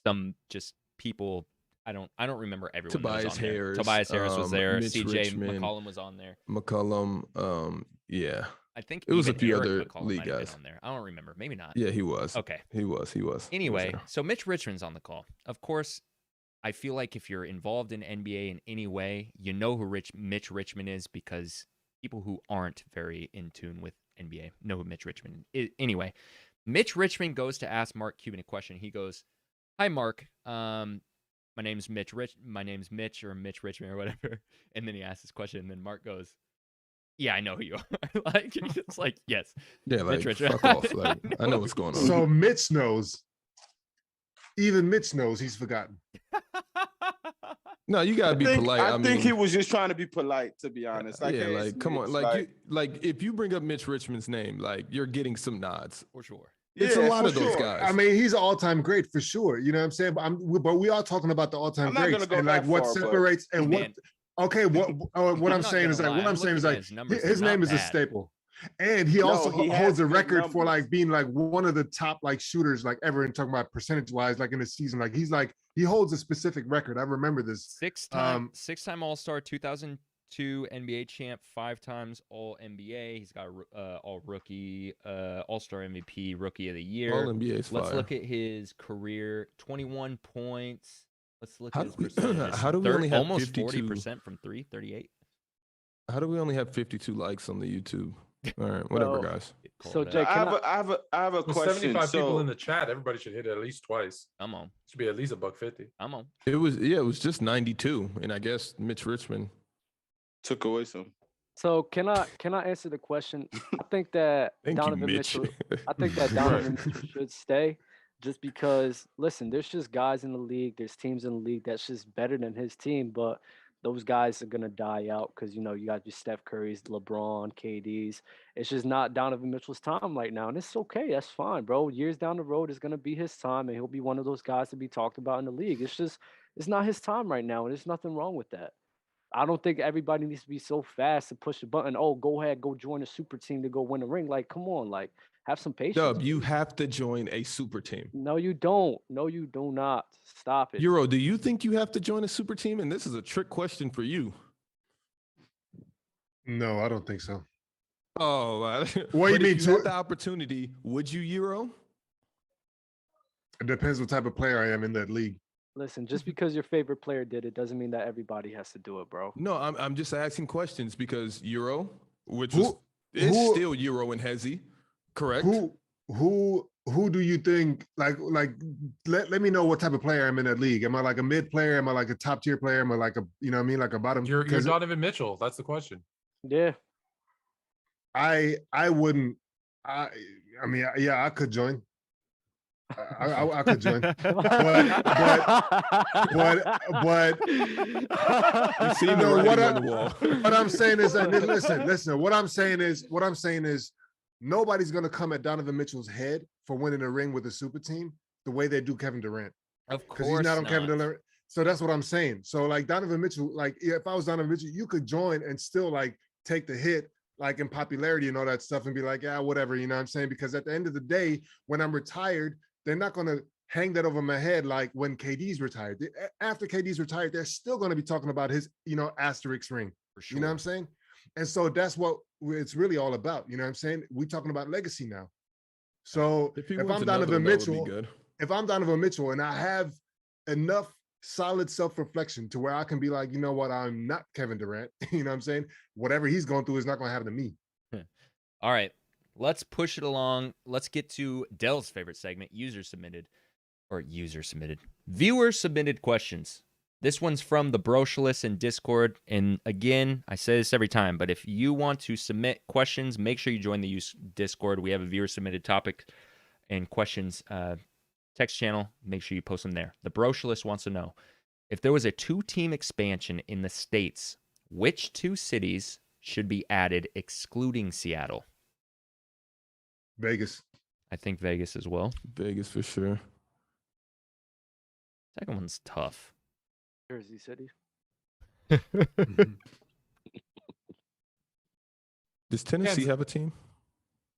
some just people. I don't remember everyone. Tobias Harris. Tobias Harris was there. Mitch CJ Richmond, McCollum was on there. McCollum. Yeah. I think it was a few Eric other McCollum league might have guys been on there. I don't remember. Maybe not. Yeah, he was. Okay. He was. Anyway, so Mitch Richmond's on the call. Of course, I feel like if you're involved in NBA in any way, you know who Mitch Richmond is because people who aren't very in tune with NBA know who Mitch Richmond is. Anyway, Mitch Richmond goes to ask Mark Cuban a question. He goes, "Hi, Mark. My name's Mitch. My name's Mitch or Mitch Richmond or whatever." And then he asks this question, and then Mark goes, "Yeah, I know who you are." Like it's like, yes. Yeah, like Mitch fuck off. Like I know what's going on. So Mitch knows. Even Mitch knows he's forgotten. No, you gotta be polite. I think he was just trying to be polite, to be honest. Like, yeah, hey, like come on, like if you bring up Mitch Richmond's name, like you're getting some nods For sure. It's a lot of those guys. I mean, he's an all-time great for sure. You know what I'm saying? But we are talking about the all-time greats and like what separates and what. Okay, what I'm saying is like his name is a staple, and he also holds a record for like being like one of the top like shooters like ever. And talking about percentage-wise, like in the season, like he holds a specific record. I remember this. Six-time All-Star, 2002 NBA champ, 5 times All NBA. He's got All Rookie, All-Star MVP, Rookie of the Year. All NBA. Let's look at his career: 21 points. Let's look at his percentage. How do we only have almost 52? 40% from 3, 38? How do we only have 52 likes on the YouTube? All right, whatever, guys. So Jake, I have a question. 75 people in the chat. Everybody should hit it at least twice. I'm on. Should be at least $1.50. I'm on. It was just 92, and I guess Mitch Richmond took away some. So can I answer the question? I think that Donovan Mitchell. I think that Donovan Mitchell should stay. Just because, listen, there's just guys in the league, there's teams in the league that's just better than his team, but those guys are going to die out because, you got your Steph Curry's, LeBron, KD's. It's just not Donovan Mitchell's time right now, and it's okay. That's fine, bro. Years down the road, it's going to be his time, and he'll be one of those guys to be talked about in the league. It's not his time right now, and there's nothing wrong with that. I don't think everybody needs to be so fast to push the button. Oh, go ahead, go join a super team to go win a ring. Like, come on, like, have some patience. Dub, you have to join a super team. No, you don't. No, you do not. Stop it. Euro, do you think you have to join a super team? And this is a trick question for you. No, I don't think so. Oh, what do you mean? If you had the opportunity, would you, Euro? It depends what type of player I am in that league. Listen, just because your favorite player did it doesn't mean that everybody has to do it, bro. No, I'm just asking questions because Euro, which Who is who still Euro and Hezi, correct? who do you think like let me know what type of player I'm in that league? Am I like a mid player? Am I like a top tier player? Am I like a like a bottom? You're Donovan Mitchell. That's the question. Yeah. I wouldn't. I mean, yeah, I could join. I could join, but You see the writing on the wall. what I'm saying is that listen. What I'm saying is nobody's gonna come at Donovan Mitchell's head for winning a ring with a super team the way they do Kevin Durant. Of course, Because he's not on Kevin Durant. So that's what I'm saying. So like Donovan Mitchell, like if I was Donovan Mitchell, you could join and still like take the hit like in popularity and all that stuff and be like, yeah, whatever, you know what I'm saying? Because at the end of the day, when I'm retired, they're not going to hang that over my head like when KD's retired. After KD's retired, they're still going to be talking about his, asterisk ring. For sure. You know what I'm saying? And so that's what it's really all about. You know what I'm saying? We're talking about legacy now. So if I'm Donovan Mitchell, and I have enough solid self-reflection to where I can be like, you know what, I'm not Kevin Durant. You know what I'm saying? Whatever he's going through is not going to happen to me. All right. Let's push it along. Let's get to Dell's favorite segment, viewer submitted questions. This one's from the Brocialist in Discord. And again, I say this every time, but if you want to submit questions, make sure you join the Discord. We have a viewer submitted topic and questions text channel. Make sure you post them there. The Brocialist wants to know, if there was a 2-team expansion in the States, which 2 cities should be added excluding Seattle? Vegas. I think Vegas as well. Vegas for sure. Second one's tough. Jersey City. Does Tennessee have a team?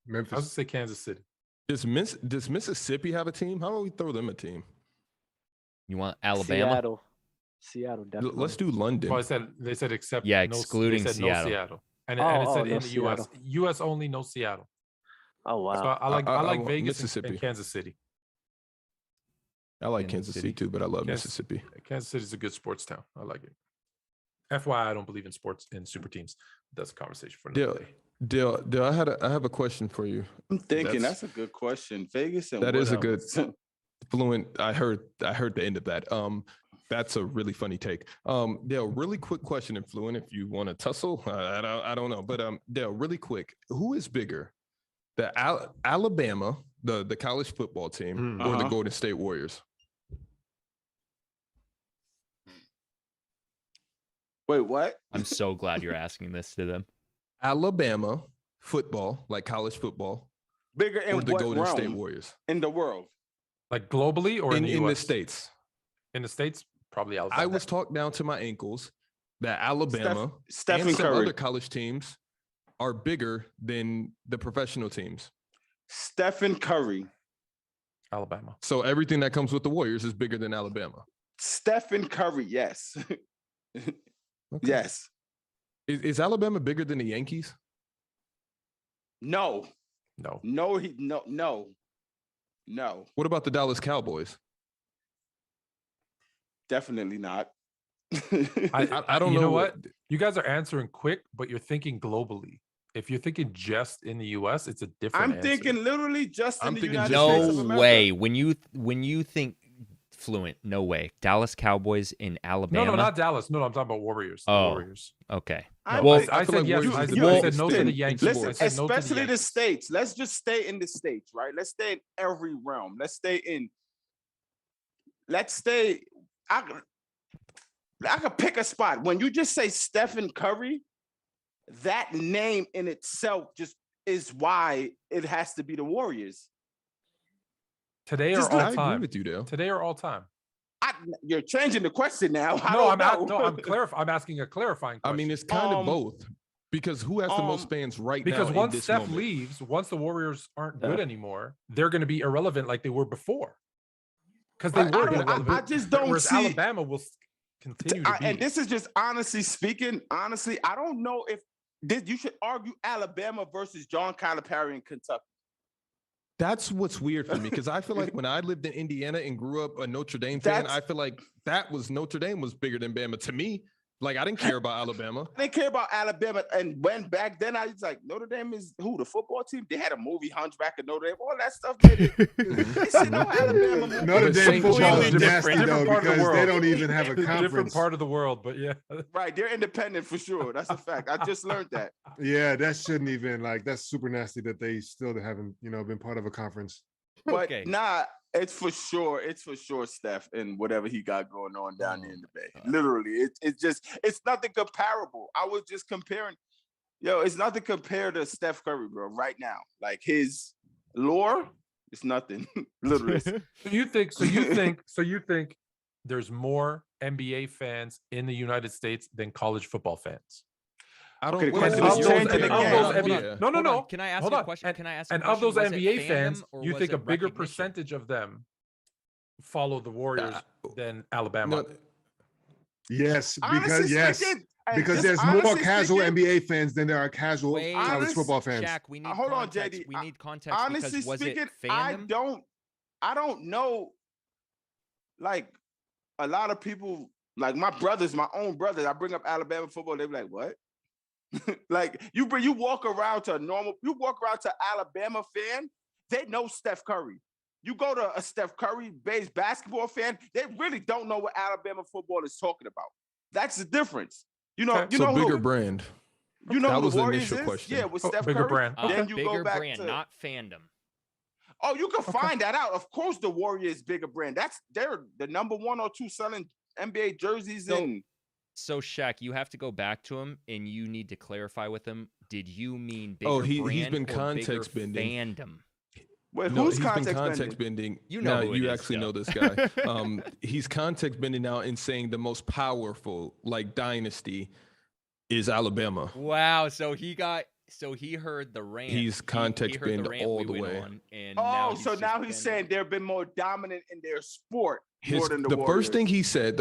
Memphis. I was gonna say Kansas City. Does Mississippi have a team? How about we throw them a team? You want Alabama? Seattle, definitely. Let's do London. Oh, they said except excluding no Seattle. And it said no in the U.S. U.S. only, no Seattle. Oh wow. So I like Vegas Mississippi and Kansas City. I like Kansas City too, but I love Mississippi. Kansas City is a good sports town. I like it. FYI, I don't believe in sports and super teams. That's a conversation for another day. Dale, I have a question for you. I'm thinking that's a good question. Vegas and that is a good else? Fluent. I heard the end of that. That's a really funny take. Dale, really quick question in Fluent, if you want to tussle. I don't know, but Dale, really quick, who is bigger, the Alabama, the college football team, or the Golden State Warriors? Wait, what? I'm so glad you're asking this to them. Alabama football, like college football, Bigger in or the what Golden realm State Warriors in the world? Like globally or in the US? In the States? In the States, probably Alabama. I was talked down to my ankles that Alabama Stephen and some Curry. other college teams are bigger than the professional teams. Stephen Curry. Alabama. So everything that comes with the Warriors is bigger than Alabama. Stephen Curry, yes. Okay. Yes. Is Alabama bigger than the Yankees? No. No. No. What about the Dallas Cowboys? Definitely not. I don't know. You know what? You guys are answering quick, but you're thinking globally. If you're thinking just in the US, it's a different answer. Thinking literally just in the United no States of America. way. When you think Fluent, no way. Dallas Cowboys in Alabama. No, not Dallas. No, I'm talking about Warriors. Warriors. Okay. Well, I said yes. I said no to the Yankees. Listen, especially the States. Let's just stay in the States, right? Let's stay in every realm. Let's stay. I could pick a spot. When you just say Stephen Curry, that name in itself just is why it has to be the Warriors. Today or all time? I agree with you, Dale. Today or all time? You're changing the question now. I'm asking a clarifying question. I mean, it's kind of both. Because who has the most fans right now? Because once Steph leaves, once the Warriors aren't good anymore, they're going to be irrelevant like they were before. Because they were irrelevant. I just don't see. Alabama will continue to be. And this is just honestly speaking. Honestly, I don't know if you should argue Alabama versus John Calipari in Kentucky. That's what's weird for me, because I feel like when I lived in Indiana and grew up a Notre Dame fan, I feel like Notre Dame was bigger than Bama to me. Like, I didn't care about Alabama. I didn't care about Alabama. And when back then, I was like, Notre Dame is who? The football team? They had a movie, Hunchback of Notre Dame. All that stuff. They said, no, Alabama movie. Notre Dame football is nasty, though, part of the because world. they don't even have a Different conference. part of the world, but yeah. Right. They're independent for sure. That's a fact. I just learned that. Yeah, that shouldn't even, like, that's super nasty that they still haven't, been part of a conference. But nah, it's for sure, Steph, and whatever he got going on down there in the Bay. Literally, it's nothing comparable. I was just comparing, it's nothing compared to Steph Curry, bro, right now. Like, his lore, it's nothing. Literally. So you think there's more NBA fans in the United States than college football fans? I don't. Okay, Well, No. Can I ask you a question? Can I ask? And of those NBA fans, you think a bigger percentage of them follow the Warriors than Alabama? No, yes, Honestly, because there's more casual NBA fans than there are casual college football fans. Shaq, we need hold on, context. JD. We need context. Honestly because was speaking, it fandom? I don't know. Like, a lot of people, like my own brothers, I bring up Alabama football, they be like, what? Like, you walk around to Alabama fan, they know Steph Curry. You go to a Steph Curry-based basketball fan, they really don't know what Alabama football is talking about. That's the difference. Bigger brand. You know that who was the the Warriors initial is? question. Yeah, with Steph bigger Curry. brand. Then you bigger go back brand, to not fandom. Oh, you can find that out. Of course, the Warriors bigger brand. They're the number 1 or 2 selling NBA jerseys in. So Shaq, you have to go back to him and you need to clarify with him. Did you mean bigger brand he's been or context bigger bending. fandom? Wait, No, who's he's context been context bending. You know who it you is, actually though. know this guy. He's context bending now and saying the most powerful dynasty is Alabama. Wow. So he heard the rant. He's context he heard bend the rant all we the went way. on, and now just he's saying they've been more dominant in their sport more than the the Warriors. first thing he said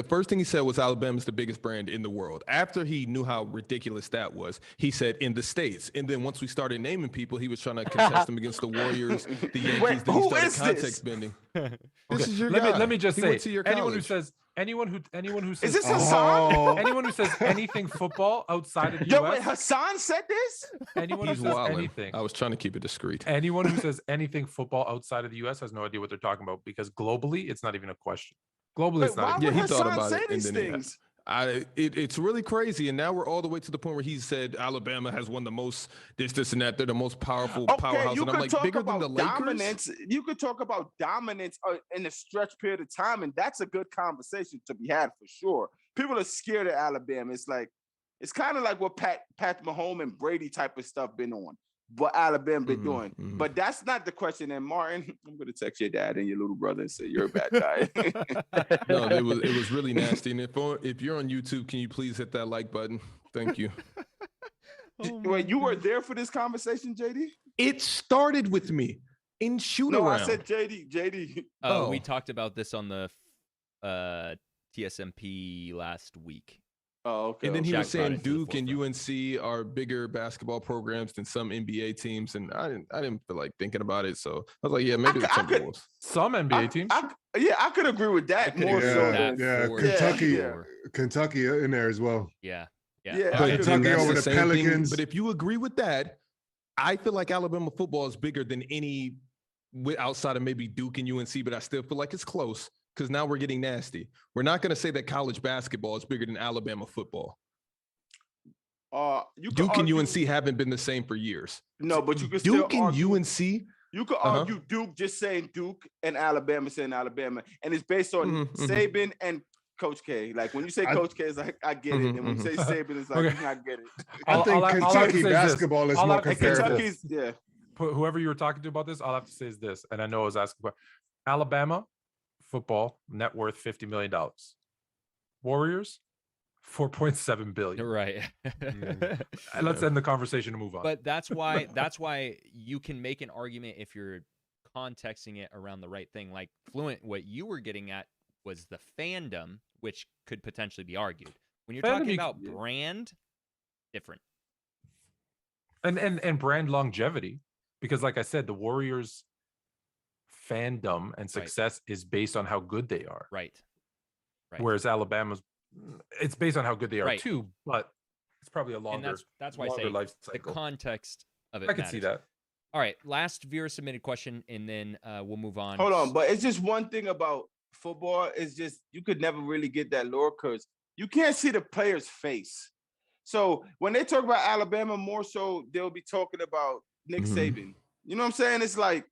was Alabama's the biggest brand in the world. After he knew how ridiculous that was, he said in the States. And then once we started naming people, he was trying to contest them against the Warriors, the Yankees. Wait, then he who started is context this? bending. Okay. This is your guy. Let me just He say, went to your anyone who college. says anyone who says Is this Hassan? anyone who says anything football outside of the Yo, US, wait, Hassan said this? anyone He's who says wilding. anything, I was trying to keep it discreet. anyone who says anything football outside of the US has no idea what they're talking about, because globally it's not even a question. Globally, Wait, it's not. why even- would he Hassan thought about say it, and these then things? It's really crazy, and now we're all the way to the point where he said Alabama has won the most this and that. They're the most powerful powerhouse, you and I'm could like, talk bigger than about the Lakers. dominance. You could talk about dominance in a stretch period of time, and that's a good conversation to be had for sure. People are scared of Alabama. It's kind of like what Pat Mahomes and Brady type of stuff been on, what Alabama been doing. Mm-hmm. But that's not the question. And Martin, I'm gonna text your dad and your little brother and say you're a bad guy. No, it was really nasty. And if you're on YouTube, can you please hit that like button? Thank you. Wait, you were there for this conversation, JD? It started with me in shoot No, around. I said JD. We talked about this on the TSMP last week. Oh, okay. And then he Shaq was brought saying it to the Duke and UNC are bigger basketball programs than some NBA teams, and I didn't feel like thinking about it. So I was like, yeah, maybe the Timberwolves. Some NBA teams. I could agree with that more agree so with than that. For Kentucky in there as well. Yeah. Yeah, But Kentucky then that's over the the same Pelicans. Thing. But if you agree with that, I feel like Alabama football is bigger than any outside of maybe Duke and UNC, but I still feel like it's close because now we're getting nasty. We're not going to say that college basketball is bigger than Alabama football. Duke and UNC haven't been the same for years. No, but you can Duke still and argue, UNC. You could argue Duke just saying Duke and Alabama saying Alabama, and it's based on Saban and Coach K. Like when you say Coach K, it's like I get it, and when you say Saban, it's like I get it. I think Kentucky basketball is more comparative. Kentucky's Whoever you were talking to about this, all I have to say is this, and I know I was asking about Alabama football net worth $50 million. Warriors, $4.7 billion. Right. Let's end the conversation and move on. But that's why you can make an argument if you're contexting it around the right thing. Like Fluent, what you were getting at was the fandom, which could potentially be argued. When you're talking about brand, different. And brand longevity, because like I said, the Warriors fandom and success is based on how good they are. Right. Whereas Alabama's, it's based on how good they are Right. too, but it's probably a longer. And that's why I longer say life the cycle. context of it. I can see that. All right, last viewer submitted question, and then we'll move on. Hold on, but it's just one thing about football. It's just you could never really get that lore because you can't see the player's face. So when they talk about Alabama, more so they'll be talking about Nick Saban. You know what I'm saying? It's like,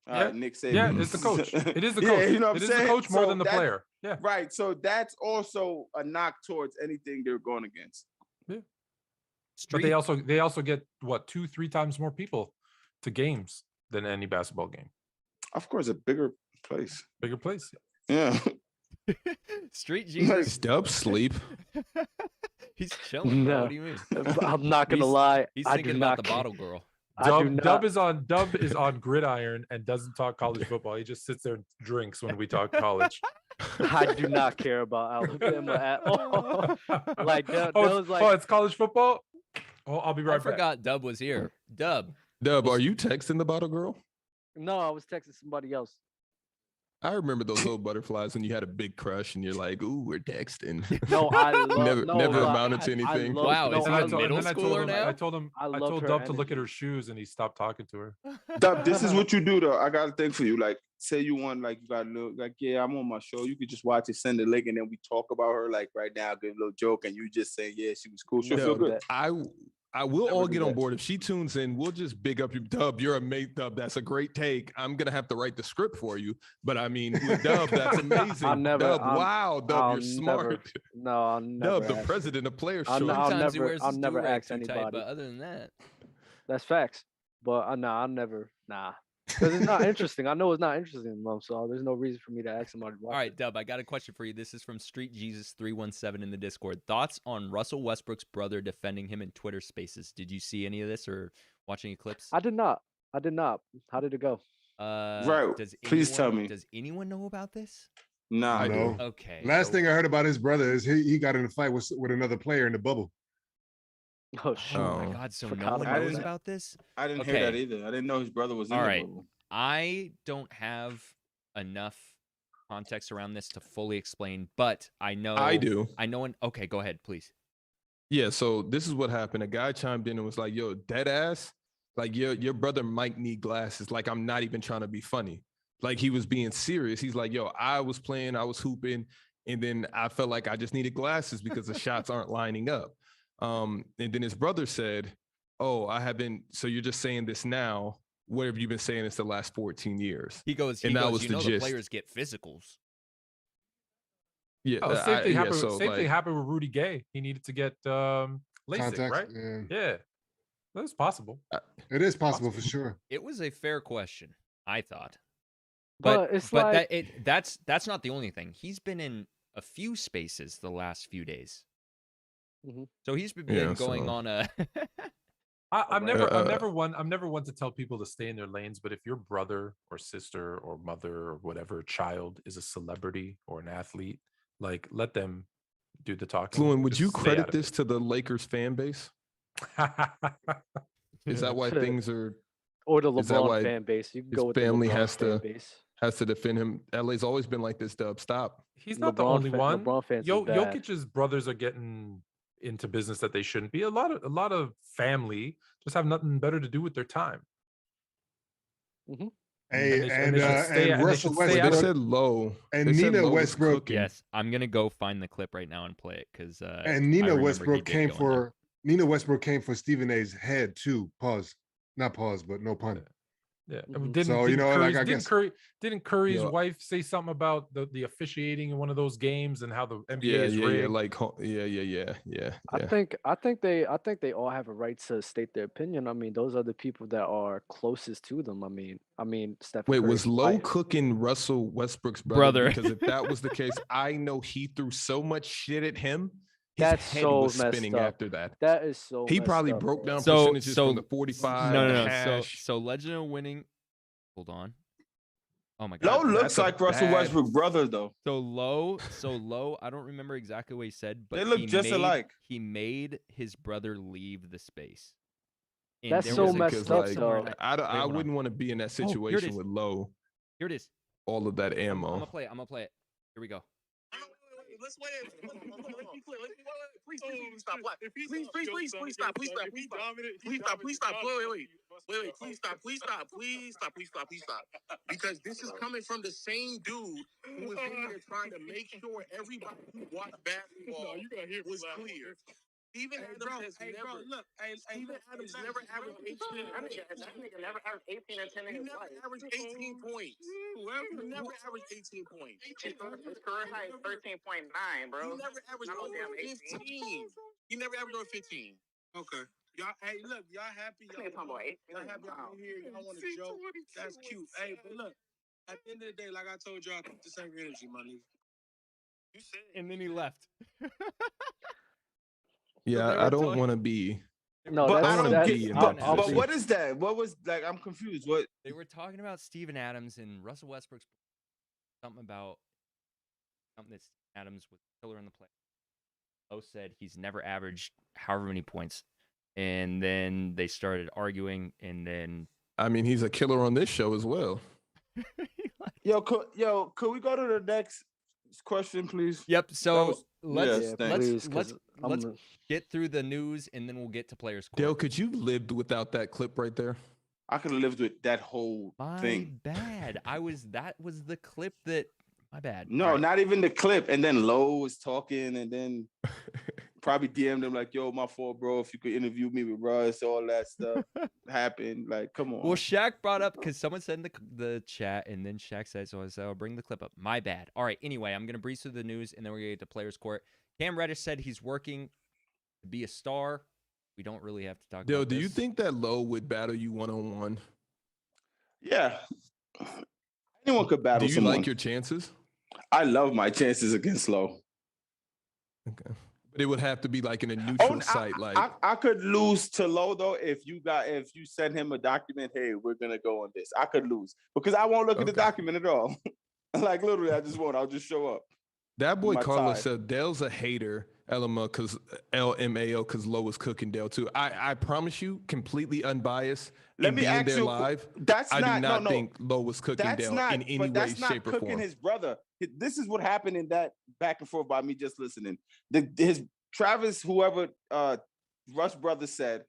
all right, Nick Saban. Yeah, it's the coach. It is the coach. Yeah, you know what it I'm is saying? the coach more So than the player. Yeah. Right. So that's also a knock towards anything they're going against. Yeah. But they also get what 2-3 times more people to games than any basketball game. Of course, a bigger place. Bigger place. Yeah. Street Jesus. Is Dub sleep? He's chilling. No. What do you mean? I'm not gonna lie. He's I thinking do about not the care. bottle girl. Dub is on gridiron and doesn't talk college football. He just sits there and drinks when we talk college. I do not care about Alabama at all. Like that was like, it's college football. Oh, I'll be right I back. forgot Dub was here. Dub, Are you texting the bottle girl? no, I was texting somebody else. I remember those little butterflies when you had a big crush and you're like, "Ooh, we're texting." No, I love, never amounted to anything. Wow, is he a middle schooler now? I told him Dub to look at her shoes, and he stopped talking to her. Dub, this is what you do though. I got a thing for you. Like, say you want, like, you got a little, like, yeah, I'm on my show. You could just watch it, send the link, and then we talk about her. Like right now, give a little joke, and you just say, yeah, she was cool. She'll feel good. I will Never all do get on that. board. If she tunes in, we'll just big up your Dub. You're a mate, Dub. That's a great take. I'm going to have to write the script for you. But I mean, with Dub, that's amazing. Dub, wow, Dub, you're smart. I'll never. Dub, the president of Players Choice. I'll never ask anybody. But other than that, that's facts. But I'll never. Because it's not interesting. I know it's not interesting, Mom. So there's no reason for me to ask somebody. All right, Dub, I got a question for you. This is from Street Jesus 317 in the Discord. Thoughts on Russell Westbrook's brother defending him in Twitter Spaces? Did you see any of this or watch any clips? I did not. How did it go? Right. Please tell me. Does anyone know about this? Nah, I do. Okay. Last thing I heard about his brother is he got in a fight with another player in the bubble. Oh shit! Oh my God! So no one I knows didn't- about this? I didn't hear that either. I didn't know his brother was in All the right. bubble. I don't have enough context around this to fully explain, but I know I do. I know. Okay, go ahead, please. Yeah, so this is what happened. A guy chimed in and was like, "Yo, dead ass, like your brother might need glasses." Like, I'm not even trying to be funny. Like, he was being serious. He's like, "Yo, I was playing, I was hooping, and then I felt like I just needed glasses because the shots aren't lining up." And then his brother said, "Oh, I haven't. So you're just saying this now? What have you been saying this the last 14 years?" He goes, And that was you the know the gist. players get physicals. Yeah, Same thing happened. so, Same like, thing happened with Rudy Gay. He needed to get LASIK, Contacts, right? Yeah, that's possible. It is possible for sure. It was a fair question, I thought. But it's like that's not the only thing. He's been in a few spaces the last few days. Mhm. So he's been going so- on a I'm never one to tell people to stay in their lanes. But if your brother or sister or mother or whatever child is a celebrity or an athlete, like let them do the talking. Fluent, would Just you stay credit out of this to the Lakers fan base? Is that why things are or the is that why LeBron fan base. You can his go with family the LeBron has fan to- base. has to defend him? LA's always been like this, Dub. Stop. He's not the LeBron only one. LeBron fans is bad. Jokic's brothers are getting into business that they shouldn't be. A lot of family just have nothing better to do with their time. Hey, And they should stay- and and they Russell should stay They out of Westbrook said low. and They said Nina Lowe was Westbrook cooking. Yes, I'm gonna go find the clip right now and play it because and Nina Westbrook came for Stephen A's head too. Pause, not pause, but no pun. Yeah. Mhm. So, you know, like, I guess- Didn't Curry's Yo. wife say something about the officiating in one of those games and how the NBA Yeah, is yeah, rigged? yeah. Like, yeah. I think they all have a right to state their opinion. I mean, those are the people that are closest to them. I mean, Steph. Wait, Curry's was Lowe wife. cooking Russell Westbrook's Brother. Because if that was the case, I know he threw so much shit at him. His That's head so was messed spinning up. after that. That is so. He messed probably up. broke down So- percentages so- from the 45. no. the So hash. so Legend of Winning. Hold on. Oh my Lowe God. looks that's a like Russell bad- Westbrook brother though. So low. I don't remember exactly what he said, but They look he just made, alike. He made his brother leave the space. And That's there so was a messed clip up, like, somewhere though. that- I Wait, hold wouldn't on. want to be in that here it situation is. with Lowe. Here it is. all of that I'm ammo. gonna play it. I'm gonna play it. Here we go. Let's wait. Let's be clear. Please stop. Please stop. Please stop. Please stop. Wait. Please stop. Because this is coming from the same dude who was in here trying to make sure everybody who watched basketball was clear. Steven Adams never averaged 18. That nigga never averaged 18 or 10 in his life. He never averaged 18 points. He never averaged 18 points. His career high is 13.9, bro. He never averaged over 15. He never averaged over 15. Okay. Y'all, hey, look, y'all happy? Y'all happy? Y'all here? Y'all want to joke? That's cute. Hey, but look, at the end of the day, like I told y'all, keep the same energy, my nigga. You said. And then he left. Yeah, I don't want to be. No, But that's, I don't that's, get. I'll- But, I'll but be- what is that? What was like? I'm confused. What? They were talking about Steven Adams and Russell Westbrook's something about something that Steven Adams was a killer in the play. Lowe said he's never averaged however many points, and then they started arguing, and then I mean, he's a killer on this show as well. Yo, could we go to the next question, please? Yep. So was- let's yes, yeah, thanks. please, 'cause let's I'm- get through the news, and then we'll get to players' court. Dale, could you lived without that clip right there? I could have lived with that whole My thing. bad. That was the clip that. My bad. No, All right. not even the clip. And then Lowe was talking, and then probably DM'd him like, "Yo, my fault, bro. If you could interview me with Russ, all that stuff happened. Like, come on." Well, Shaq brought up because someone said in the chat, and then Shaq said, so I said, I'll bring the clip up. My bad. All right. Anyway, I'm gonna breeze through the news, and then we're gonna get to players' court. Cam Reddish said he's working to be a star. We don't really have to talk Dale, about do you this. think that Lowe would battle you one-on-one? Yeah, anyone could battle Do you someone. like your chances? I love my chances against Lowe. Okay. But it would have to be like in a neutral Oh, site. I could lose to Lowe though if you send him a document. Hey, we're gonna go on this. I could lose because I won't look at the Okay. document at all. Like literally, I just won't. I'll just show up. That boy my Carlos tie. said Dale's a hater, LMAO, because Lowe was cooking Dale too. I promise you, completely unbiased. Let in me being ask there you. live, That's I not do not no. think Lowe was cooking That's Dale not in any but way, that's not shape, or cooking form. his brother. This is what happened in that back and forth by me just listening. His Travis, whoever Russ brother said,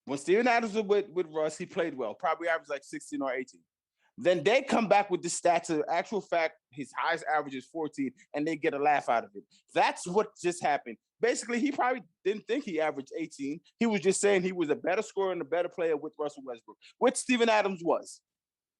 when Steven Adams was with Russ, he played well, probably averaged like 16 or 18. Then they come back with the stats of actual fact, his highest average is 14, and they get a laugh out of it. That's what just happened. Basically, he probably didn't think he averaged 18. He was just saying he was a better scorer and a better player with Russell Westbrook, which Steven Adams was.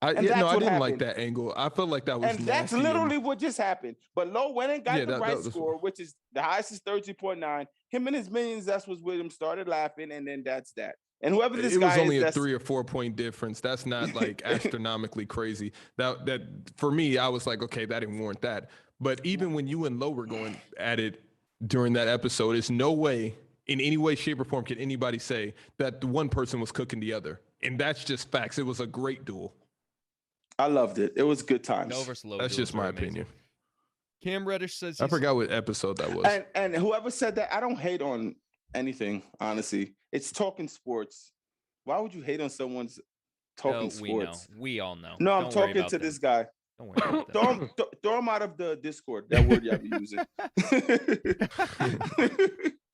I And didn't what like happened. that angle. I felt like that was And that's nasty literally what just happened. But Lowe went and got Yeah, the that right was- score, which is the highest is 13.9. Him and his minions, that's what's with him, started laughing, and then that's that. And whoever this it guy was only is, a that's 3 or 4 point difference. That's not like astronomically crazy. That for me, I was like, okay, that didn't warrant that. But even when you and Lowe were going at it during that episode, there's no way, in any way, shape, or form, can anybody say that the one person was cooking the other. And that's just facts. It was a great duel. I loved it. It was good times. No versus Lowe That's duels just my were amazing. opinion. Cam Reddish says I he's- forgot what episode that was. And whoever said that, I don't hate on anything, honestly. It's talking sports. Why would you hate on someone's talking we know. sports? We all know. No, I'm Don't worry talking about to them. this guy. Don't worry about them. Throw him out of the Discord. That word y'all be using.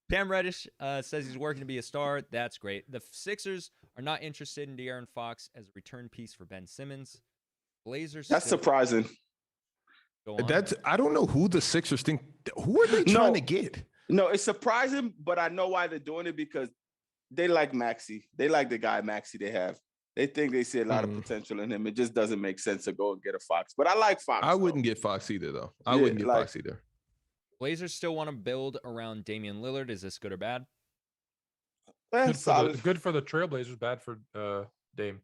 Cam Reddish says he's working to be a star. That's great. The Sixers are not interested in De'Aaron Fox as a return piece for Ben Simmons. Blazers. That's still- surprising. Go on. I don't know who the Sixers think. Who are they trying to get? No, it's surprising, but I know why they're doing it because they like Maxey. They like the guy Maxey they have. They think they see a lot of potential in him. It just doesn't make sense to go and get a Fox. But I like Fox. I wouldn't get Fox either, though. I Yeah, wouldn't get like- Fox either. Blazers still want to build around Damian Lillard. Is this good or bad? Solid. Good for the Trailblazers, bad for Dame.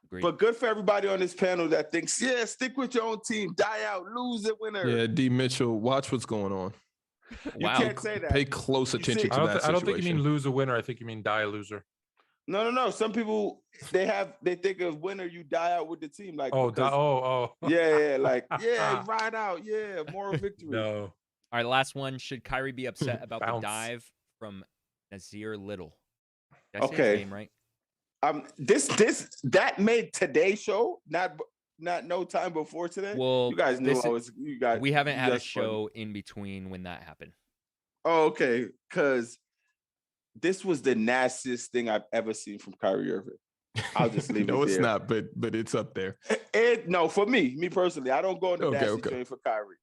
Agreed. But good for everybody on this panel that thinks, yeah, stick with your own team, die out, lose it, winner. Yeah, D. Mitchell, watch what's going on. You Wow. can't say that. Pay close You attention see- to I don't, that I don't think you mean situation. lose a winner. I think you mean die a loser. No. Some people they think of winner, you die out with the team. Like Oh. yeah, like yeah, ride out, yeah, moral victory. No. All right, last one. Should Kyrie be upset about the Bounce. dive from Nazir Little? Did I say his Okay. name right? That made today's show, not not no time before today? Well, You guys knew this I is- was. You guys. we haven't had a that's funny. show in between when that happened. Oh, okay. Because this was the nastiest thing I've ever seen from Kyrie Irving. I'll just leave it No, it's there. not, but it's up there. No, for me personally, I don't go on the Okay, nasty okay. train for Kyrie.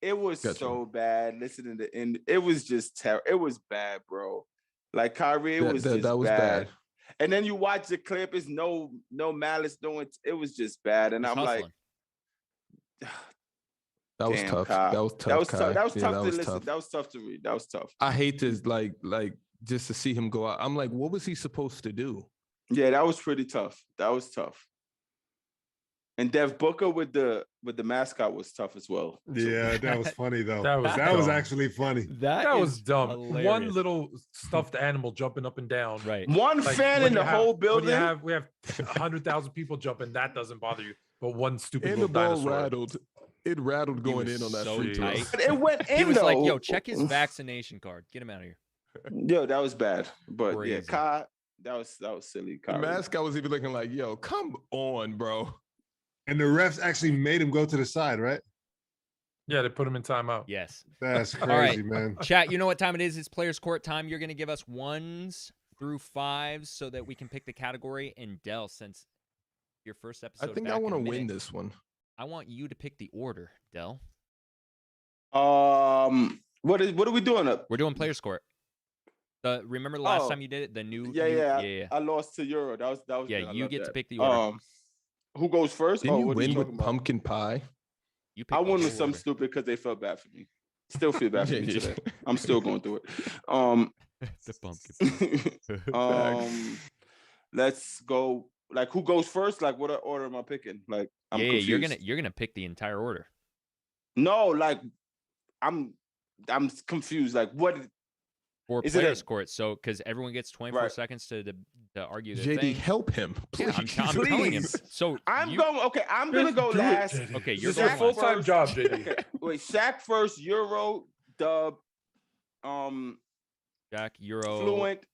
It was Gotcha. so bad. Listening to it was just terrible. It was bad, bro. Like Kyrie, it was just that was bad. bad. And then you watch the clip. It's no malice doing. It was just bad. And He's I'm hustling. like, That was damn, tough. Kyle. That was tough. That was Kai. tough. That was Yeah, tough that to was listen. tough. That was tough to read. That was tough. I hate to like just to see him go out. I'm like, what was he supposed to do? Yeah, that was pretty tough. That was tough. And Dev Booker with the mascot was tough as well. Yeah, that was funny though. That was That was dumb. actually funny. That was is dumb. One hilarious. little stuffed animal jumping up and down. Right. One Like, fan when in you the have- whole when building. we have 100,000 people jumping, that doesn't bother you. But one stupid And the little ball dinosaur. rattled. It rattled He going was in on that so free throw. tight. But it went in He was though. like, "Yo, check his vaccination card. Get him out of here." Yo, that was bad. But yeah, Crazy. Kai, that was silly. The Kyrie. mascot was even looking like, yo, come on, bro. And the refs actually made him go to the side, right? Yeah, they put him in timeout. Yes. That's All right. crazy, man. Chat, you know what time it is? It's players court time. You're going to give us 1s through 5s so that we can pick the category. And Del, since your first episode, I think back I in want a to win minute, this one. I want you to pick the order, Del. What are we doing up? We're doing players court. Remember the last Oh. time you did it? The new Yeah. I lost to Euro. That was Yeah, good. I you love get to that. pick the order. Who goes first? Didn't you what are win talking with about? pumpkin pie? You pick I the won with whole something order. stupid because they felt bad for me. Still feel bad for me Yeah. today. I'm still going through it. The pumpkin. Let's go. Like, who goes first? Like, what order am I picking? Like, I'm yeah, confused. you're gonna pick the entire order. No, like, I'm confused. Like, what? For Is it a- players court, so because everyone gets 24 Right. seconds to argue their JD, thing. help him. Yeah, Please. I'm telling him. Please. So I'm you, going. Okay, I'm gonna go Do it, last. JD. Okay, you're This is going a last. full-time job, JD. Okay, wait, Shaq first, Euro, Dub, Jack, Euro, Fluent,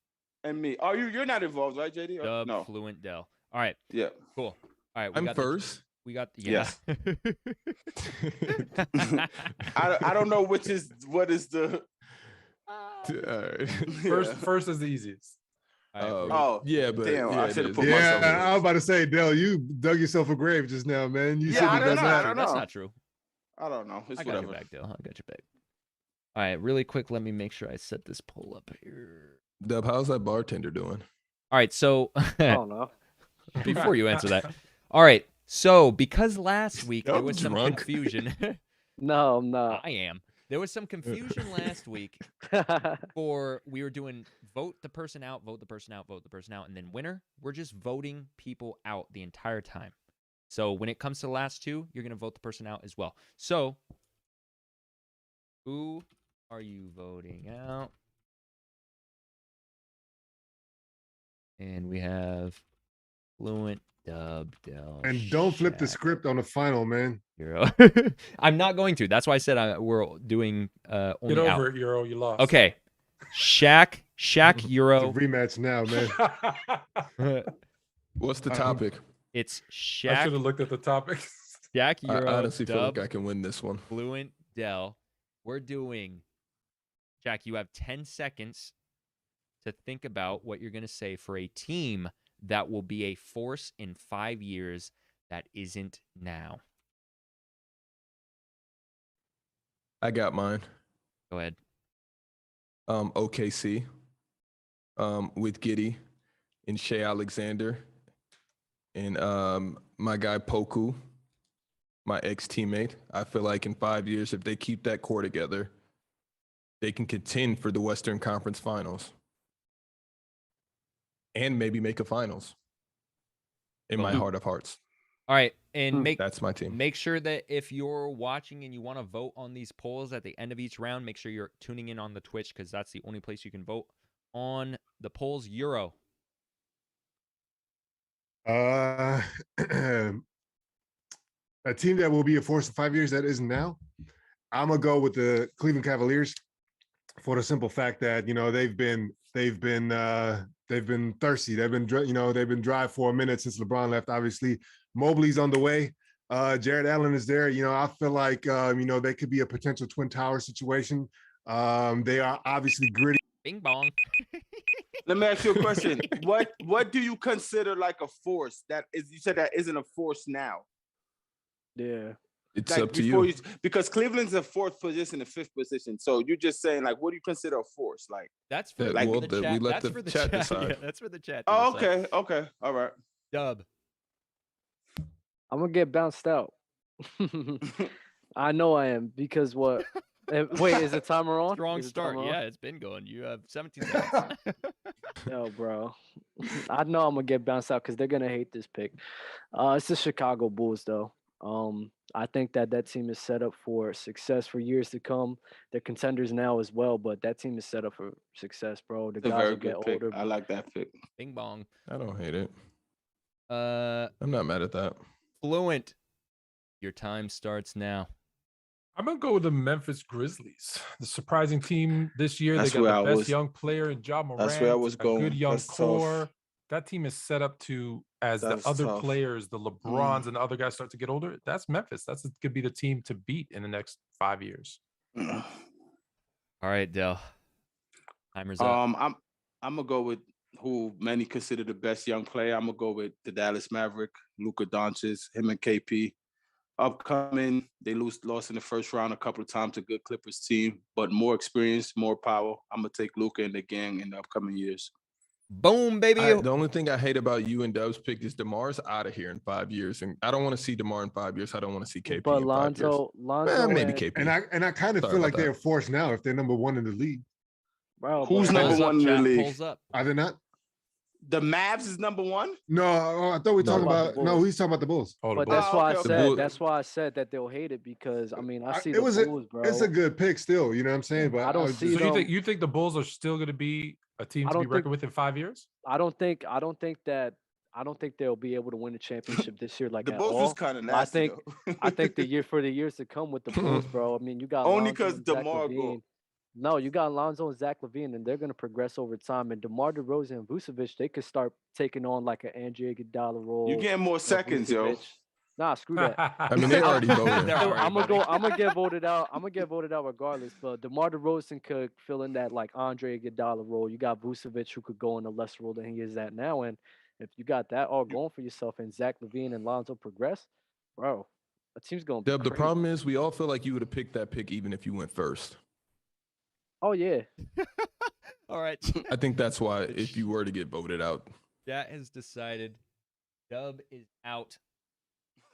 and me. Oh, you're not involved, right, JD? Or- Dub, No. Fluent, Del. All right, Yeah. cool. All right, we I'm got first. We got yeah. I don't know what is the First is the easiest. All right, Oh, yeah, but damn, I yeah, it should've is. put myself in. Yeah, I was about to say, Dale, you dug yourself a grave just now, man. You Yeah, shouldn't I have don't done know, that. I don't That's know. not true. I don't know. It's I got whatever. your back, Del. I got your back. All right, really quick. Let me make sure I set this poll up here. Dub, how's that bartender doing? All right, so I don't know. before you answer that, all right. So because last week there I'm was some drunk. confusion. No, I'm not. I am. There was some confusion last week for we were doing vote the person out, vote the person out, vote the person out, and then winner. We're just voting people out the entire time. So when it comes to the last two, you're gonna vote the person out as well. So who are you voting out? And we have Fluent, Dub, Del, And don't flip the Shaq, script on the final, man. Euro. I'm not going to. That's why I said we're doing only Get out. over it, Euro. You lost. Okay. Shaq, It's a Euro. rematch now, man. What's the Um, topic? It's I should have Shaq, looked at the topic. Shaq, I Euro, honestly feel Dub, like I can win this one. Fluent, Del. We're doing, Jack, you have 10 seconds to think about what you're going to say for a team that will be a force in 5 years that isn't now. I got mine. Go ahead. OKC. With Giddey and Shea Alexander and my guy Poku, my ex-teammate. I feel like in 5 years, if they keep that core together, they can contend for the Western Conference Finals and maybe make a finals. In my heart of hearts, All right. And that's my team. make sure that if you're watching and you want to vote on these polls at the end of each round, make sure you're tuning in on the Twitch because that's the only place you can vote on the polls. Euro. A team that will be a force in 5 years that isn't now. I'm gonna go with the Cleveland Cavaliers for the simple fact that they've been thirsty. They've been dry for a minute since LeBron left. Obviously, Mobley's on the way. Jared Allen is there. I feel like they could be a potential Twin Tower situation. They are obviously gritty. Bing bong. Let me ask you a question. What do you consider like a force that is? You said that isn't a force now. Yeah. It's Like up to you. because Cleveland's in fourth position and fifth position. So you're just saying, like, what do you consider a force? Like, That's for Like, the we chat. let That's the for the chat chat. decide. Yeah, that's for the chat. to oh, decide. okay, all right. Dub. I'm gonna get bounced out. I know I am because what? Wait, is the timer on? Strong Is the start. timer on? Yeah, it's been going. You have 17 seconds. No, bro. I know I'm gonna get bounced out because they're gonna hate this pick. It's the Chicago Bulls, though. I think that team is set up for success for years to come. They're contenders now as well, but that team is set up for success, bro. The It's a guys very will get good pick. older. I like that pick. Bing bong. I don't hate it. Uh, I'm not mad at that. Fluent. Your time starts now. I'm gonna go with the Memphis Grizzlies, the surprising team this year. That's They got where the I best was- young player in Ja Morant. That's where I was a good going. young That's tough. core. That team is set up to, as That's the other tough. players, the LeBrons and the other guys start to get older. That's Memphis. That's could be the team to beat in the next 5 years. All right, Del. Timer's up. I'm gonna go with who many consider the best young player. I'm gonna go with the Dallas Maverick, Luka Doncic, him and KP. Upcoming, they lost in the first round a couple of times to good Clippers team, but more experience, more power. I'm gonna take Luka and the gang in the upcoming years. Boom, baby. The only thing I hate about you and Dub's pick is DeMar's out of here in 5 years, and I don't want to see DeMar in 5 years. I don't want to see KP But in 5 years. Lonzo, Maybe and- KP. And I kind of Sorry feel about like they're that. forced now if they're number one in the league. Bro, Who's but- number Pulls up, one in the chat. league? Pulls up. Are they not? The Mavs is number one. No, I thought we were No. talking About the about. No, Bulls. he's talking about the Bulls. Oh, the But Bulls. that's why I okay, okay. said Bull- that's why I said that they'll hate it because I mean I see It the was Bulls, bro. It's a good pick still. You know what I'm saying? But I don't was see just- So them- you think the Bulls are still going to be a team I to be don't reckoned think- with in 5 years? I don't think they'll be able to win a championship this year like The at Bulls all. was kind of nasty. I think the years to come with the Bulls, bro. I mean, you got Only Lonzo 'cause and Zach DeMar go- LaVine. No, you got Lonzo and Zach LaVine, and they're gonna progress over time. And DeMar DeRozan and Vucevic, they could start taking on like an Andre Iguodala role. You getting more seconds, yo. Vucevic. Nah, screw that. I mean, they already voted. They're already I'm voting. gonna get voted out. I'm gonna get voted out regardless. But DeMar DeRozan could fill in that like Andre Iguodala role. You got Vucevic who could go in a less role than he is at now. And if you got that all going for yourself, and Zach LaVine and Lonzo progress, bro, the team's gonna be Dub, the crazy. problem is we all feel like you would have picked that pick even if you went first. Oh yeah, All right. I think that's why if you were to get voted out. That has decided. Dub is out.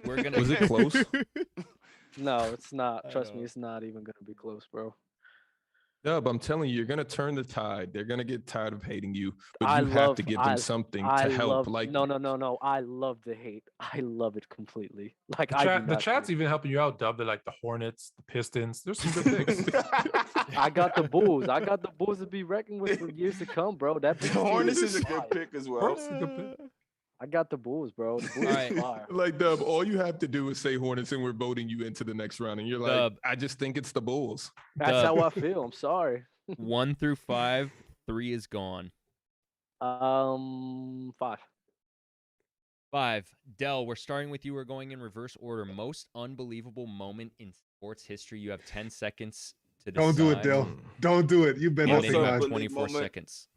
We're gonna. Was it close? no, it's not. I Trust me, know. it's not even gonna be close, bro. Dub, I'm telling you, you're gonna turn the tide. They're gonna get tired of hating you, but I you have love- to give them something to help. love, Like no. I love the hate. I love it completely. Like The chat's even helping you out, Dub. They're like the Hornets, the Pistons. There's some good picks. I got the Bulls. I got the Bulls to be reckoned with for years to come, bro. That The Bulls team Hornets is a fire. good pick as well. Hornets is a good pick. I got the Bulls, bro. The Bulls Alright. is fire. Like Dub, all you have to do is say Hornets, and we're voting you into the next round. And you're like, Dub. I just think it's the Bulls. That's Dub. how I feel. I'm sorry. 1 through 5. 3 is gone. 5. 5. Del, we're starting with you. We're going in reverse order. Most unbelievable moment in sports history. You have 10 seconds to decide. Don't do it, Dale. Don't do it. You've been And up then Also, you to have but- 24 moment- seconds.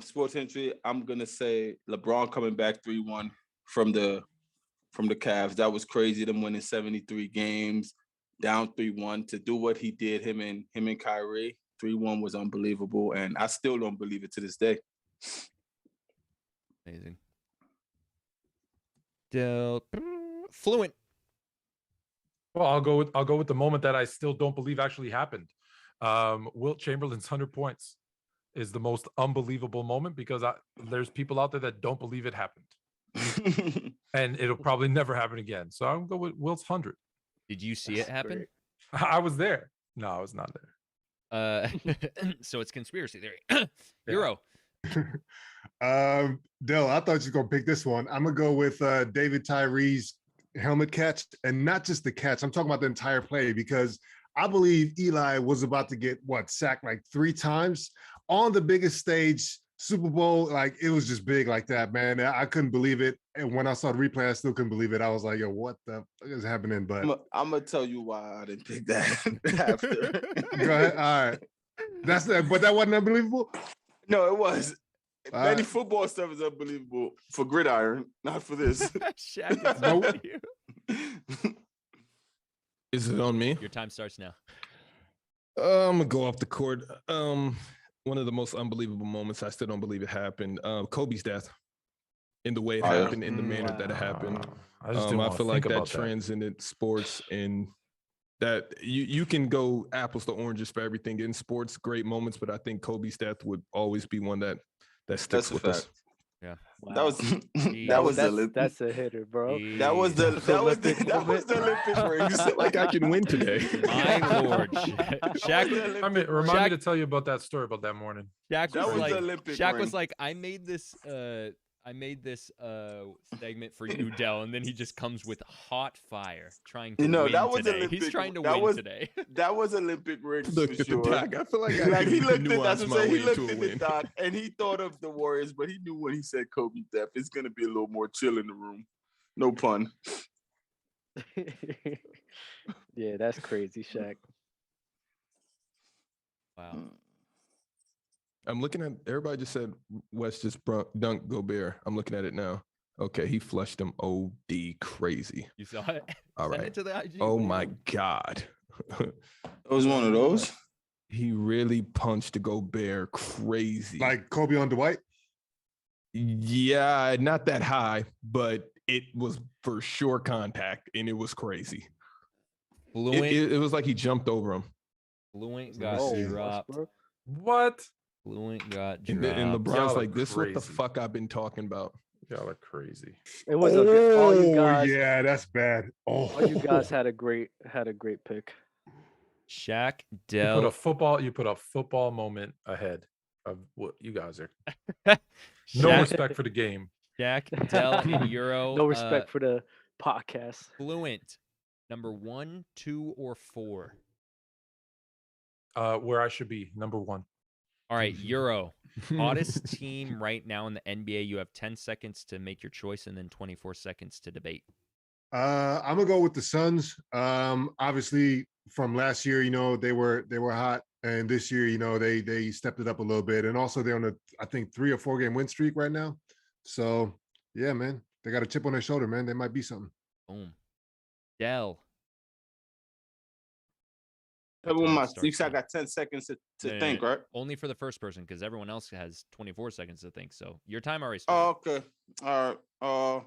Sports entry. I'm gonna say LeBron coming back 3-1 from the Cavs. That was crazy. Them winning 73 games, down 3-1 to do what he did. Him and Kyrie. 3-1 was unbelievable, and I still don't believe it to this day. Amazing. Del. Fluent. Well, I'll go with the moment that I still don't believe actually happened. Wilt Chamberlain's 100 points is the most unbelievable moment because there's people out there that don't believe it happened, and it'll probably never happen again. So I'm going to go with Wilt's 100. Did you see it happen? I was there. No, I was not there. So it's conspiracy theory. Euro. Dale, I thought you were gonna pick this one. I'm gonna go with David Tyree's helmet catch, and not just the catch. I'm talking about the entire play because I believe Eli was about to get sacked like 3 times on the biggest stage Super Bowl, like it was just big like that, man. I couldn't believe it. And when I saw the replay, I still couldn't believe it. I was like, yo, what the fuck is happening? But I'm gonna tell you why I didn't pick that after. go ahead. All right. That's that, but that wasn't unbelievable. No, it was. All Many right. football stuff is unbelievable for gridiron, not for this. Shaq, it's on you. Is it on me? Your time starts now. I'm gonna go off the court. One of the most unbelievable moments. I still don't believe it happened. Kobe's death, in the way it happened, in the manner that it happened. I just didn't I wanna feel like think that about that. transcended sports, and that you can go apples to oranges for everything in sports. Great moments, but I think Kobe's death would always be one that sticks That's a with fact. us. Yeah. That Wow. was That's a hitter, bro. that was the Olympic rings. Like I can win today. My lord, Shaq. I mean, remind me to tell you about that story about that morning. Shaq That was was like, the Olympic Shaq ring. was like, I made this segment for you, Dell, and then he just comes with hot fire, trying to win that was today. Olympic. He's trying to that win was, today. That was Olympic rings Look for at sure. the doc. I feel like I Like can he looked at nuance that's my what I'm saying. way He looked into a at the win. doc and he thought of the Warriors, but he knew when he said Kobe's death, it's gonna be a little more chill in the room. No pun. Yeah, that's crazy, Shaq. Wow. I'm looking at everybody just said West just dunked Gobert. I'm looking at it now. Okay, he flushed him OD crazy. You saw it? All Send right. it to the IG. Oh my God. It was one of those. He really punched Gobert crazy. Like Kobe on Dwight. Yeah, not that high, but it was for sure contact, and it was crazy. Fluent, It was like he jumped over him. Fluent got Oh, dropped. Westbrook. What? Fluent got And, dropped. and LeBron's Y'all are like, this is what the crazy. fuck I've been talking about. Y'all are crazy. It was a good, all you guys. Yeah, that's bad. Oh, All you guys had a great pick. Shaq, You Dell, put a football moment ahead of what you guys are. No Shaq, respect for the game. Shaq, Dell, and Euro. No respect for the podcast. Fluent, number 1, 2, or 4. Where I should be, number 1. All right, Euro, hottest team right now in the NBA. You have 10 seconds to make your choice, and then 24 seconds to debate. I'm gonna go with the Suns. Obviously from last year, they were hot, and this year, they stepped it up a little bit, and also they're on a, I think, 3 or 4 game win streak right now. So yeah, man, they got a chip on their shoulder, man. They might be something. Boom. Dell. You said I got 10 seconds to think, right? Only for the first person, because everyone else has 24 seconds to think. So your time already Oh, started. okay. All right.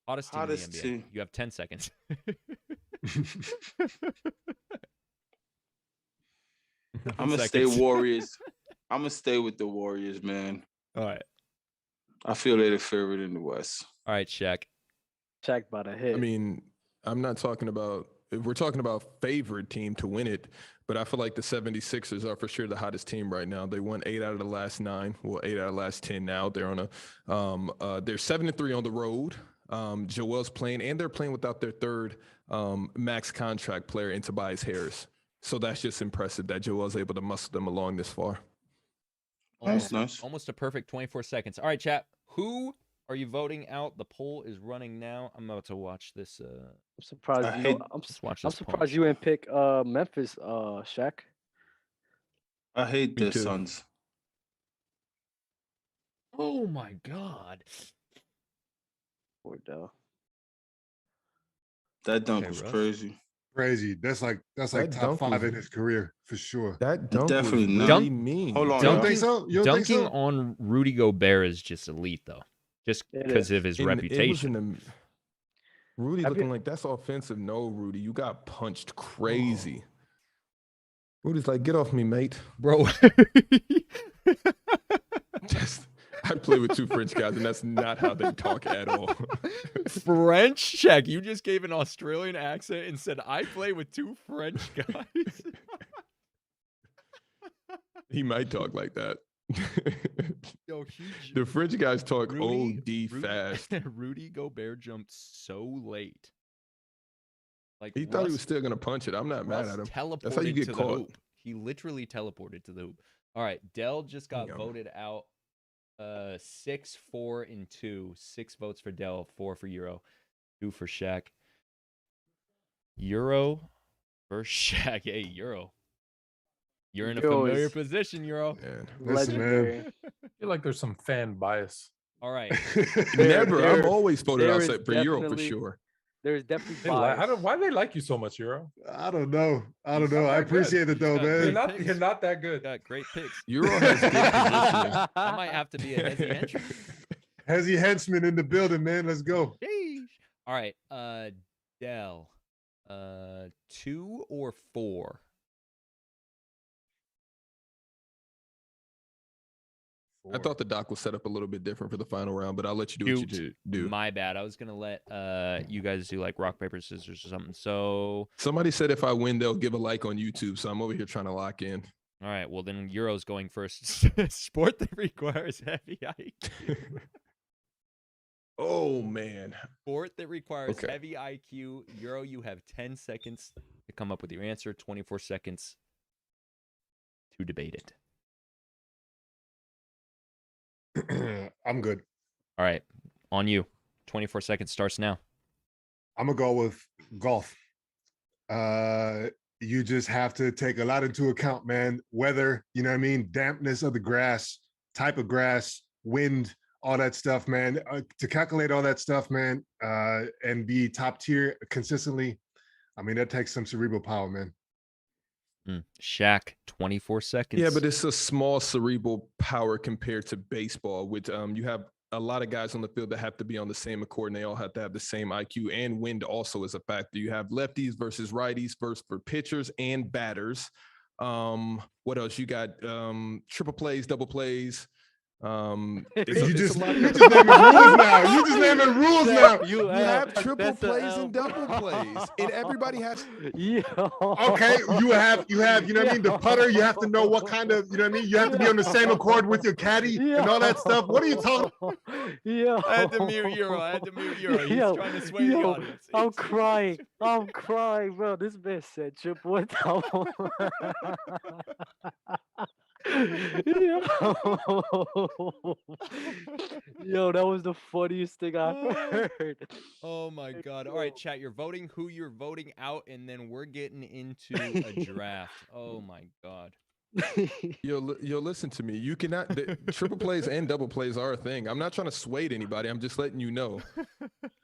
Hottest team in the NBA. team. You have 10 seconds. I'm gonna stay Warriors. I'm gonna stay with the Warriors, man. All right. I feel they're the favorite in the West. All right, Shaq. Shaq by the hit. I mean, I'm not talking about, if we're talking about favorite team to win it, but I feel like the 76ers are for sure the hottest team right now. They won 8 out of the last 9. Well, 8 out of the last 10 now. They're on they're 7-3 on the road. Joel's playing, and they're playing without their third max contract player in Tobias Harris. So that's just impressive that Joel's able to muscle them along this far. Nice. Almost a perfect 24 seconds. All right, chat. Who are you voting out? The poll is running now. I'm about to watch this. I'm surprised I you. hate- I'm Watch I'm this poll. surprised you didn't pick Memphis, Shaq. I hate Me the too. Suns. Oh my God. Poor Dell. That dunk Okay, was Russ. crazy. Crazy. That's like That top dunk 5 was- in his career for sure. That dunk Definitely was not. really mean. Hold on, You don't y'all. think so? You don't think Dunking so? on Rudy Gobert is just elite, though. Just It because is. of his And it was reputation. in the- Rudy Have looking you- like that's offensive. No, Rudy, you got punched crazy. Rudy's like, get off me, mate. Bro. I play with 2 French guys, and that's not how they talk at all. French? Shaq, you just gave an Australian accent and said, I play with 2 French guys. He might talk like that. Yo, huge. The French guys talk Rudy- OD fast. Rudy Gobert jumped so late. Like He thought he Russ- was still gonna punch it. I'm not mad Russ at him. teleported That's how you get to the caught. hoop. He literally teleported to the hoop. All right, Dell just got Damn. voted out. 6, 4, and 2. 6 votes for Dell, 4 for Euro, 2 for Shaq. Euro versus Shaq. Hey, Euro. You're in a Euro familiar is- position, Euro. Man. Listen, Legendary. I feel like there's some fan bias. All right. Never. there- I've always voted there is outside for Euro for definitely- sure. There's definitely They like, bias. why do they like you so much, Euro? I don't know. I He's don't know. not I that good. appreciate it though, He's not You're Great man. not, picks. you're not that good. Got great picks. Euro has good positioning. I might have to be a Hezzy henchman. Hezzy henchman in the building, man. Let's go. Sheesh. All right. Dell. 2 or 4? I thought the doc was set up a little bit different for the final round, but I'll let you do what you do. My bad. I was gonna let you guys do like rock, paper, scissors or something. So Somebody said if I win, they'll give a like on YouTube. So I'm over here trying to lock in. all right, well then Euro's going first. Sport that requires heavy IQ. Oh man. Sport that requires Okay. heavy IQ. Euro, you have 10 seconds to come up with your answer, 24 seconds to debate it. I'm good. All right, on you. 24 seconds starts now. I'm gonna go with golf. You just have to take a lot into account, man. Weather, you know what I mean? Dampness of the grass, type of grass, wind, all that stuff, man. To calculate all that stuff, man, and be top tier consistently, I mean, that takes some cerebral power, man. Shaq, 24 seconds. Yeah, but it's a small cerebral power compared to baseball, which you have a lot of guys on the field that have to be on the same accord, and they all have to have the same IQ. And wind also is a factor. You have lefties versus righties, first for pitchers and batters. What else? You got triple plays, double plays. You just naming rules now. You just naming rules now. You have triple that's a plays L. and double plays, and everybody has. Yeah. Okay, you have, you know what I mean? The putter, you have to know what kind of, you know what I mean? You have to be on the same accord with your caddy and all that stuff. What are you talking? Yeah. I had to mute Euro. I had to mute Euro. He's Yo, trying to sway the yo, audience. I'm It's- crying. I'm crying, bro. This man said triple and double. Yo. Yo, that was the funniest thing I've heard. Oh my God. All right, chat. You're voting who you're voting out, and then we're getting into a draft. Oh my God. Yo, listen to me. You cannot. Triple plays and double plays are a thing. I'm not trying to sway anybody. I'm just letting you know.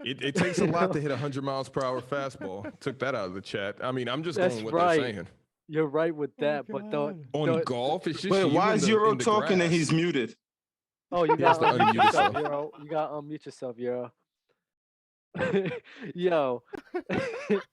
It takes a lot to hit 100 miles per hour fastball. Took that out of the chat. I mean, I'm just That's going with right. they're saying. You're right with that, but God. On golf, it's just Wait, you why in is the- Euro in the talking and grass. he's muted? Oh, you He has got to unmute unmute yourself, himself. Euro. You got to unmute yourself, Euro. Yo,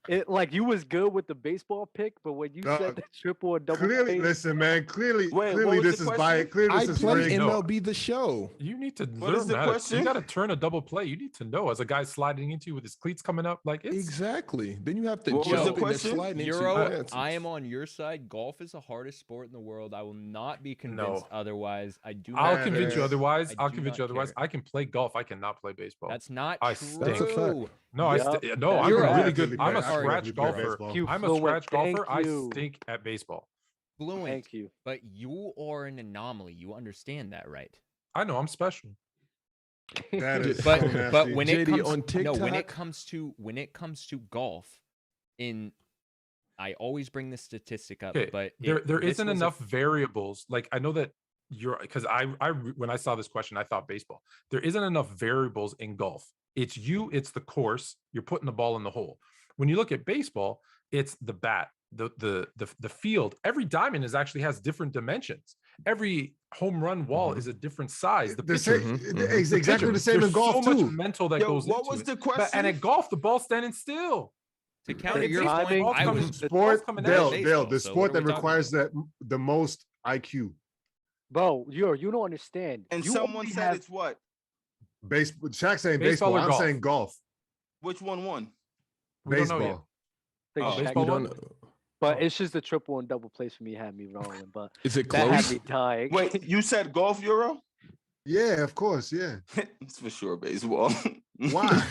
it like you was good with the baseball pick, but when you said the triple or double Clearly, play, listen, man. Clearly, Wait, what clearly was this the is question? biased. Clearly, I this is play rigged. MLB the show. You need to What is learn the that. question? You got to turn a double play. You need to know as a guy sliding into you with his cleats coming up. Like it's Exactly. Then you have to What was the jump and they're question? sliding into Euro, you. Yeah, I am on your side. Golf is the hardest sport in the world. I will not be convinced No. otherwise. I do. I'll not convince you care. otherwise. I I'll do convince you not otherwise. care. I can play golf. I cannot play baseball. That's not I true. stink. That's a fact. No, I'm Yup, a that's You're really right. good. I'm a I can scratch definitely play golfer. baseball. You I'm a Fluent, scratch golfer. thank I you. stink at baseball. Fluent, Thank you. but you are an anomaly. You understand that, right? I know I'm special. That is But so but nasty. when JD, it comes on no, when it TikTok- comes to golf, I always bring this statistic up, Okay, but there this isn't was enough variables. Like I know that because I when I saw this question, I thought baseball. There isn't enough variables in golf. It's the course. You're putting the ball in the hole. When you look at baseball, it's the bat, the field. Every diamond actually has different dimensions. Every home run wall is a different size. The The pitcher, same, Mhm. it's exactly pitcher, the same in there's golf so too. much mental that Yo, goes what into was it. the And question? at golf, the ball's standing still. to counter And your baseball, point. ball's I coming- was the ball's Sport, coming at Dale, you. Dale, baseball, the so what sport are that we talking requires that the most IQ. Bro, you don't understand. And You someone only said have- it's what? Baseball. Shaq saying Baseball baseball. or I'm golf? saying golf. Which one won? We don't know yet. Baseball. think Oh, Shaq baseball did. won? But it's just the triple and double plays for me had me rolling. But Is it that close? had me dying. Wait, you said golf, Euro? Yeah, of course. Yeah. It's for sure baseball. Why?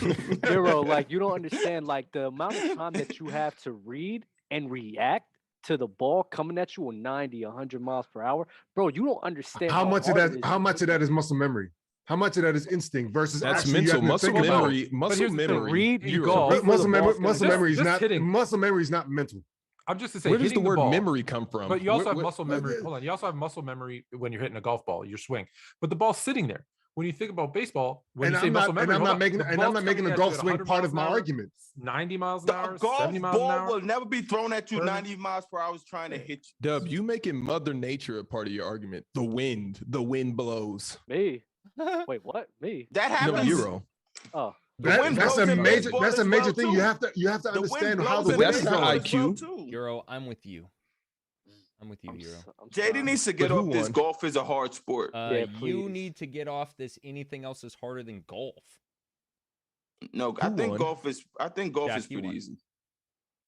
Euro, like you don't understand like the amount of time that you have to read and react to the ball coming at you with 90, 100 miles per hour, bro, you don't understand How much of hard it that? is How to much hit of that is muscle memory? How much of that is instinct versus That's actually you mental. have to Muscle think about it? memory. But Muscle here's the thing, memory. read- in Euro. golf- where the Muscle memory. ball's gonna Muscle go. memory is Just not. hitting. Muscle memory is not mental. I'm just to say, Where does hitting the word ball, memory come from? But you also have Where- muscle memory. Hold on. You also have muscle memory when you're hitting a golf ball, your swing. But the ball's sitting there. When you think about baseball, when And you say I'm muscle not. And memory, I'm hold not on, making. the And I'm ball's not making coming the at golf you at swing 100 part miles of my an hour, argument. 90 miles an The hour, golf 70 miles an ball hour. will never be thrown at you Perfect. 90 miles per hour trying to hit you. Dub, you making Mother Nature a part of your argument. The wind blows. Me? Wait, what? Me? That No, happens. Euro. Oh, The wind That's blows a in major. baseball That's a as major well, thing. too. You have to. You have to The wind understand how blows the in wind That's the baseball travels. as well, IQ. too. Euro, I'm with you. I'm with you, I'm Euro. JD sorry. needs to get But who off this. won? Golf is a hard sport. Yeah, You please. need to get off this. Anything else is harder than golf. No, I Who think won? golf is. I think golf Jack, is you pretty won. easy.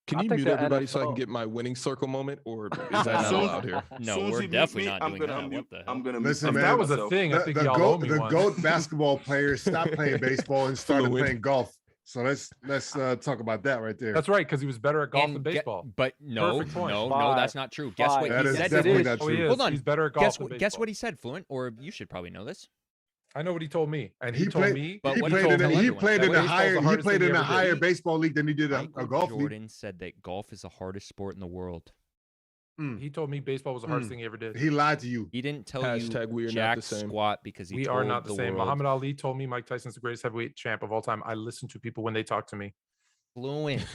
Can I you think mute the everybody so I can NFL get my winning circle moment, or is As that not soon- allowed here? No, Soon as we're you mute definitely me, not I'm doing gonna that. unmute. What the hell? I'm gonna Listen, If mute man, that was a myself. thing, I The, think the y'all owe goat, me the one. goat basketball players stopped playing baseball and started Fluent. playing golf. So let's talk about that right there. That's right, because he was better at golf than And baseball. but no, Perfect point. no, that's not true. Guess what That he is said? definitely Fluent? not Oh, he true. is. Hold on. He's better at golf Guess than what? baseball. Guess what he said, Fluent? Or you should probably know this. I know what he told me, and he, He told played. me. But He what he played told in. He everyone. played That in a baseball's the higher. He hardest played thing in he a ever did. higher baseball league than he did a Michael golf league. Jordan said that golf is the hardest sport in the world. He told me baseball was the hardest thing he ever did. He lied to you. He didn't tell Hashtag we you are not jack the same. squat because he We told are not the same. world. Muhammad Ali told me Mike Tyson's the greatest heavyweight champ of all time. I listen to people when they talk to me. Fluent.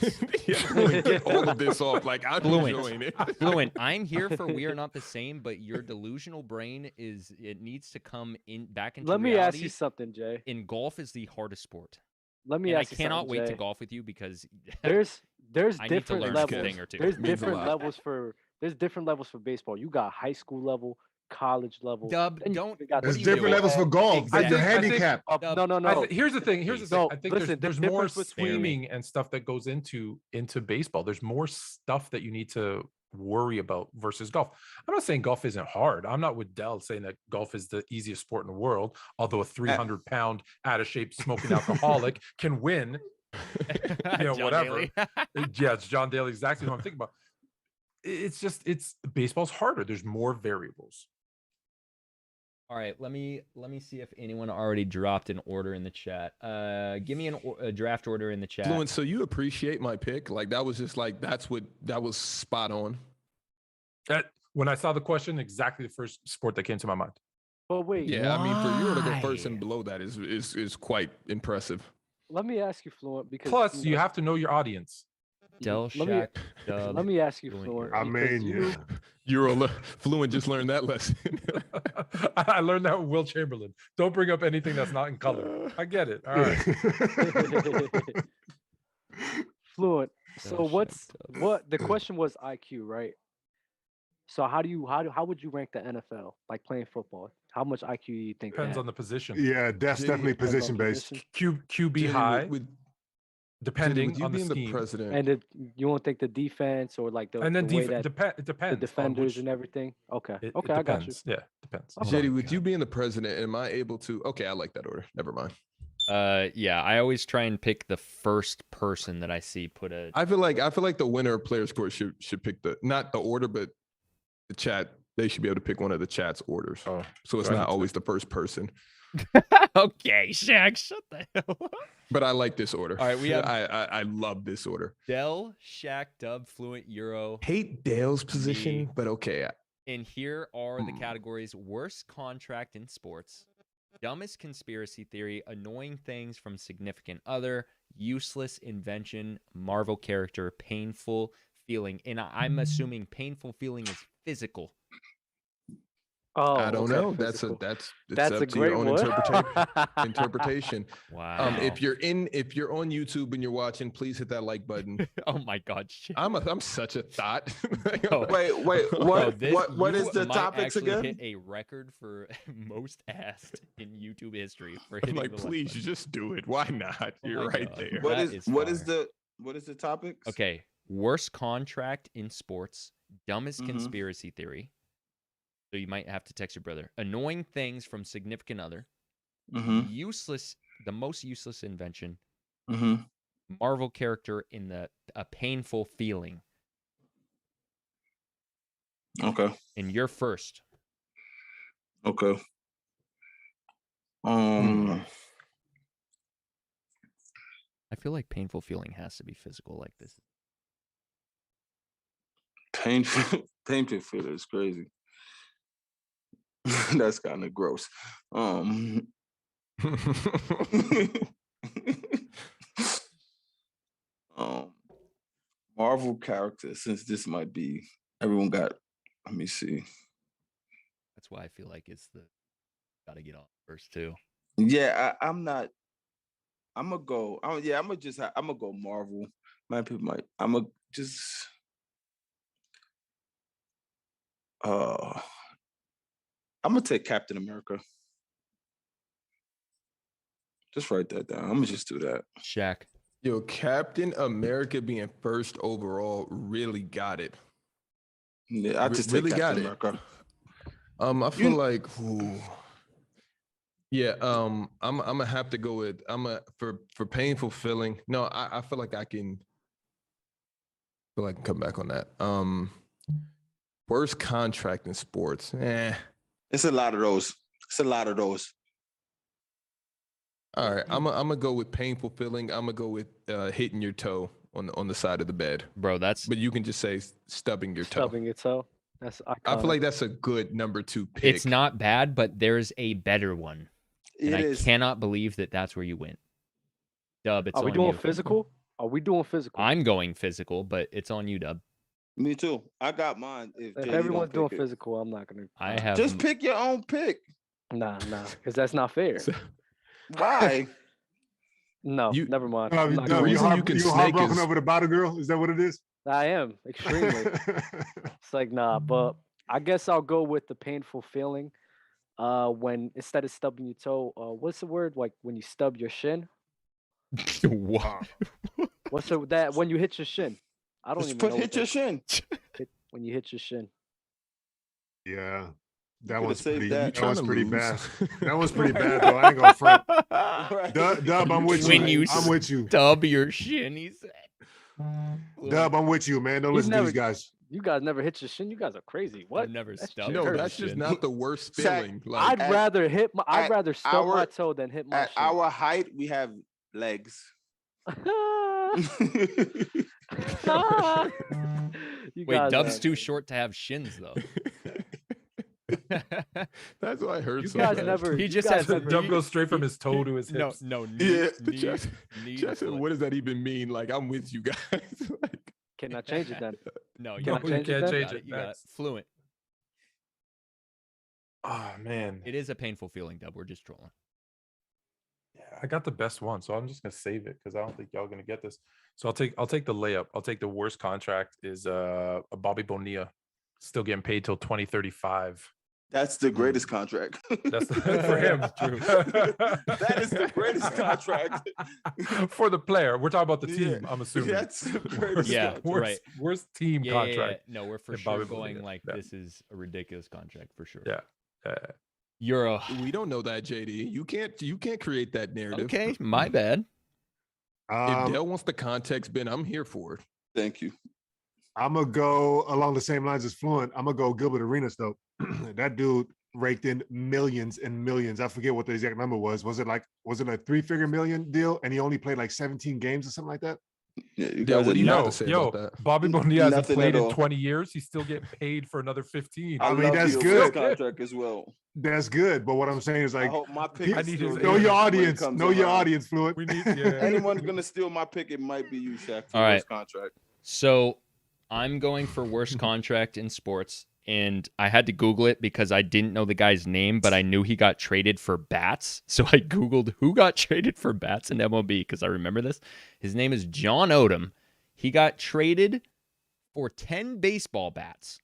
Yeah, Fluent, get all of this off. Like I'm Fluent. enjoying it. Fluent. I'm here for we are not the same, but your delusional brain it needs to come in back into Let me reality. ask you something, Jay. In golf is the hardest sport. Let me And I ask you cannot something, wait Jay. to golf with you because there's I need to different learn levels. a thing or two. There's Means a different lot. levels for baseball. You got high school level, college level. Dub, then you don't. even got There's what are you different doing? levels for golf. Exactly. There's a I think- handicap. Dub, No. Here's the thing. Here's the thing. No, I think listen, the there's more difference between- scheming and stuff that goes into baseball. There's more stuff that you need to worry about versus golf. I'm not saying golf isn't hard. I'm not with Dell saying that golf is the easiest sport in the world, although a 300-pound out of shape smoking alcoholic can win. John whatever. Daly. Yeah, it's John Daly, exactly what I'm thinking about. It's baseball's harder. There's more variables. All right, let me see if anyone already dropped an order in the chat. Give me a draft order in the chat. Fluent, so you appreciate my pick? Like that was just like that was spot on. When I saw the question, exactly the first sport that came to my mind. But wait, Yeah, I mean for you to go first Why? and below that is quite impressive. let me ask you, Fluent, because Plus, you have to know your audience. Del let me- Shaq. Dub. let me ask you, Fluent Fluent. I because mean, you, yeah. Fluent just learned that lesson. I learned that with Will Chamberlain. Don't bring up anything that's not in color. I get it. All right. Fluent. Del So Shaq, what the question was IQ, right? So how would you rank the NFL, like playing football? How much IQ do you think? Depends they on the position. Yeah, that's Jay, definitely have? Depends position on based. position. QB Jay, high, with depending with you on the being scheme. the president. And you won't think the defense or like the And then the way that it depends. the on defenders which- and everything. Okay, it okay, I got you. depends. Yeah, depends. Okay. Jetty, with you being the president, am I able to? Okay, I like that order. Never mind. Yeah, I always try and pick the first person that I see put a. I feel like the winner of Players Court should pick not the order, but the chat. They should be able to pick one of the chat's orders. Oh, So it's go ahead. not always the first person. Okay, Shaq, shut the hell up. But I like this order. All right, we have- I love this order. Del, Shaq, Dub, Fluent, Euro. Hate Dale's position, Me. but okay. And here are the Hmm. categories: worst contract in sports, dumbest conspiracy theory, annoying things from significant other, useless invention, Marvel character, painful feeling. And I'm assuming painful feeling is physical. Oh, I don't okay, know. physical. It's That's up a to your great own one. interpretation. Wow. If you're on YouTube and you're watching, please hit that like button. Oh my God, shit. I'm such a thought. Oh. Wait, Oh, this- what you is the might topics actually again? Hit a record for most asked in YouTube history. For I'm hitting like, the like please button. just do it. Why not? Oh You're my right God. there. What That is is what is the topics? Okay, worst contract in sports, dumbest Mhm. conspiracy theory. So you might have to text your brother. Annoying things from significant other. Mm-hmm. The most useless invention. Mm-hmm. Marvel character in a painful feeling. Okay. And you're first. Okay. I feel like painful feeling has to be physical like this. Painful feeling is crazy. That's kind of gross. Marvel character, since this might be everyone got. Let me see. That's why I feel like it's the gotta get off first too. Yeah, I'm not. I'm gonna go. I'm gonna go Marvel. My people might. I'm gonna just. I'm gonna take Captain America. Just write that down. I'm gonna just do that. Shaq. Yo, Captain America being first overall really got it. Yeah, I just really take got Captain it. America. I feel like, yeah. I'm gonna have to go with for painful feeling. No, I feel like I can come back on that. Worst contract in sports. It's a lot of those. All right, I'm gonna go with painful feeling. I'm gonna go with hitting your toe on the side of the bed, bro. But you can just say stubbing your toe. Stubbing your toe. That's iconic. I feel like that's a good number 2 pick. It's not bad, but there's a better one. And I cannot believe that that's where you went. Dub, it's Are we on doing you. physical? Are we doing physical? I'm going physical, but it's on you, Dub. Me too. I got mine. If everyone's doing physical, I'm not gonna. I have. Just pick your own pick. Nah, because that's not fair. Why? No, never mind. The reason you can heartbroken over the bottle girl? Is that what it is? I am extremely. It's like nah, but I guess I'll go with the painful feeling. When instead of stubbing your toe, what's the word? Like when you stub your shin. What? What's that when you hit your shin? I don't even know. Hit your shin. When you hit your shin. Yeah. That was pretty that. That was pretty bad. That was pretty bad though. I ain't gonna front. Dub, I'm with you. I'm with you. Stub your shin, he said. Dub, I'm with you, man. Don't listen to these guys. You guys never hit your shin. You guys are crazy. What? I've never stubbed. No, that's just not the worst feeling. Like, I'd rather stub my toe than hit my at shin. Our height, we have legs. Wait, Dub's too short to have shins though. That's what I heard. You guys never. He just has Dub goes straight from his toe to his hips. Knee, Justin, what does that even mean? Like, I'm with you guys. Like, can I change it then? No, you can't change it. You got it. Fluent. Oh man, it is a painful feeling, Dub. We're just trolling. Yeah, I got the best one, so I'm just gonna save it because I don't think y'all gonna get this. So I'll take the layup. I'll take the worst contract is a Bobby Bonilla, still getting paid till 2035. That's the greatest contract. That's for him. True. That is the greatest contract for the player. We're talking about the team. I'm assuming. That's the greatest. Right. Worst team contract. Yeah. No, we're for sure going like this is a ridiculous contract for sure. Yeah. We don't know that, JD. You can't create that narrative. Okay, my bad. If Dale wants the context, Ben, I'm here for it. Thank you. I'm gonna go along the same lines as Fluent. I'm gonna go Gilbert Arenas though. That dude raked in millions and millions. I forget what the exact number was. Was it a 3-figure million deal? And he only played like 17 games or something like that? Yeah, you guys what do you have to say about that? Bobby Bonilla hasn't played in 20 years. He's still getting paid for another 15. I mean, that's good. Contract as well. That's good. But what I'm saying is like, I hope my pick know your audience. Know your audience, Fluent. We need anyone gonna steal my pick, it might be you, Shaq. For all right. Contract. So I'm going for worst contract in sports. And I had to Google it because I didn't know the guy's name, but I knew he got traded for bats. So I Googled who got traded for bats in MLB because I remember this. His name is John Odom. He got traded for 10 baseball bats.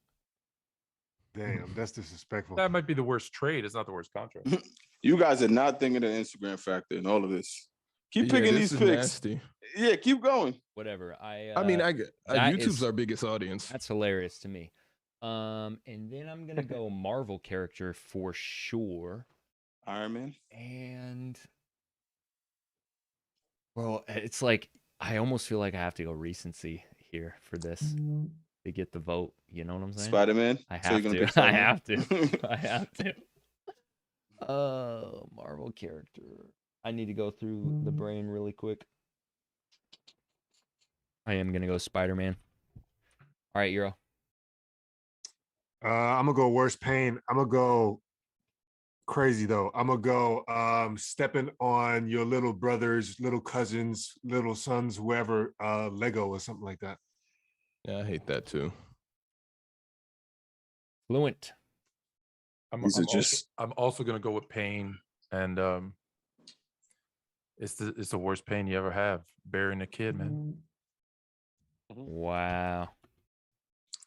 Damn, that's disrespectful. That might be the worst trade. It's not the worst contract. You guys are not thinking of the Instagram factor in all of this. Keep picking these picks. Nasty. Yeah, keep going. Whatever. I mean, YouTube's our biggest audience. That's hilarious to me. And then I'm gonna go Marvel character for sure. Iron Man. And well, it's like I almost feel like I have to go recency here for this. to get the vote. You know what I'm saying? Spider-Man. I So you're have gonna to. pick I Spider-Man? have to. I have to. Marvel character. I need to go through the brain really quick. I am gonna go Spider-Man. All right, Euro. I'm gonna go worst pain. I'm gonna go crazy though. I'm gonna go stepping on your little brothers, little cousins, little sons, whoever, Lego or something like that. Yeah, I hate that too. Fluent. I'm These are also, just- I'm also gonna go with pain, and it's the worst pain you ever have, burying a kid, man. Wow.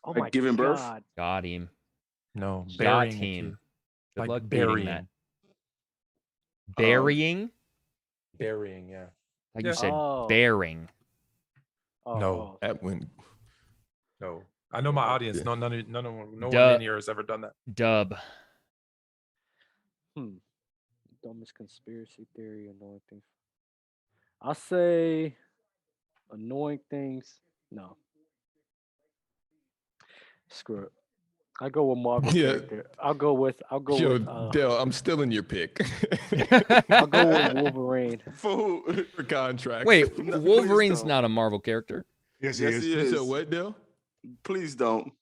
Oh Like my giving birth? God. Got him. No, Got burying a him. kid. Good Like luck beating burying. that. Burying? Burying, yeah. Like Yeah. you said, Oh. bearing. Oh, No. oh. That went. No, I know my audience. Yeah. No one Duh. in here has ever done that. Dub. Dumbest conspiracy theory, annoying things. I'll say annoying things. No. Screw it. I go with Marvel Yeah. character. I'll go with Dale, I'm still in your pick. I'll go with Wolverine. For who? For contract. Wait, No, please Wolverine's don't. not a Marvel character. Yes, Yes, he he is. You is. said what, Dale? Please don't.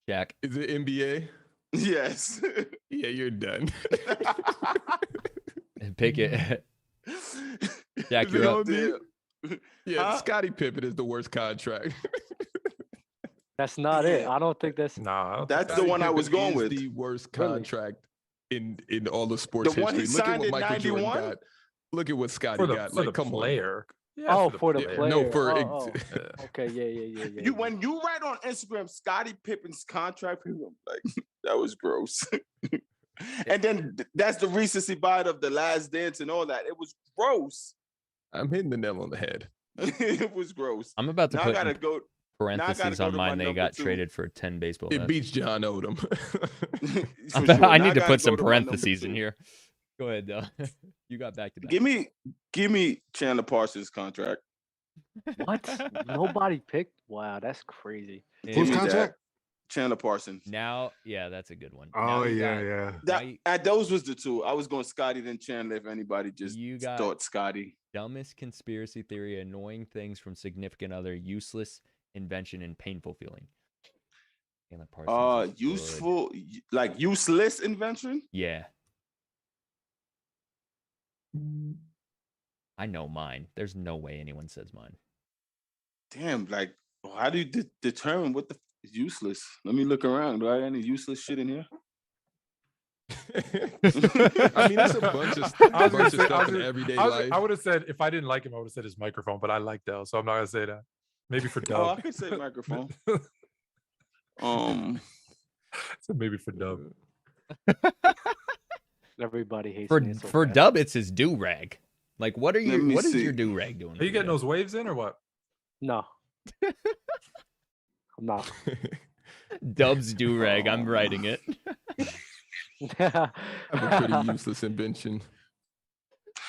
Shaq. Is it NBA? Yes. Yeah, you're done. Pick it. Shaq, Is you're it up. on me? Damn. Yeah, Huh? Scottie Pippen is the worst contract. That's not it. I don't think that's Nah, I don't That's think the Scottie one I was Pippen going is with. the worst Really? contract in all of sports The one he history. Look at signed what in Michael Jordan 91? got. Look at what Scottie for the got. for Like, the come player. Yeah, Oh, for the on. player. No, for Oh, okay, yeah. You when you write on Instagram Scottie Pippen's contract, people are like that was gross. And then that's the recency bias of The Last Dance and all that. It was gross. I'm hitting the nail on the head. It was gross. I'm about to Now I put gotta in go. parentheses go on to my mine. They number got 2. traded for 10 baseball It bats. beats John Odom. For sure. I Now need to gotta put go some to my number parentheses in 2. here. Go ahead, Del. You got back to back. Give me Chandler Parsons' contract. What? Nobody picked? Wow, that's crazy. Whose Give me that. contract? Chandler Parsons. Now, yeah, that's a good one. Now Oh you yeah, got- yeah. now That those was the two. I was going Scotty then Chandler. If anybody just You got- thought Scotty. Dumbest conspiracy theory, annoying things from significant other, useless invention, and painful feeling. Chandler Parsons is good. Useful, like useless invention. Yeah. I know mine. There's no way anyone says mine. Damn, like how do you determine what the is useless? Let me look around. Do I have any useless shit in here? I mean, it's a bunch of I was gonna say- stuff in everyday life. I would have said if I didn't like him, I would have said his microphone, but I like Dell, so I'm not gonna say that. Maybe for Oh, I Dub. could say microphone. So maybe for Dub. Everybody hates For me so for bad. Dub, it's his do rag. Like, what are Let you? me What is see. your do rag doing? Are you for getting Dub? those waves in or what? No. I'm not. Dub's do rag. I'm writing it. I have a pretty useless invention.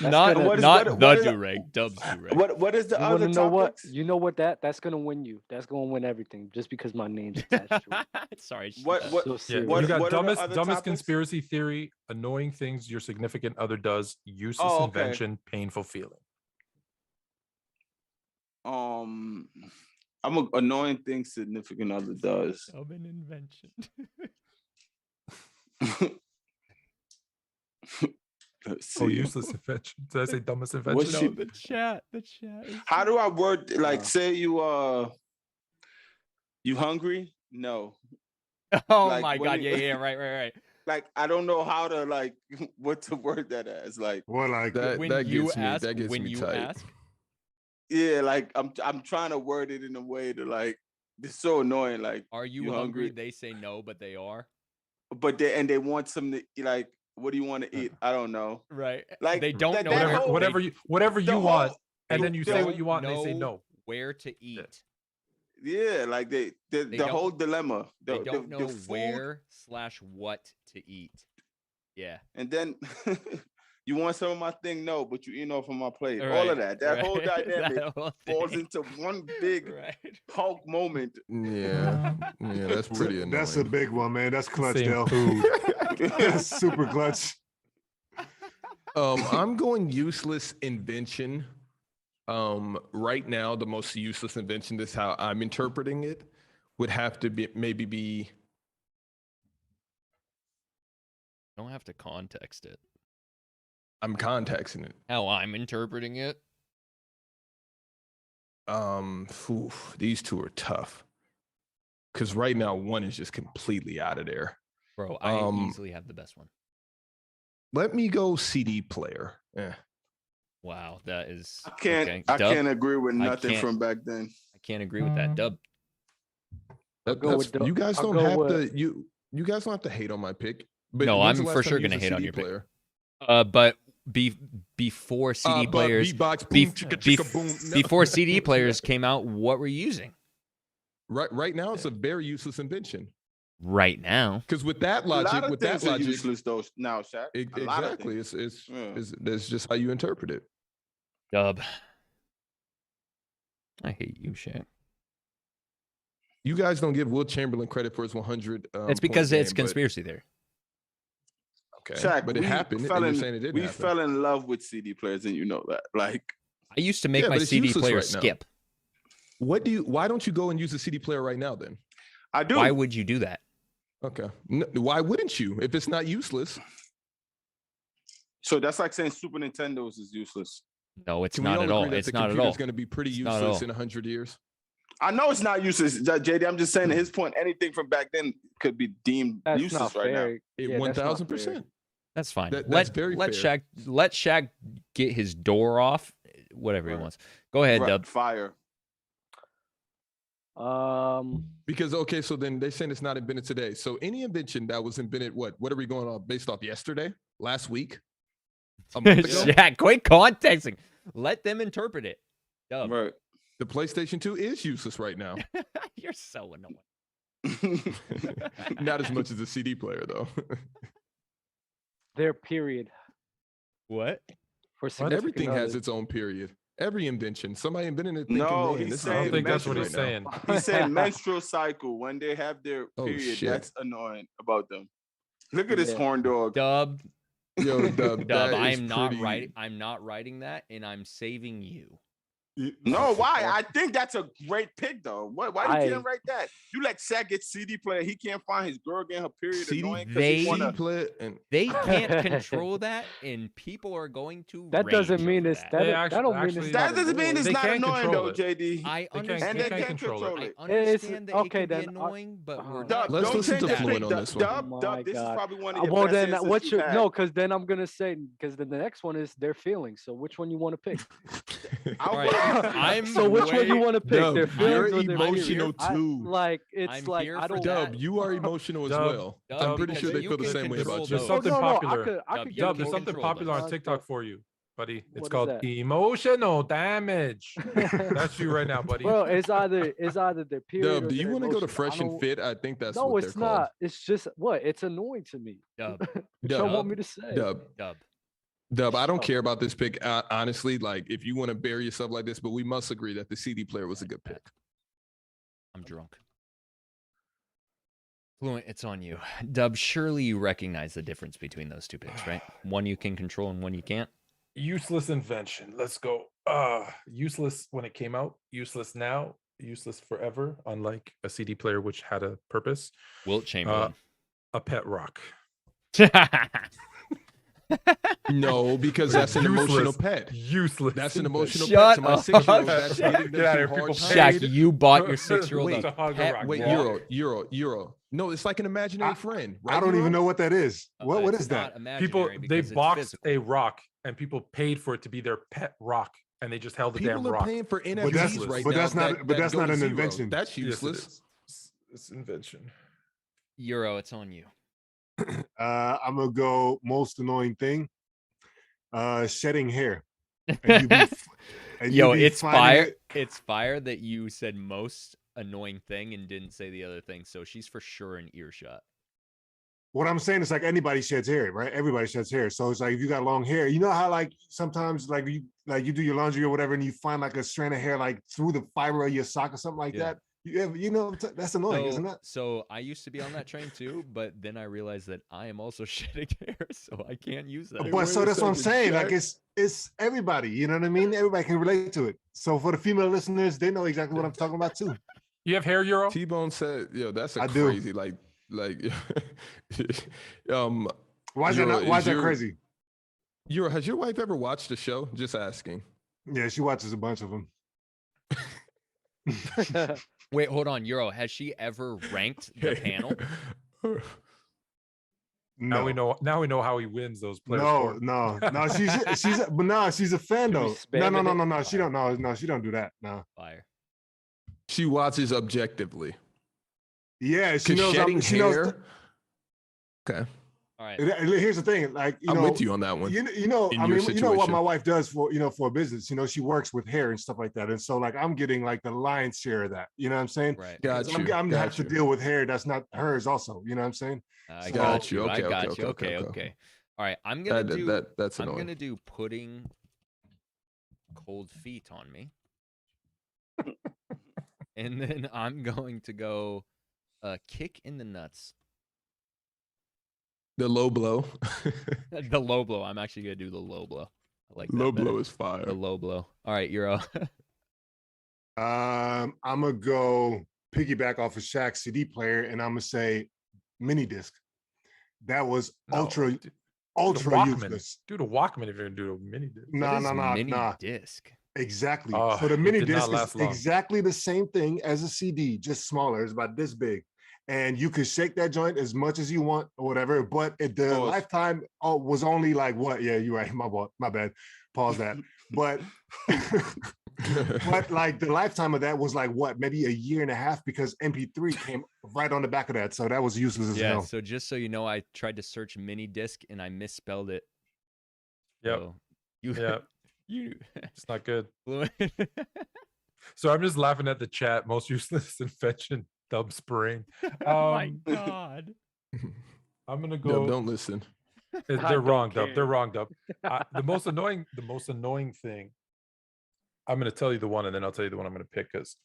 Not gonna- what is- not what the is- do rag. Dub's do rag. What is the You want other to know what? topics? You know what that's gonna win you. That's gonna win everything just because my name's attached to it. Sorry. What- shut what- up. So Yeah, serious. What- you got what are the dumbest other dumbest topics? conspiracy theory, annoying things your significant other does, useless Oh, okay. invention, painful feeling. I'm an annoying thing significant other does. Dub an invention. Let's Oh, see. useless invention. Did I say dumbest invention? What's No, she- the chat. The chat. is- How do I word like Uh. say you hungry? No. Oh like, my what god! do Yeah, you- yeah, right. Like I don't know how to like what to word that as. Like Well, like That When that you gets me. ask, That gets when me you tight. ask, yeah, like I'm trying to word it in a way to like it's so annoying. Like are you, You hungry? hungry? They say no, but they are. but they want some like what do you want to eat? I don't know. Right. Like, they don't that- know that where- whole- Whatever they- you the want, whole- and they then you say what don't you want, and they say know no. where to eat. Yeah, like the don't- whole dilemma. They The, don't the know food, where / what to eat. Yeah. and then You want some of my thing? No, but you eating off of my plate. Right, All of that. That right. whole dynamic That whole falls thing. into one big Right. Hulk moment. Yeah, that's pretty annoying. That's a big one, man. That's clutch, Same Dale. food. That's super clutch. I'm going useless invention. Right now, the most useless invention, this is how I'm interpreting it, would have to be maybe Don't have to context it. I'm contexting it. How I'm interpreting it. These two are tough. Because right now, one is just completely out of there. Bro, I easily have the best one. Let me go CD player. Wow, that is. I can't. okay. I Dub, can't agree with I nothing can't- from back then. I can't agree with that. Dub. You guys I'll don't go have with- to. You guys don't have to hate on my pick. But No, when's I'm the for last time sure you gonna used a hate on CD your pick. player? But before CD But players, beatbox, be- boom, chicka, chicka, boom. No. before CD players came out, what were you using? Right now, it's a very useless invention. Right now, Because with that A lot logic, of with that things are logic, useless though now, Shaq. A lot of exactly, things. that's just how you interpret it. Dub. I hate you, Shaq. You guys don't give Will Chamberlain credit for his 100. It's because point it's game, but- conspiracy theory. Okay, Shaq, but it we happened. fell and in- you're saying it didn't We happen. fell in love with CD players, and you know that. Like, I used to make Yeah, my but it's CD useless player right now. skip. Why don't you go and use a CD player right now then? I do. Why would you do that? Okay. Why wouldn't you if it's not useless? So that's like saying Super Nintendos is useless. No, it's Can we not all at all. agree that It's the not at computer's all. going to be pretty It's not at useless all. in 100 years? I know it's not useless, JD. I'm just saying at his point, anything from back then could be deemed That's useless not right now. fair. Yeah, that's not 1,000%. fair. That's fine. That's very let fair. Shaq get his door off, whatever he Right. wants. Go ahead, Right, Dub. Fire. Because okay, so then they're saying it's not invented today. So any invention that was invented, what are we going on based off yesterday, last week, a month ago? Shaq, quit contexting. Let them interpret it. Dub. Right. The PlayStation 2 is useless right now. You're so annoying. Not as much as a CD player though. Their period What? for significant Everything has others. its own period. Every invention, somebody invented it. No, thinking, man, he's this is I don't saying think that's what right he's now. saying. He said menstrual cycle when they have their Oh, period. shit. That's annoying about them. Look at this Yeah. horn dog. Dub. Yo, Dub, Dub. that I is am not pretty- writing. I'm not writing that, and I'm saving you. No, why? I think that's a great pick, though. Why you I- can't write that? You let Shaq get CD player. He can't find his girl getting her period. CD Annoying 'cause They- he wanna, CD player and They can't control that, and people are going to. That doesn't rage mean over it's that. that. They That don't mean actually- it's that not doesn't mean it's They not can't annoying, control though, it. JD. I They can't- understand. they that- can't control it. I It's- understand that okay, it can be then, annoying, but we're Dub, not. Let's don't listen change to that Fluent pick. on this one. Dub, Oh Dub, my this is God. probably one of your Well, best then answers what you've you had. no? Because then I'm gonna say because then the next one is their feelings. So which one you want to pick? All right, I'm so which one you way- want to pick? Dub, Their you're feelings or their emotional period? too. Like it's I'm like here I for don't. that. Dub, you are emotional as Dub, well. Dub, I'm pretty because sure they you feel the can same way control about There's you. those. something no, popular. I could Dub, get you Dub, can there's something control popular on those. TikTok for you, buddy. What It's is called that? emotional damage. That's you right now, buddy. Bro, it's either their period. Dub, or do you their want to go to emotion. I Fresh and don't- Fit? I think that's No, what they're it's not. called. It's just what it's annoying to me. Dub, What you Dub, want me to say? Dub, Dub. Dub, I don't Oh. care about this pick. Honestly, like if you want to bury yourself like this, but we must agree that the CD player was a good pick. I'm drunk. Fluent, it's on you. Dub, surely you recognize the difference between those two picks, right? One you can control and one you can't. Useless invention. Let's go. Useless when it came out. Useless now. Useless forever. Unlike a CD player, which had a purpose. Wilt Chamberlain. A pet rock. No, because that's an emotional Useless. pet. Useless. That's an emotional Shut pet. To my up. 6-year-old, that's Shut giving them Get out some of here, hard people. time. Shaq, you bought your 6-year-old Wait, a pet Wait, rock. Euro. No, it's like an imaginary friend. Right, I don't Euro? even know what that is. What It's is that? not People imaginary they because it's boxed physical. a rock and people paid for it to be their pet rock and they just held the damn People are rock. paying for But that's- NFTs right but now. that's not- that- but that that's go not to an zero. invention. That's Yes, it useless. is. It's invention. Euro, it's on you. I'm gonna go most annoying thing. Shedding hair. And you be f- and you Yo, be it's finding fire. it- It's fire that you said most annoying thing and didn't say the other thing. So she's for sure an earshot. what I'm saying is like anybody sheds hair, right? Everybody sheds hair. So it's like if you got long hair, you know how like sometimes like you do your laundry or whatever, and you find like a strand of hair like through the fiber of your sock or something like that. You know, that's annoying, isn't it? So I used to be on that train too, but then I realized that I am also shedding hair, so I can't use that. But so that's what I'm saying. Like it's everybody. You know what I mean? Everybody can relate to it. So for the female listeners, they know exactly what I'm talking about too. You have hair, Euro? T-Bone said, "Yo, that's I crazy." do. Like, why is that crazy? Has your wife ever watched the show? Just asking. Yeah, she watches a bunch of them. Wait, hold on, Euro. Has she ever ranked the panel? No. Now we know how he wins those players. No. She's a fan though. No. She don't do that. No. Fire. She watches objectively. Yeah, she knows. Shedding She hair. knows. All right. Here's the thing, like I'm with you on that one. You know, I mean, you know what my wife does for a business. You know, she works with hair and stuff like that, and so like I'm getting like the lion's share of that. You know what I'm saying? Right. I'm have to deal with hair that's not hers. Also, you know what I'm saying? I got you. Okay. All right. I'm gonna do putting cold feet on me, and then I'm going to go kick in the nuts. The low blow. The low blow. I'm actually gonna do the low blow. I like that low better. blow is fire. The low blow. All right, Euro. I'm gonna go piggyback off of Shaq's CD player, and I'm gonna say mini disc. That was ultra useless. Do the Walkman if you're gonna do a mini disc. No. Disc. Exactly. So the mini disc is exactly the same thing as a CD, just smaller. It's about this big. And you could shake that joint as much as you want or whatever, but the lifetime was only like what? Yeah, you're right. My bad. Pause that. But but like the lifetime of that was like what? Maybe a year and a half, because MP3 came right on the back of that. So that was useless as hell. So just so you know, I tried to search mini disc and I misspelled it. Yep. So it's not good. So I'm just laughing at the chat. Most useless invention. Dub spring. Oh my god! I'm gonna go. Don't listen. They're wrong, Dub. They're wrong, Dub. The most annoying thing. I'm gonna tell you the one, and then I'll tell you the one I'm gonna pick, because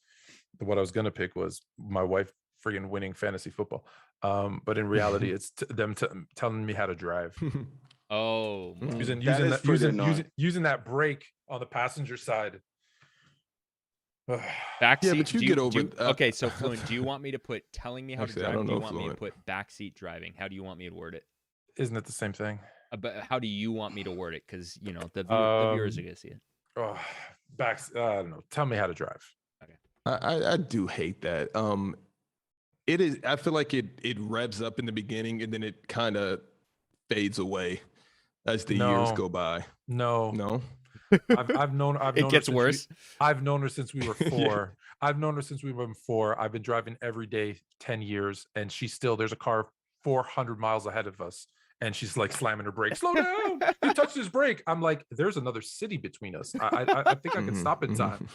what I was gonna pick was my wife friggin' winning fantasy football. But in reality, it's them telling me how to drive. Oh, using that brake on the passenger side. Backseat. Yeah, but you get over. Okay, so Fluent, do you want me to put telling me how to drive? Do you want me to put backseat driving? How do you want me to word it? Isn't it the same thing? But how do you want me to word it? Because the viewers are gonna see it. I don't know. Tell me how to drive. Okay. I do hate that. It is. I feel like it revs up in the beginning and then it kind of fades away as the years go by. No. I've known it gets worse. I've known her since we were 4. I've known her since we were 4. I've been driving every day 10 years, and there's a car 400 miles ahead of us, and she's like slamming her brakes. Slow down! You touched his brake. I'm like, there's another city between us. I think I can stop in time.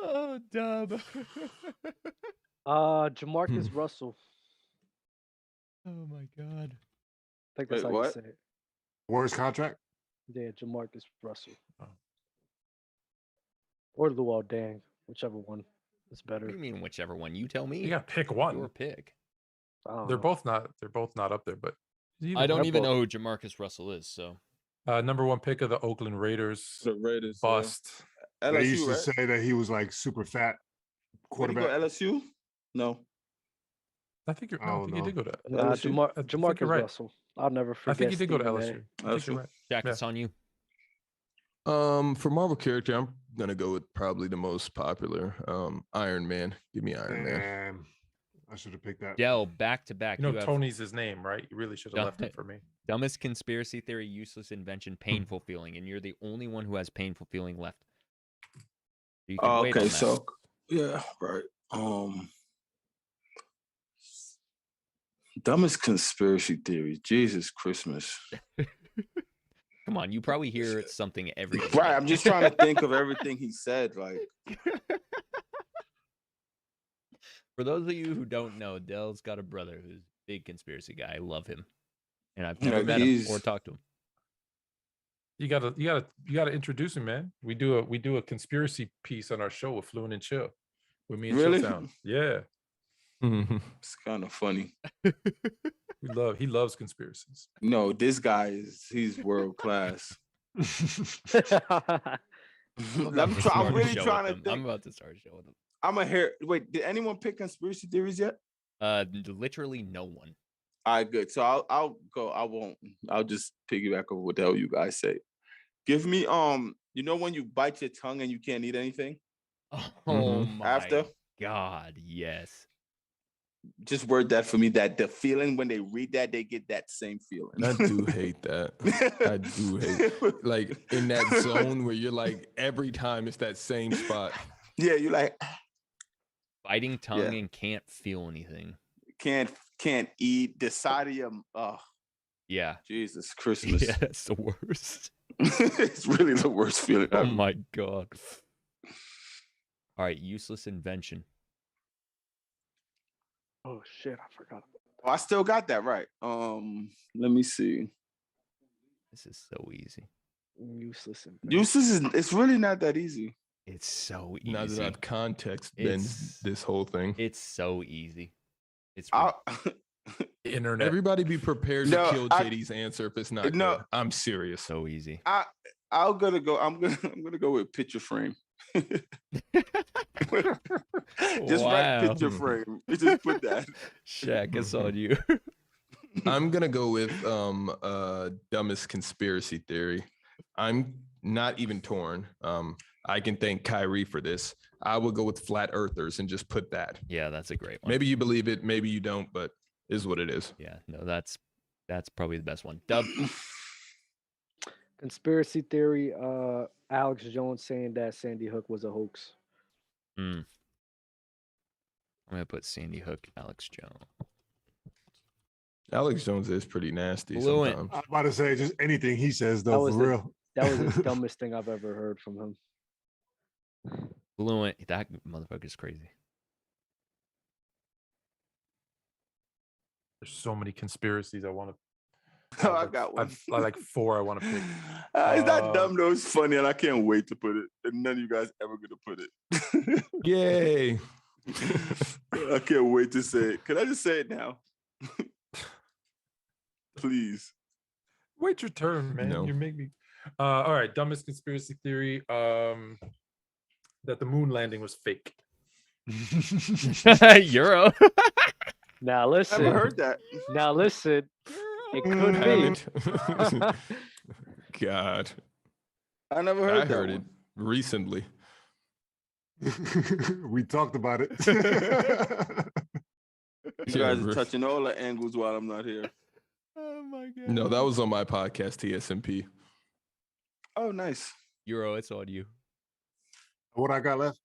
Oh, Dub. Jamarcus Russell. Oh my god. I think that's how you say it. Worst contract? Yeah, Jamarcus Russell. Or Luol Deng, whichever one is better. What do you mean whichever one? You tell me. You gotta pick one. Your pick. They're both not up there, but I don't even know who Jamarcus Russell is, so number 1 pick of the Oakland Raiders. The Raiders bust. LSU, they used to say that he was like super fat quarterback. Did he go LSU? No. I think he did go to Jamarcus Russell. I'll never forget. I think he did go to LSU. LSU. Jack, it's on you. For Marvel character, I'm gonna go with probably the most popular, Iron Man. Give me Iron Man. I should have picked that. Dell, back to back. You know Tony's his name, right? You really should have left it for me. Dumbest conspiracy theory, useless invention, painful feeling, and you're the only one who has painful feeling left. You can wait on that. So yeah, right. Dumbest conspiracy theory. Jesus Christmas. Come on, you probably hear something every day. Right, I'm just trying to think of everything he said. Like, for those of you who don't know, Dell's got a brother who's Big conspiracy guy. I love him, and I've never Like, met him he's- or talked to him. You gotta introduce him, man. We do a conspiracy piece on our show with Fluent and Chill with me and Really? Chilltown. Yeah, Mhm. It's kind of funny. he loves conspiracies. No, this guy he's world class. I'm to start a really show trying with to him. think. I'm about to start a show with him. I'm a hair. Wait, did anyone pick conspiracy theories yet? Literally no one. All right, good. So I'll go. I won't. I'll just piggyback over what the hell you guys say. Give me you know when you bite your tongue and you can't eat anything Oh my after? God, yes. Just word that for me. That the feeling when they read that, they get that same feeling. I do hate that. I do hate like in that zone where you're like every time it's that same spot. Yeah, you like Biting tongue Yeah. and can't feel anything. can't eat the side of your. Oh, Yeah. Jesus Christmas! Yeah, that's the worst. It's really the worst feeling. Oh ever. my God. All right, useless invention. Oh shit, I forgot. Oh, I still got that right. Let me see. This is so easy. Useless. Useless is it's really not that easy. It's so easy. Now that I've context been It's- this whole thing. It's so easy. It's I'll, Internet. Everybody be prepared No, to kill I- JD's answer if it's not No. good. I'm serious. so easy. I'm gonna go with picture frame. Just write Wow. picture frame. Just put that. Shaq, it's on you. I'm gonna go with dumbest conspiracy theory. I'm not even torn. I can thank Kyrie for this. I would go with flat earthers and just put that. Yeah, that's a great one. Maybe you believe it, maybe you don't, but is what it is. Yeah, no, that's probably the best one. Dub. Conspiracy theory. Alex Jones saying that Sandy Hook was a hoax. I'm gonna put Sandy Hook, Alex Jones. Alex Jones is pretty nasty Fluent. sometimes. I'm about to say just anything he says That though, was for the- real. That was the dumbest thing I've ever heard from him. Fluent. That motherfucker's crazy. There's so many conspiracies I want to. Oh, I got one. I like 4 I want to pick. It's not dumb though. It's funny, and I can't wait to put it. And none of you guys ever gonna put it. Yay. I can't wait to say it. Can I just say it now? Please. Wait your turn, man. No. You make me. All right, dumbest conspiracy theory. That the moon landing was fake. Euro. Now I listen. never heard that. Now listen. It could be. Haven't. God. I never heard I that. heard it one. recently. We talked about it. You guys are touching all the angles while I'm not here. Oh my God. No, that was on my podcast, TSMP. Oh, nice. Euro. It's on you. What I got left?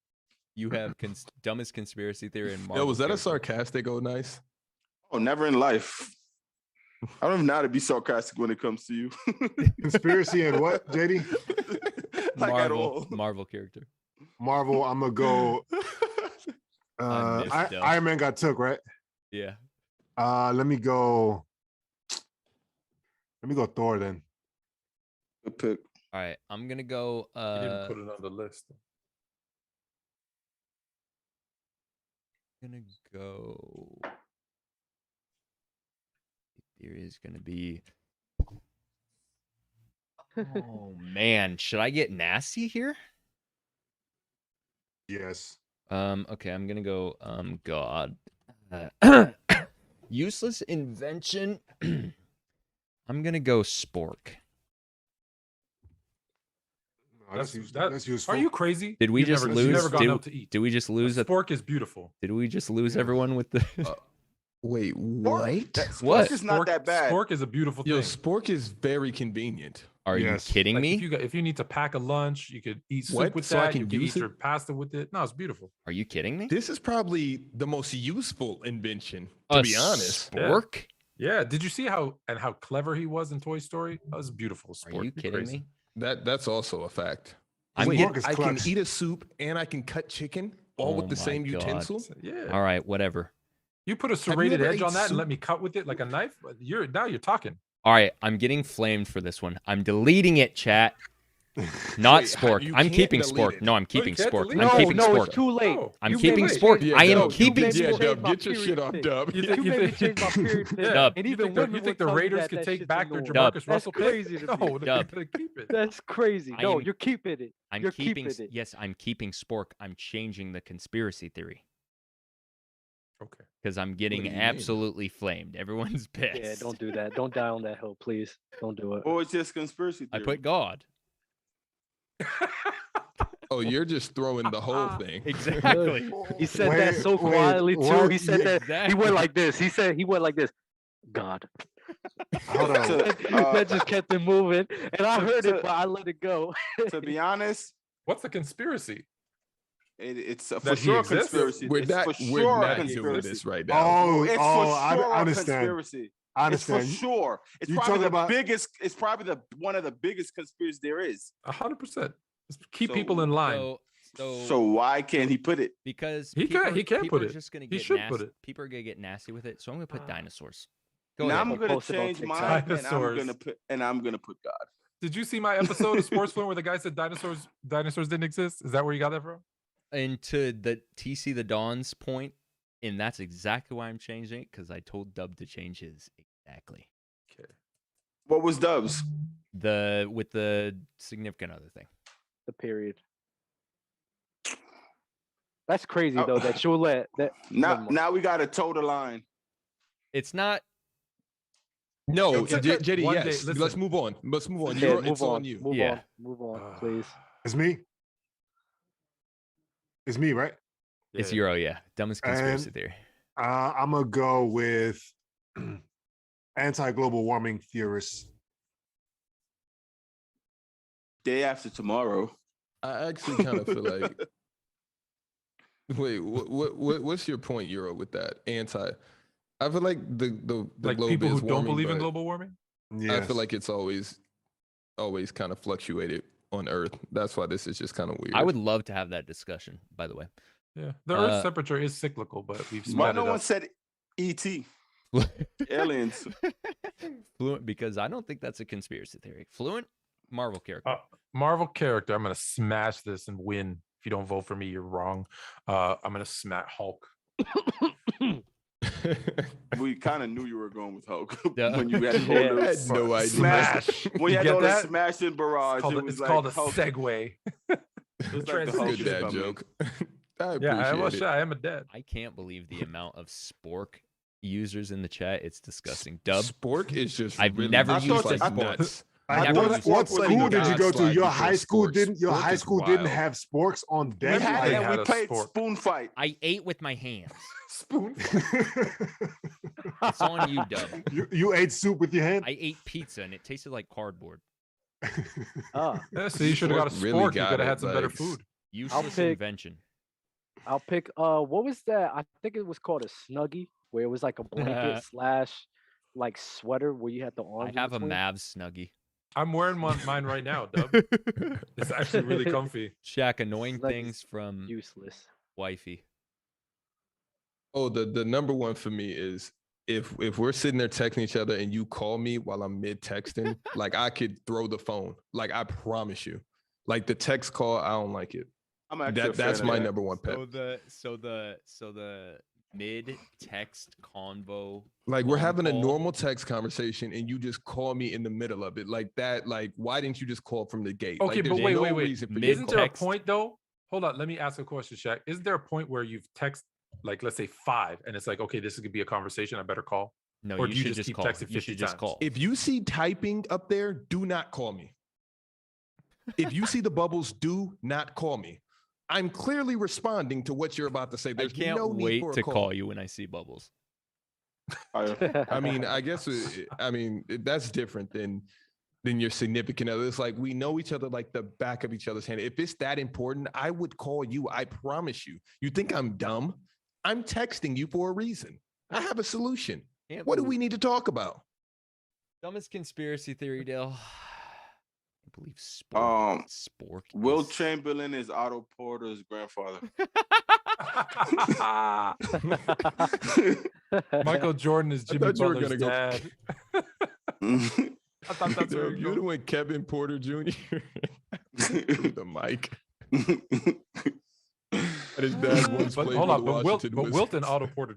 You have dumbest conspiracy theory in Marvel. Yo, was that a character. sarcastic oh nice? Oh, never in life. I don't even know how to be sarcastic when it comes to you. Conspiracy and what, JD? Like at all. Marvel character. Marvel, I'm gonna go. I missed Dub. Iron Man got took, right? Yeah. Let me go Thor then. Good pick. All right. I'm gonna go. You didn't put it on the list. Gonna go. There is gonna be. Oh man, should I get nasty here? Yes. Okay, I'm gonna go. God. Useless invention. I'm gonna go spork. No, that's That's useful. Are you crazy? Did we You've just never, lose? You've never gone Did, out to eat. did we just lose? Spork is beautiful. Did we just lose Yeah. everyone with the? Wait, what? Spork What? is not that bad. Spork is a beautiful Yo, thing. spork is very convenient. Are Yes. you kidding Like, me? if you need to pack a lunch, you could eat soup What? with So I that. can You could use eat it? your pasta with it. No, it's beautiful. Are you kidding me? This is probably the most useful invention, to A be honest. spork? Yeah. Did you see how clever he was in Toy Story? That was beautiful. Are Sport. you You're kidding crazy. me? That's also a fact. I'm Wait, getting. Spork is I can clutch. eat a soup and I can cut chicken all Oh with the my same God. utensil. So, yeah. All right, whatever. You put a you serrated ever edge ate on that and soup? let me cut with it like a knife. You're talking. All right, I'm getting flamed for this one. I'm deleting it, chat. Not Wait, Spork. you I'm can't keeping delete Spork. it. No, I'm keeping can't Spork. delete I'm it. keeping no, Spork. it's too late. No. I'm You keeping made me Spork. change- I am no, you keeping made me Yeah, Spork. change Dub, my get your shit period off, pick. Dub. You You think, made me change my period pick. Dub. And You even think the, women you would think the tell you Raiders that could that take shit's back their annoying. Dub. Jamarcus That's Russell pick? crazy to me. No, they're Dub. gonna keep it. That's crazy. I No, am- you're keeping it. I'm You're keeping. keeping it. Yes, I'm keeping Spork. I'm changing the conspiracy theory Okay. because I'm getting do you mean? absolutely flamed. Everyone's pissed. Yeah, don't do that. Don't die on that hill, please. Don't do it. Or it's just conspiracy I theory. put God. Oh, you're just throwing the whole thing. Exactly. He said that so quietly too. what? He said that Exactly. he went like this. He went like this. God. Hold on. That just kept it moving, and I heard to- it, but I let it go. To be honest, What's the conspiracy? it's a for That he sure exists? conspiracy. We're It's not, for we're sure a not doing conspiracy. this right now. Oh, It's I for sure a understand. conspiracy. I It's for understand. sure. It's you probably talking the about- biggest. It's probably the one of the biggest conspiracies there is. 100%. Keep So- people in line. So why can't he put it? Because He people, can't people put are it. just gonna He get should nasty. put it. People are gonna get nasty with it, so I'm gonna put dinosaurs. Go Now ahead. I'm I'll gonna post it on change TikTok. mine, Dinosaurs. and I'm gonna put God. Did you see my episode of Sports Fluent where the guy said dinosaurs didn't exist? Is that where you got that from? And to the TC the Dawn's point, and that's exactly why I'm changing it, because I told Dub to change his exactly. Okay. What was Dubs? With the significant other thing. The period. That's crazy Oh. though. That you'll let that. Now we got to toe the line. It's not. No, Okay. JD, One day- yes. listen. Let's move on. Let's move on. Yeah, It's on you. Move Yeah. on. Move on, please. It's me. It's me, right? It's Yeah. Euro, yeah. Dumbest conspiracy And- theory. I'm gonna go with anti-global warming theorists. Day after tomorrow. I actually kind of feel like. Wait, what's your point, Euro, with that? I feel like the Like globe people is who don't warming, believe in but global warming? I feel like it's always kind of fluctuated on Earth. That's why this is just kind of weird. I would love to have that discussion, by the way. Yeah. The Earth's temperature is cyclical, but we've Why sped no it one up. said ET? Aliens. Fluent, because I don't think that's a conspiracy theory. Fluent, Marvel character. Marvel character. I'm gonna smash this and win. If you don't vote for me, you're wrong. I'm gonna smash Hulk. We kind of knew you were going with Hulk Yeah. when you had the whole Yeah. little I had no idea. smash. When you had Get all that? the smashing barrage, It's called a Hulk. segue. It was like the That's a Hulk good is dad coming. joke. I Yeah, appreciate it. I am a dad. I can't believe the amount of Spork users in the chat. It's disgusting. Dub, Spork is just. I've really never just used like it. I thought- nuts. I Like, never what used what spork school with did you God go to? slide Your before high school sporks. didn't. Your Spork high is school didn't wild. have sporks on We deck. had They it and had we a played sport. spoon fight. I ate with my hands. Spoon. It's on you, Dub. you ate soup with your hand. I ate pizza and it tasted like cardboard. Ah, Yeah, so you should have got a Spork sport. really you got could have it, had some better like, food. Useless pick- invention. I'll pick. What was that? I think it was called a snuggie, where it was like a blanket slash like sweater where you had the I arms. have a in between. Mavs snuggie. I'm wearing mine right now, Dub. It's actually really comfy. Shaq, annoying Snuggies. things from Useless. wifey. Oh, the number one for me is if we're sitting there texting each other and you call me while I'm mid texting, like I could throw the phone. Like I promise you. Like the text call, I don't like it. I'm actually a That's fan my of that. number one pet. So the mid text convo. Like we're phone having a call. normal text conversation and you just call me in the middle of it. Like that, like why didn't you just call from the gate? Okay, like, but there's wait, no wait. reason for you to Mid- Isn't call. there a text. point though? Hold on, let me ask a question, Shaq. Isn't there a point where you've text like let's say 5 and it's like, okay, this is gonna be a conversation, I better call? No, Or you do you should just just keep call. texting You 50 should just times? call. If you see typing up there, do not call me. If you see the bubbles, do not call me. I'm clearly responding to what you're about to say. I There's can't no need wait for a to call you when I see bubbles. I mean, I guess that's different than your significant other. It's like we know each other like the back of each other's hand. If it's that important, I would call you. I promise you. You think I'm dumb? I'm texting you for a reason. I have a solution. What do we need to talk about? Dumbest conspiracy theory, Dale. believe Spork. Will Chamberlain is Otto Porter's grandfather. Michael Jordan is Jimmy Butler's dad. I thought that's where you went Kevin Porter Jr. the mic. And his dad once played hold on, for the Washington but Wilt and Wizards. Otto Porter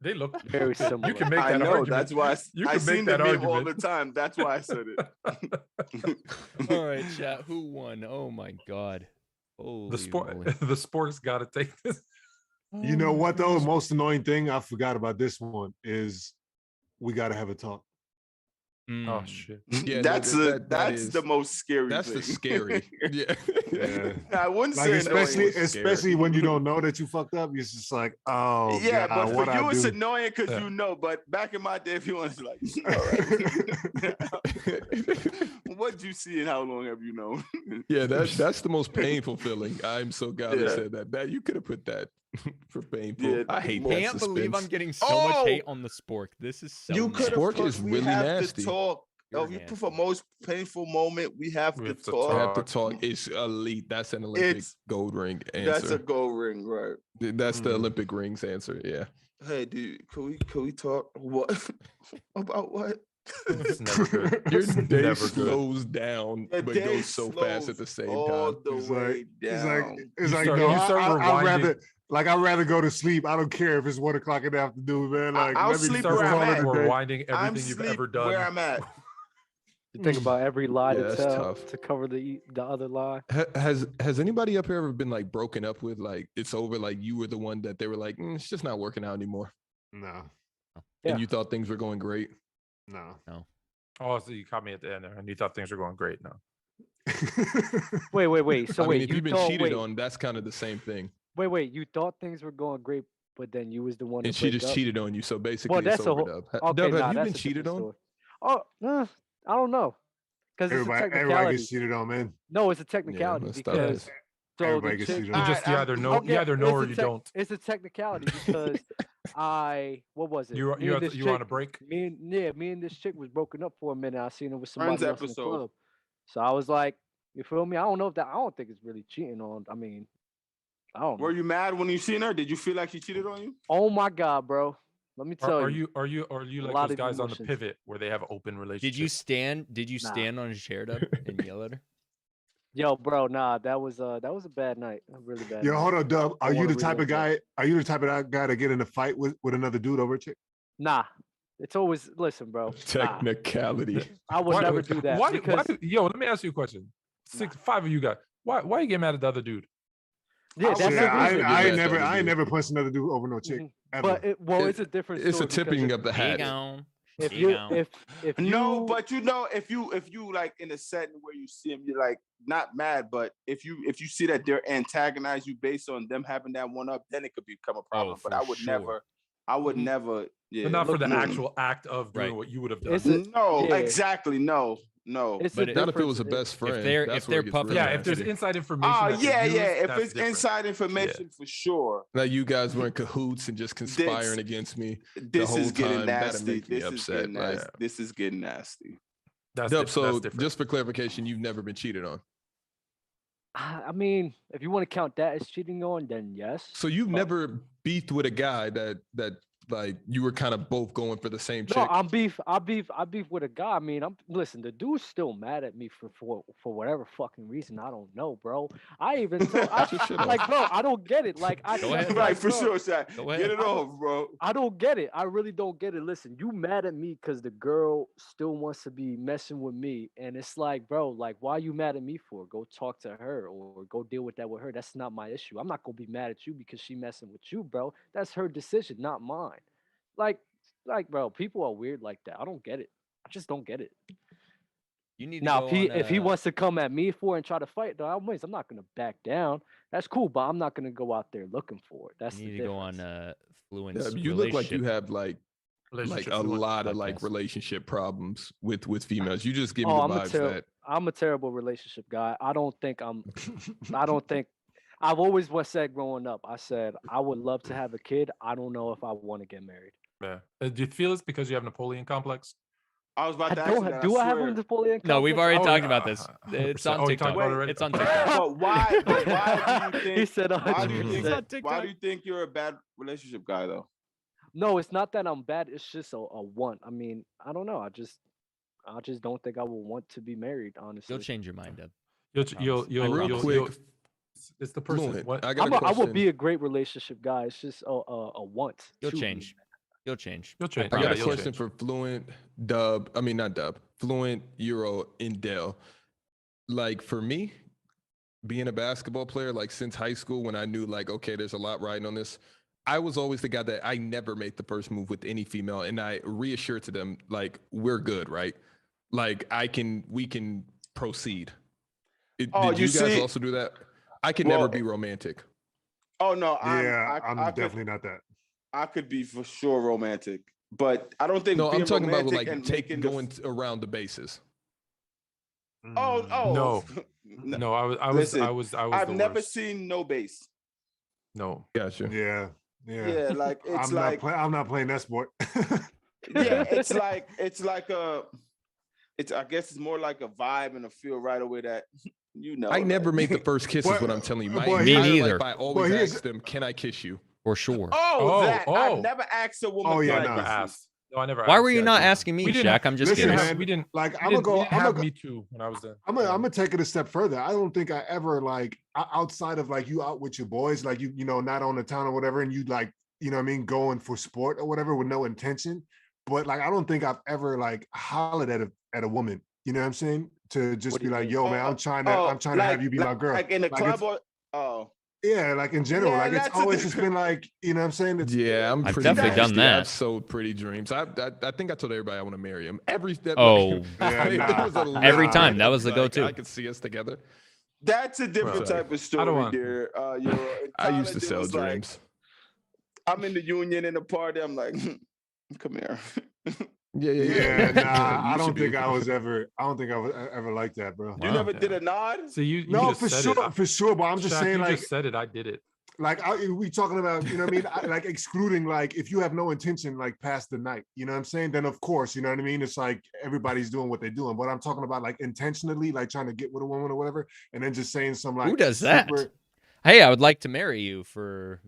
they look very similar. You can make that I know. argument. That's why I seen that the meme argument all the time. That's why I said it. All right, chat. Who won? Oh my God. Holy moly. The sports got to take this. You know what though? The most annoying thing I forgot about this one is we got to have a talk. Oh shit! Yeah, that's the most scary. That's thing. the scary. Yeah. I wouldn't like say especially when you don't know that you fucked up. You're just like, oh yeah. God, But for you, it's do? Annoying because you know. But back in my day, if you want to like, what'd you see and how long have you known? Yeah, that's the most painful feeling. I'm so glad I said that. That you could have put that for painful. Yeah, I hate that. Can't believe I'm getting so much hate on the Spork. This is so. You could have. Spork is really nasty. Talk. Oh, you put for most painful moment, we have to talk. We have to talk. It's elite. That's an Olympic gold ring answer. That's a gold ring, right? That's the Olympic rings answer. Yeah. Hey, dude, can we talk? What about what? It's never good. Your day never slows down, but goes so fast at the same all time. the way down. It's like, start no, I'd rewinding. rather go to sleep. I don't care if it's 1 o'clock in the afternoon, man. Like, I'll let me sleep start where I'm at. Rewinding everything I'm you've ever done. where I'm at. You think about every lie to that's tell tough. to cover the other lie. Has anybody up here ever been like broken up with? Like it's over. Like you were the one that they were like, it's just not working out anymore. No. Yeah. And you thought things were going great. No. Oh, so you caught me at the end there, and you thought things were going great. No. Wait. So I wait, mean, if you've been cheated on, that's kind of the same thing. Wait. You thought things were going great, but then you was the one. And she just cheated on you. So basically, Well, that's it's a over, whole. Dub. Okay, Dub, have you that's been a cheated different on? story. I don't know, because it's a Everybody technicality. gets cheated on, man. No, it's a technicality let's stop because this. so Everybody the gets chick, cheated You on. just you either know or you don't. it's a technicality because what was it? You're on a break. Me and this chick was broken up for a minute. I seen her with somebody Friends else in the episode. club. So I was like, you feel me? I don't think it's really cheating on. I mean, I don't know. Were you mad when you seen her? Did you feel like she cheated on you? Oh my God, bro. Let me tell you. Are you a like lot those of guys on the emotions. pivot where they have open relationships? Did you stand on his chair, Dub, and yell at her? Yo, bro, nah, that was a bad night. A really bad Yo, night. hold on, Dub. I Are you wanna the type of relive that. guy? Are you the type of guy to get in a fight with another dude over a chick? Nah. It's always listen, bro. Nah. Technicality. I would never do that. Yo, let me ask you a question. Five of you guys. Why you get mad at the other dude? Yeah, that's Yeah, the reason. I ain't never punched another dude over no chick. Ever. But it's a different. It's a story tipping because of the hat. If you No, but you know, if you like in a setting where you see him, you're like not mad, but if you see that they're antagonize you based on them having that one up, then it could become a problem. But I would never. Yeah, But not for the actual act of doing what you would have done. Exactly. No. It's But not if it was a best friend. If they're puffing, if there's inside information. Oh that's yeah. used, If that's it's different. inside information, for sure. Now you guys were in cahoots and just conspiring against me. This is getting That'll nasty. make me upset. This is getting nasty. Dub, so just for clarification, you've never been cheated on. I mean, if you want to count that as cheating on, then yes. So you've never beefed with a guy that like you were kind of both going for the same chick. No, I beef with a guy. I mean, listen, the dude's still mad at me for whatever fucking reason. I don't know, bro. I even bro, I don't get it. Like Go ahead. Right, for sure, Shaq. Go ahead. Get it off, bro. I don't get it. I really don't get it. Listen, you mad at me because the girl still wants to be messing with me. And it's like, bro, like, why are you mad at me for? Go talk to her or go deal with that with her. That's not my issue. I'm not going to be mad at you because she messing with you, bro. That's her decision, not mine. Like, bro, people are weird like that. I don't get it. I just don't get it. You need to now, go if he wants to come at me for it and try to fight, though, I'm not gonna back down. That's cool, but I'm not gonna go out there looking for it. That's you need the to go difference. on Fluent. You look like you have like a lot of like relationship problems with females. You just give me the vibes that I'm a terrible relationship guy. I don't think I've always said growing up, I said I would love to have a kid. I don't know if I want to get married. Yeah. Do you feel it's because you have Napoleon complex? I was about I to ask you don't. that. Do I have a swear. Napoleon? No, we've complex? already Oh, talked yeah, about this. It's 100%. on Oh, you TikTok. talked about it already? It's on Okay. TikTok. But why? But why do you think? He said Why do you 100%. think? It's on Why TikTok. do you think you're a bad relationship guy though? No, it's not that I'm bad. It's just a want. I mean, I don't know. I just don't think I will want to be married. Honestly, You'll change your mind, Deb. You'll Real quick, it's the person. Fluent. What? I got a I will question. be a great relationship guy. It's just a want. You'll to be. change. You'll change. You'll change. I got Yeah, a you'll question change. for Fluent, Dub. I mean, not Dub. Fluent, Euro, and Dell. Like for me, being a basketball player, like since high school, when I knew like, okay, there's a lot riding on this, I was always the guy that I never made the first move with any female, and I reassured to them like, we're good, right? Like we can proceed. Oh, Did you you guys see- also do that? I can Well, never be romantic. Oh no, Yeah, I'm I could, definitely not that. I could be for sure romantic, but I don't think. No, I'm being talking about romantic like and making the- going around the bases. Oh, No. No, I was I've the never worst. seen no base. No. Gotcha. Yeah. Yeah, like it's I'm like I'm not playing that sport. yeah, it's like I guess it's more like a vibe and a feel right away that you know. I never like- made the first kiss, is But- what I'm telling you. My but Me entire neither. life, I always here's- ask them, "Can I kiss you?" For sure. Oh, that Oh. I've never asked a woman. Oh, yeah, to no. I never kiss me. asked. No, I never. Why asked. were you Yeah, not dude. asking me, We didn't Shaq? I'm just Listen, curious. man, We didn't. Like We didn't have go. Me Too when I was there. I'm gonna take it a step further. I don't think I ever like outside of like you out with your boys, like you know, not on the town or whatever, and you like, you know what I mean, going for sport or whatever with no intention. But like I don't think I've ever like hollered at a woman, you know what I'm saying? To just What do be you like, mean? yo, man, I'm trying to have you be my girl. Like in the Like, club it's- or oh. Yeah, like in general, Yeah, like it's that's a always just been like, you know what I'm saying? It's, Yeah, I'm I've pretty definitely done nasty. I've that. sold pretty dreams. I think I told everybody I want to marry him. Every step. Oh. Yeah, There nah. was a Every lot time, of that was the like, go-to. I could see us together. That's a different Right. type of I don't story want- there. You know, in I used to college, it sell was like, dreams. I'm in the union in the party. I'm like, come here. yeah, nah, You I don't should be think with I me. was ever ever like that, bro. You Wow. never did a nod? So you No, just for said sure, it. for sure. But I'm just Shaq, saying, you like, just said it. I did it. we talking about, you know what I mean? Like excluding, like, if you have no intention, like past the night, you know what I'm saying? Then of course, you know what I mean? It's like everybody's doing what they're doing. But I'm talking about like intentionally, like trying to get with a woman or whatever, and then just saying some like Who does that? super- Hey, I would like to marry you for.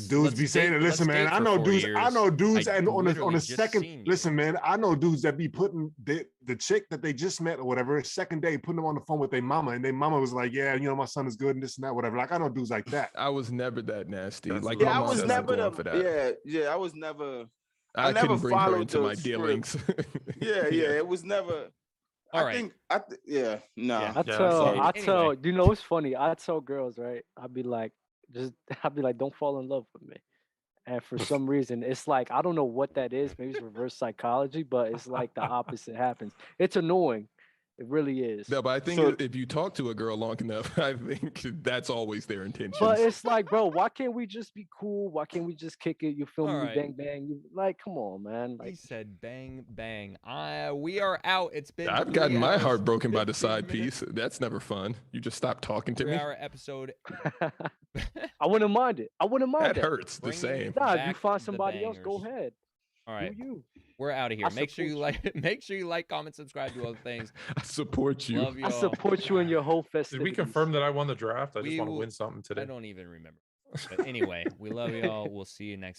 dudes be saying it. Listen, man, I know dudes. I know dudes, I and on literally the just second, seen you. listen, man, I know dudes that be putting the chick that they just met or whatever, second day, putting them on the phone with their mama, and their mama was like, yeah, you know, my son is good and this and that, whatever. Like I know dudes like that. I was never that nasty. That's Like what my Yeah, I mom was doesn't never go in for that. yeah, I was never. I never couldn't bring her followed into the my script. dealings. Yeah, it was never. All I right. think yeah, no. Yeah. I Yeah, tell, sorry. I Anyway. tell, you know, it's funny. I tell girls, right? I'd be like, don't fall in love with me. And for some reason, it's like, I don't know what that is. Maybe it's reverse psychology, but it's like the opposite happens. It's annoying. It really is. No, but I think So- if you talk to a girl long enough, I think that's always their intention. But it's like, bro, why can't we just be cool? Why can't we just kick it? You feel me? All right. Bang, bang. You, like, come on, man. He Like, said, "Bang, bang." We are out. It's been. I've 3 gotten my hours, heart broken by the 15 side minutes, piece. That's never fun. You just stop talking to me. 3-hour episode. I wouldn't mind it. I wouldn't mind That that. hurts the Bringing same. Nah, if you back find the somebody else, go bangers. ahead. All right, Do you? we're out of here. I Make sure you support like. Make sure you like, comment, subscribe, do all the things. I support you. Love you I all. support you in your whole Did festivities. we confirm that I won the draft? I just We want to will- win something today. I don't even remember. But anyway, we love you all. We'll see you next.